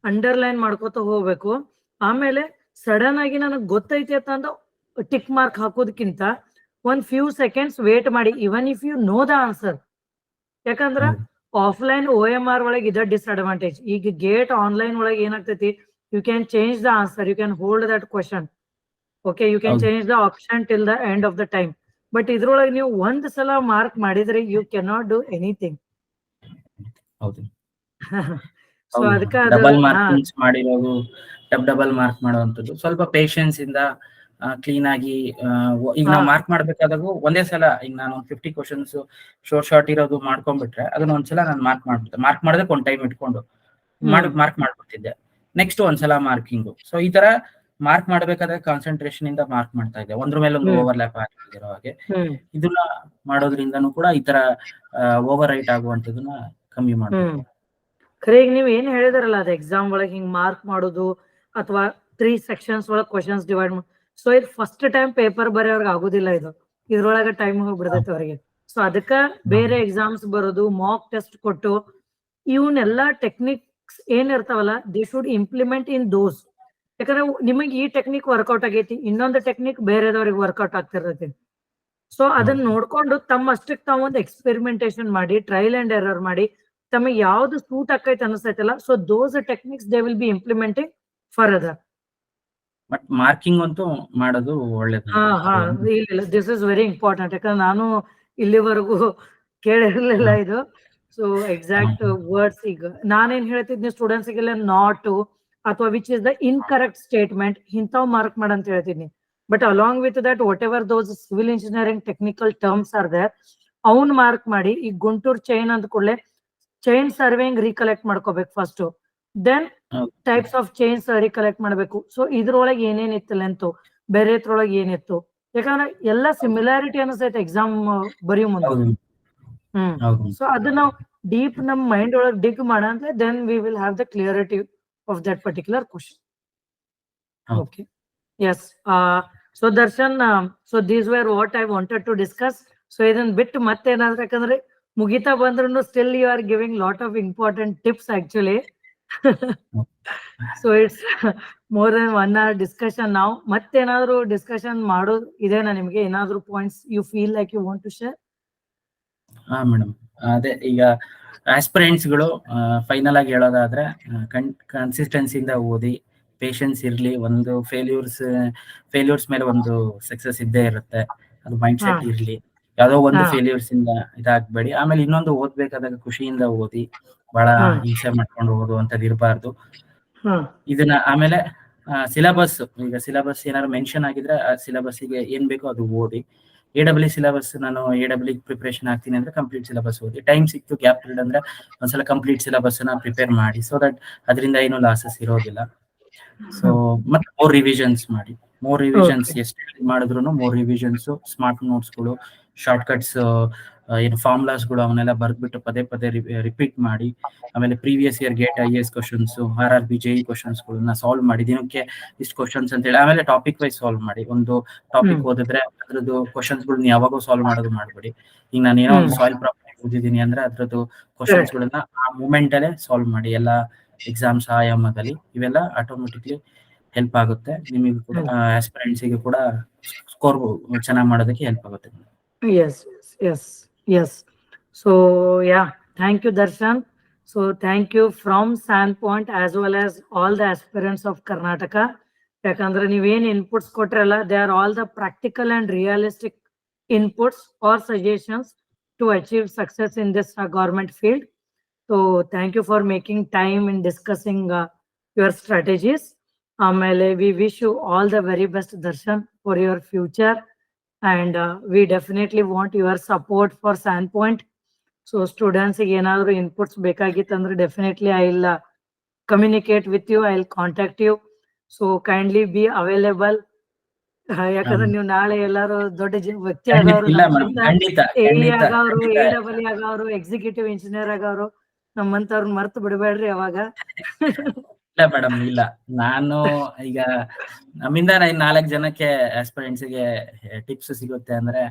ಅಂಡರ್ಲೈನ್ ಮಾಡ್ಕೋತ ಹೋಗ್ಬೇಕು. ಆಮೇಲೆ ಸಡನ್ ಆಗಿ ನನಗೆ ಗೊತ್ತೈತಿ ಅಂತ ಟಿಕ್ ಮಾರ್ಕ್ ಹಾಕೋದಕ್ಕಿಂತ ಒಂದ್ ಫ್ಯೂ ಸೆಕೆಂಡ್ಸ್ ವೇಟ್ ಮಾಡಿ, even if you know the answer. ಯಾಕಂದ್ರ ಆಫ್ಲೈನ್ OMR ಒಳಗೆ ಇದ ಡಿಸ್ಅಡ್ವಾಂಟೇಜ್. ಈಗ ಗೇಟ್ ಆನ್ಲೈನ್ ಒಳಗೆ ಏನಾಗ್ತೈತಿ, you can change the answer, you can hold that question, okay, you can change the option till the end of the time. But ಇದ್ರೊಳಗೆ ನೀವು ಒಂದ್ ಸಲ ಮಾರ್ಕ್ ಮಾಡಿದ್ರೆ you can not do anything. So ಅದಕ್ಕೆ double markings ಮಾಡಿರೋದು, double mark ಮಾಡುವಂತದ್ದು ಸ್ವಲ್ಪ patience ಇಂದ ಕ್ಲೀನ್ ಆಗಿ ಈಗ ನಾವು ಮಾರ್ಕ್ ಮಾಡ್ಬೇಕಾದಾಗ ಒಂದೇ ಸಲ ಈಗ ನಾನು 50 ಕ್ವಶನ್ಸ್ ಶಾರ್ಟ್ ಇರೋದು ಮಾಡ್ಕೊಂಡ್ಬಿಟ್ರೆ ಅದನ್ನ ಒಂದ್ಸಲ ನಾನು ಮಾರ್ಕ್ ಮಾಡೋದಕ್ಕೆ ಒಂದು ಟೈಮ್ ಇಟ್ಕೊಂಡು ಮಾರ್ಕ್ ಮಾಡ್ಬಿಡ್ತಿದ್ದೆ. ನೆಕ್ಸ್ಟ್ ಒಂದ್ಸಲ ಮಾರ್ಕಿಂಗು. ಸೊ ಈ ತರ ಮಾರ್ಕ್ ಮಾಡ್ಬೇಕಾದ್ರೆ ಕಾನ್ಸಂಟ್ರೇಷನ್ ಇಂದ ಮಾರ್ಕ್ ಮಾಡ್ತಾ ಇದ್ದೆ, ಒಂದ್ರ ಮೇಲೆ ಒಂದು ಓವರ್ಲ್ಯಾಪ್ ಆಗಿರೋ ಹಾಗೆ. ಇದನ್ನ ಮಾಡೋದ್ರಿಂದನೂ ಕೂಡ ಈ ತರ ಓವರ್ ರೈಟ್ ಆಗುವಂತದನ್ನ ಕಮ್ಮಿ ಮಾಡ್ಬೋದು. ಖರೆ ಈಗ ನೀವ್ ಏನ್ ಹೇಳಿದಾರಲ್ಲ ಅದು ಎಕ್ಸಾಮ್ ಒಳಗೆ ಹಿಂಗ್ ಮಾರ್ಕ್ ಮಾಡೋದು ಅಥವಾ 3 ಸೆಕ್ಷನ್ಸ್ ಒಳಗೆ ಕ್ವಶನ್ಸ್ ಡಿವೈಡ್ ಮಾಡಿ, ಸೊ ಇದು ಫಸ್ಟ್ ಟೈಮ್ ಪೇಪರ್ ಬರೆಯೋರ್ಗೆ ಆಗುದಿಲ್ಲ. ಇದ್ರೊಳಗ ಟೈಮ್ ಹೋಗ್ಬಿಡ್ತೈತೆ ಅವ್ರಿಗೆ. ಸೊ ಅದಕ್ಕ ಬೇರೆ ಎಕ್ಸಾಮ್ಸ್ ಬರೋದು, ಮಾಕ್ ಟೆಸ್ಟ್ ಕೊಟ್ಟು ಇವನ್ನೆಲ್ಲಾ ಟೆಕ್ನಿಕ್ಸ್ ಏನ್ ಇರ್ತಾವಲ್ಲ ದೇ ಶುಡ್ ಇಂಪ್ಲಿಮೆಂಟ್ ಇನ್ ದೋಸ್. ಯಾಕಂದ್ರೆ ನಿಮಗೆ ಈ ಟೆಕ್ನಿಕ್ ವರ್ಕೌಟ್ ಆಗೈತಿ, ಇನ್ನೊಂದು ಟೆಕ್ನಿಕ್ ಬೇರೆದವ್ರಿಗೆ ವರ್ಕೌಟ್ ಆಗ್ತಿರ್ತೈತಿ. ಸೊ ಅದನ್ನ ನೋಡ್ಕೊಂಡು ತಮ್ಮಷ್ಟಕ್ಕೆ ತಾವು ಒಂದು ಎಕ್ಸ್ಪೆರಿಮೆಂಟೇಶನ್ ಮಾಡಿ, ಟ್ರಯಲ್ ಅಂಡ್ ಎರರ್ ಮಾಡಿ, ತಮಗೆ ಯಾವ್ದು ಸೂಟ್ ಆಕೈತೆ ಅನಿಸ್ತೈತಲ್ಲ, so those techniques they will be implementing further. But marking ಅಂತೂ ಮಾಡೋದು ಒಳ್ಳೇದು. ಇಲ್ಲ, ದಿಸ್ ಇಸ್ ವೆರಿ ಇಂಪಾರ್ಟೆಂಟ್. ಯಾಕಂದ್ರೆ ನಾನು ಇಲ್ಲಿವರೆಗೂ ಕೇಳಿರ್ಲಿಲ್ಲ ಇದು. ಸೊ ಎಕ್ಸಾಕ್ಟ್ ವರ್ಡ್ಸ್ ಈಗ ನಾನೇನ್ ಹೇಳ್ತಿದ್ನಿ ಸ್ಟೂಡೆಂಟ್ಸ್ಗೆಲ್ಲ ನಾಟ್ ಅಥವಾ which is the incorrect statement ಇಂಥವ್ ಮಾರ್ಕ್ ಮಾಡಂತ ಹೇಳ್ತಿದ್ನಿ. But along with that whatever those civil engineering technical terms are there, ಅವ್ನ್ ಮಾರ್ಕ್ ಮಾಡಿ. ಈಗ ಗುಂಟೂರ್ ಚೈನ್ ಅಂದ ಕೂಡಲೇ ಚೈನ್ ಸರ್ವೇಯಿಂಗ್ ರೀಕಲೆಕ್ಟ್ ಮಾಡ್ಕೋಬೇಕು first, then types of chains recollect ಮಾಡ್ಬೇಕು. ಸೊ ಇದ್ರೊಳಗೆ ಏನೇನಿತ್ತು ಲೆಂತ್, ಬೇರೆತ್ರೊಳಗೆ ಏನಿತ್ತು, ಯಾಕಂದ್ರೆ ಎಲ್ಲ ಸಿಮಿಲಾರಿಟಿ ಅನಿಸ್ತೈತೆ ಎಕ್ಸಾಮ್ ಬರೆಯೋ ಮುಂದೆ. ಸೊ ಅದನ್ನ ನಾವು ಡೀಪ್ ನಮ್ ಮೈಂಡ್ ಒಳಗೆ ಡಿಗ್ ಮಾಡಂದ್ರೆ then we will have the clarity of that particular question. ಹೌದು. Okay. Yes. So Darshan, so these were what I wanted to discuss. So ಇದನ್ ಬಿಟ್ಟು ಮತ್ತೇನಾದ್ರೆ ಯಾಕಂದ್ರೆ ಮುಗಿತಾ ಬಂದ್ರು still you are giving lot of important tips actually. So it's more than 1 hour discussion now. ಮತ್ತೇನಾದ್ರು discussion ಮಾಡೋದು ಇದೇನಾ ನಿಮ್ಗೆ? ಏನಾದ್ರು points you feel like you want to share? ಹಾ ಮೇಡಮ್, ಅದೇ ಈಗ ಆಸ್ಪಿರೆಂಟ್ಸ್ಗಳು ಫೈನಲ್ ಆಗಿ ಹೇಳೋದಾದ್ರೆ ಕನ್ಸಿಸ್ಟೆನ್ಸಿಯಿಂದ ಓದಿ, ಪೇಷನ್ಸ್ ಇರ್ಲಿ. ಒಂದು ಫೇಲ್ಯೂರ್ಸ್ ಮೇಲೆ ಒಂದು ಸಕ್ಸಸ್ ಇದ್ದೇ ಇರುತ್ತೆ, ಅದು ಮೈಂಡ್ ಸೆಟ್ ಹಾ. ಇರ್ಲಿ. ಯಾವ್ದೋ ಒಂದು ಹಾ. ಫೇಲ್ಯೂರ್ಸ್ ಇಂದ ಇದಾಗ್ಬೇಡಿ. ಆಮೇಲೆ ಇನ್ನೊಂದು ಓದ್ಬೇಕಾದಾಗ ಖುಷಿಯಿಂದ ಓದಿ, ಬಹಳ ಹಾ. ಹಿಂಸೆ ಮಾಡ್ಕೊಂಡು ಓದುವಂತದ್ದು ಇರಬಾರ್ದು. ಹಾ. ಇದನ್ನ ಆಮೇಲೆ ಸಿಲೆಬಸ್, ಈಗ ಸಿಲೆಬಸ್ ಏನಾದ್ರು ಮೆನ್ಷನ್ ಆಗಿದ್ರೆ ಆ ಸಿಲೆಬಸ್ಗೆ ಏನ್ ಬೇಕೋ ಅದು ಓದಿ. AEE ಸಿಲೆಬಸ್, ನಾನು AEE ಪ್ರಿಪರೇಷನ್ ಆಗ್ತೀನಿ ಅಂದ್ರೆ ಕಂಪ್ಲೀಟ್ ಸಿಲೆಬಸ್ ಓದಿ. ಟೈಮ್ ಸಿಕ್ತು, ಗ್ಯಾಪ್ ಪೀರಿಯಡ್ ಅಂದ್ರೆ ಒಂದ್ಸಲ ಕಂಪ್ಲೀಟ್ ಸಿಲೆಬಸ್ ನ ಪ್ರಿಪೇರ್ ಮಾಡಿ, ಸೊ ದಟ್ ಅದರಿಂದ ಏನು ಲಾಸಸ್ ಇರೋದಿಲ್ಲ. ಸೊ ಮತ್ತೆ ಮೋರ್ ರಿವಿಷನ್ಸ್ ಮಾಡಿ. More revisions Okay. ಎಷ್ಟು ಮಾಡಿದ್ರು ಮೋರ್ ರಿವಿಷನ್ಸ್, ಸ್ಮಾರ್ಟ್ ನೋಟ್ಸ್ಗಳು, ಶಾರ್ಟ್ ಕಟ್ಸ್, ಏನು ಫಾರ್ಮುಲಾಸ್ಗಳು ಅವನ್ನೆಲ್ಲ ಬರ್ದ್ಬಿಟ್ಟು ಪದೇ ಪದೇ ರಿಪೀಟ್ ಮಾಡಿ. ಆಮೇಲೆ previous year GATE IAS questions, RRB JE ಕ್ವಶನ್ಸ್ಗಳನ್ನ ಸಾಲ್ವ್ ಮಾಡಿ. ದಿನಕ್ಕೆ ಇಷ್ಟು ಕ್ವಶನ್ಸ್ ಅಂತ ಹೇಳಿ ಆಮೇಲೆ ಟಾಪಿಕ್ ವೈಸ್ ಸಾಲ್ವ್ ಮಾಡಿ. ಒಂದು ಟಾಪಿಕ್ ಓದಿದ್ರೆ ಅದ್ರದ್ದು ಕ್ವಶನ್ಸ್ಗಳನ್ನ ಯಾವಾಗೂ ಸಾಲ್ವ್ ಮಾಡೋದು ಮಾಡ್ಬೇಡಿ. ಈಗ ನಾನು ಏನೋ ಒಂದು ಸಾಯಿಲ್ ಪ್ರಾಪರ್ಟಿ ಓದಿದ್ದೀನಿ ಅಂದ್ರೆ ಅದ್ರದ್ದು ಕ್ವಶನ್ಸ್ಗಳನ್ನ ಆ ಮೂಮೆಂಟ್ ಅಲ್ಲೇ ಸಾಲ್ವ್ ಮಾಡಿ. ಎಲ್ಲ ಎಕ್ಸಾಮ್ಸ್ ಆಯಾಮದಲ್ಲಿ ಇವೆಲ್ಲ ಆಟೋಮೆಟಿಕ್ಲಿ ಹೆಲ್ಪ್ ಆಗುತ್ತೆ ನಿಮಗೆ ಕೂಡ, ಆಸ್ಪಿರೆಂಟ್ಸಿಗೆ ಕೂಡ ಸ್ಕೋರ್ ಚೆನ್ನಾಗಿ ಮಾಡೋದಕ್ಕೆ ಹೆಲ್ಪ್ ಆಗುತ್ತೆ. Yes, yes. So yeah, thank you, Darshan. So thank you from Sandpoint as well as all the aspirants of Karnataka. ಯಾಕಂದ್ರೆ ನೀವೇನ್ ಇನ್ಪುಟ್ಸ್ ಕೊಟ್ರಲ್ಲ, they are all the practical and realistic inputs or suggestions to achieve success in this government field. So thank you for making time in discussing your strategies. ಆಮೇಲೆ we wish you all the very best Darshan for your future. And we definitely want your support for Sandpoint. So students ಗೆ ಏನಾದ್ರು inputs ಬೇಕಾಗಿತ್ತಂದ್ರೆ definitely I'll communicate with you, I'll contact you. So kindly be available. ಯಾಕಂದ್ರೆ ನೀವು ನಾಳೆ ಎಲ್ಲಾರು ದೊಡ್ಡ ವ್ಯಕ್ತಿ ಆಗೋರು, AE ಆಗೋರು, AEE ಆಗೋರು, executive engineer ಆಗೋರು, ನಮ್ಮಂತವ್ರನ್ನ ಮರ್ತು ಬಿಡಬೇಡ್ರಿ ಅವಾಗ. ಇಲ್ಲ ಮೇಡಮ್, ಇಲ್ಲ. ನಾನು ಈಗ ನಮ್ಮಿಂದ 4 ಜನಕ್ಕೆ ಆಸ್ಪಿರೆಂಟ್ಸ್ಗೆ ಟಿಪ್ಸ್ ಸಿಗುತ್ತೆ ಅಂದ್ರೆ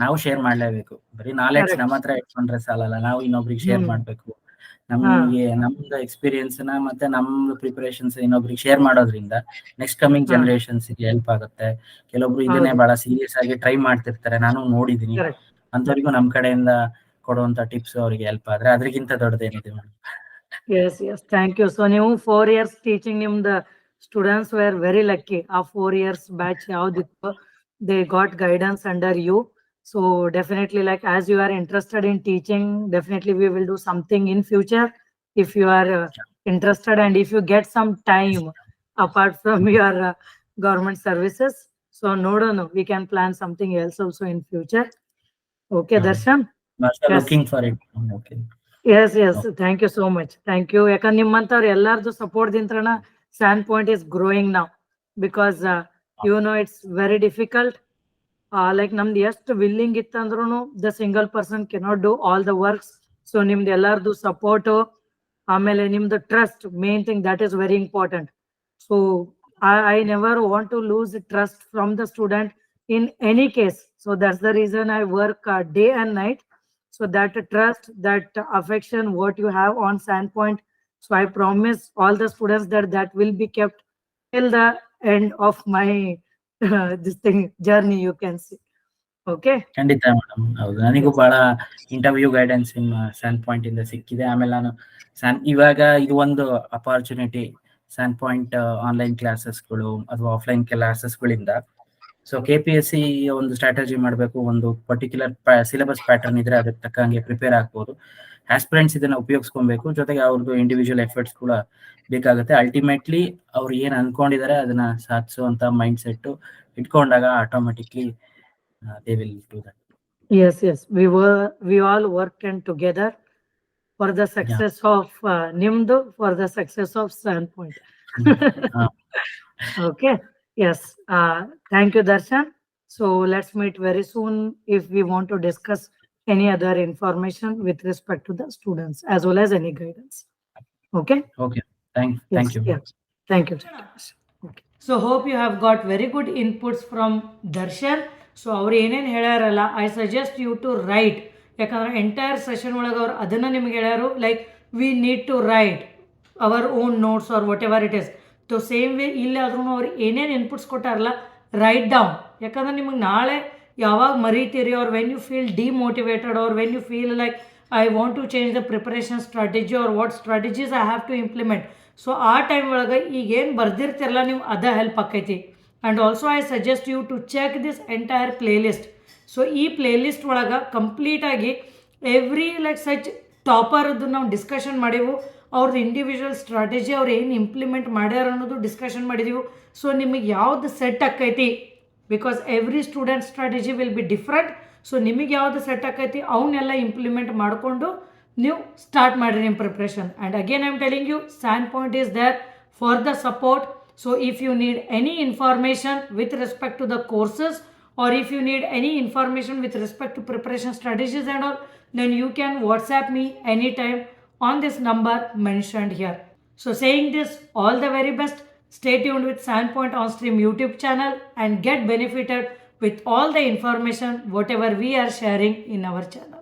ನಾವು ಶೇರ್ ಮಾಡ್ಲೇಬೇಕು. ಬರೀ ನಾಲೆಡ್ಜ್ ನಮ್ಮ ಹತ್ರ ಇಟ್ಕೊಂಡ್ರೆ ಸಾಲಲ್ಲ, ನಾವು ಇನ್ನೊಬ್ರಿಗೆ ಶೇರ್ ಮಾಡ್ಬೇಕು. ನಮ್ಗೆ ನಮ್ದು ಎಕ್ಸ್ಪೀರಿಯನ್ಸ್ ನ ಮತ್ತೆ ನಮ್ದು ಪ್ರಿಪರೇಷನ್ಸ್ ಇನ್ನೊಬ್ರಿಗೆ ಶೇರ್ ಮಾಡೋದ್ರಿಂದ ನೆಕ್ಸ್ಟ್ ಕಮಿಂಗ್ ಜನರೇಷನ್ಸ್ ಗೆ ಹೆಲ್ಪ್ ಆಗುತ್ತೆ. ಕೆಲವೊಬ್ರು ಇದನ್ನೇ ಬಹಳ ಸೀರಿಯಸ್ ಆಗಿ ಟ್ರೈ ಮಾಡ್ತಿರ್ತಾರೆ, ನಾನು ನೋಡಿದೀನಿ. ಅಂತವರಿಗೂ ನಮ್ ಕಡೆಯಿಂದ ಕೊಡುವಂತ ಟಿಪ್ಸ್ ಅವರಿಗೆ ಹೆಲ್ಪ್ ಆದ್ರೆ ಅದ್ರಿಗಿಂತ ದೊಡ್ಡದೇನಿದೆ madam. Yes, thank you. So ನೀವು 4 years teaching, the students were very lucky. ಆ 4 years batch ಯಾವ್ದಿತ್ತು, they got guidance under you. So definitely, like as you are interested in teaching, definitely we will do something in future if you are interested, and if you get some time apart from your government services. So no, we can plan something else also in future. Okay, Darshan? Looking for it. Okay. Yes, thank you so much. Thank you. ಯಾಕಂದ್ರೆ ನಿಮ್ಮಂತವ್ರು ಎಲ್ಲಾರ್ದು support ದಿಂತ್ರನ Sandpoint is growing now, because it's very difficult. Like ನಮ್ದು ಎಷ್ಟು willing ಇತ್ತಂದ್ರೂ the single person cannot do all the works. So ನಿಮ್ದು ಎಲ್ಲಾರ್ದು support, ಆಮೇಲೆ ನಿಮ್ದು trust, main thing that is very important. So I never want to lose trust from the student in any case. So that's the reason I work day and night. So that trust, that affection, what you have on Sandpoint. So I promise all the students that will be kept till the end of my this thing journey, you can see. Okay. ಖಂಡಿತ madam, ಹೌದು. ನನಗೂ ಬಹಳ interview guidance ನಿಮ್ಮ Sandpoint ಇಂದ ಸಿಕ್ಕಿದೆ. ಆಮೇಲೆ ನಾನು ಇವಾಗ ಇದು ಒಂದು ಅಪಾರ್ಚುನಿಟಿ, Sandpoint ಆನ್ಲೈನ್ ಕ್ಲಾಸಸ್ಗಳು ಅಥವಾ ಆಫ್ಲೈನ್ ಕ್ಲಾಸಸ್ಗಳಿಂದ. ಸೊ KPSC ಒಂದು ಸ್ಟ್ರಾಟಜಿ ಮಾಡಬೇಕು, ಒಂದು ಪರ್ಟಿಕ್ಯುಲರ್ ಸಿಲೆಬಸ್ ಪ್ಯಾಟರ್ನ್ ಇದ್ರೆ ಅದಕ್ಕೆ ತಕ್ಕಂಗೆ ಪ್ರಿಪೇರ್ ಆಗ್ಬೋದು. ಆಸ್ಪಿರೆಂಟ್ಸ್ ಇದನ್ನ ಉಪಯೋಗಿಸ್ಕೊಬೇಕು, ಜೊತೆಗೆ ಅವ್ರದ್ದು ಇಂಡಿವಿಜುವಲ್ ಎಫರ್ಟ್ಸ್ ಕೂಡ ಬೇಕಾಗುತ್ತೆ. ಅಲ್ಟಿಮೇಟ್ಲಿ ಅವ್ರು ಏನ್ ಅನ್ಕೊಂಡಿದ್ದಾರೆ ಅದನ್ನ ಸಾಧಿಸುವಂತ ಮೈಂಡ್ ಸೆಟ್ ಇಟ್ಕೊಂಡಾಗ automatically they will do that. Yes, we all working together for the success of Nimdu, for the success of Sandpoint. Okay. Yes. Thank you, Darshan. So let's meet very soon if we want to discuss any other information with respect to the students as well as any guidance. Okay. Okay. Thank you. Yeah. Thank you. Okay. So hope you have got very good inputs from Darshan. So ಅವ್ರು ಏನೇನು ಹೇಳ್ಯಾರಲ್ಲ, I suggest you to write. ಯಾಕಂದ್ರೆ entire session ಒಳಗೆ ಅವ್ರು ಅದನ್ನು ನಿಮ್ಗೆ ಹೇಳ್ಯಾರು, like we need to write our own notes or whatever it is. So same way ಇಲ್ಲಾದ್ರೂ ಅವ್ರು ಏನೇನು ಇನ್ಪುಟ್ಸ್ ಕೊಟ್ಟಾರಲ್ಲ, ರೈಟ್ ಡೌನ್. ಯಾಕಂದ್ರೆ ನಿಮಗೆ ನಾಳೆ ಯಾವಾಗ ಮರಿತೀರಿ, ಅವ್ರು when you feel demotivated, or when you feel like I want to change the preparation strategy or what strategies I have to implement. So ಆ ಟೈಮ್ ಒಳಗೆ ಈಗೇನು ಬರ್ದಿರ್ತಿರಲ್ಲ ನೀವು, ಅದ ಹೆಲ್ಪ್ ಆಕೈತಿ. And also I suggest you to check this entire playlist. So ಈ playlist ಒಳಗೆ ಕಂಪ್ಲೀಟಾಗಿ ಎವ್ರಿ ಲೈಕ್ ಸಚ್ ಟಾಪರ್ದು ನಾವು ಡಿಸ್ಕಷನ್ ಮಾಡೀವು. ಅವ್ರದ್ದು ಇಂಡಿವಿಜುವಲ್ ಸ್ಟ್ರಾಟಜಿ ಅವ್ರು ಏನು ಇಂಪ್ಲಿಮೆಂಟ್ ಮಾಡ್ಯಾರ ಅನ್ನೋದು ಡಿಸ್ಕಷನ್ ಮಾಡಿದೀವಿ. ಸೊ ನಿಮಗೆ ಯಾವ್ದು ಸೆಟ್ ಆಕೈತಿ, because every student strategy will be different. So ನಿಮಗೆ ಯಾವ್ದು ಸೆಟ್ ಆಕೈತಿ ಅವನ್ನೆಲ್ಲ ಇಂಪ್ಲಿಮೆಂಟ್ ಮಾಡಿಕೊಂಡು ನೀವು ಸ್ಟಾರ್ಟ್ ಮಾಡಿರಿ ನಿಮ್ಮ preparation. And again I am telling you, Standpoint is there for the support. So if you need any information with respect to the courses, or if you need any information with respect to preparation strategies and all, then you can WhatsApp me anytime on this number mentioned here. So saying this, all the very best. Stay tuned with Sandpoint On Stream YouTube channel and get benefited with all the information whatever we are sharing in our channel.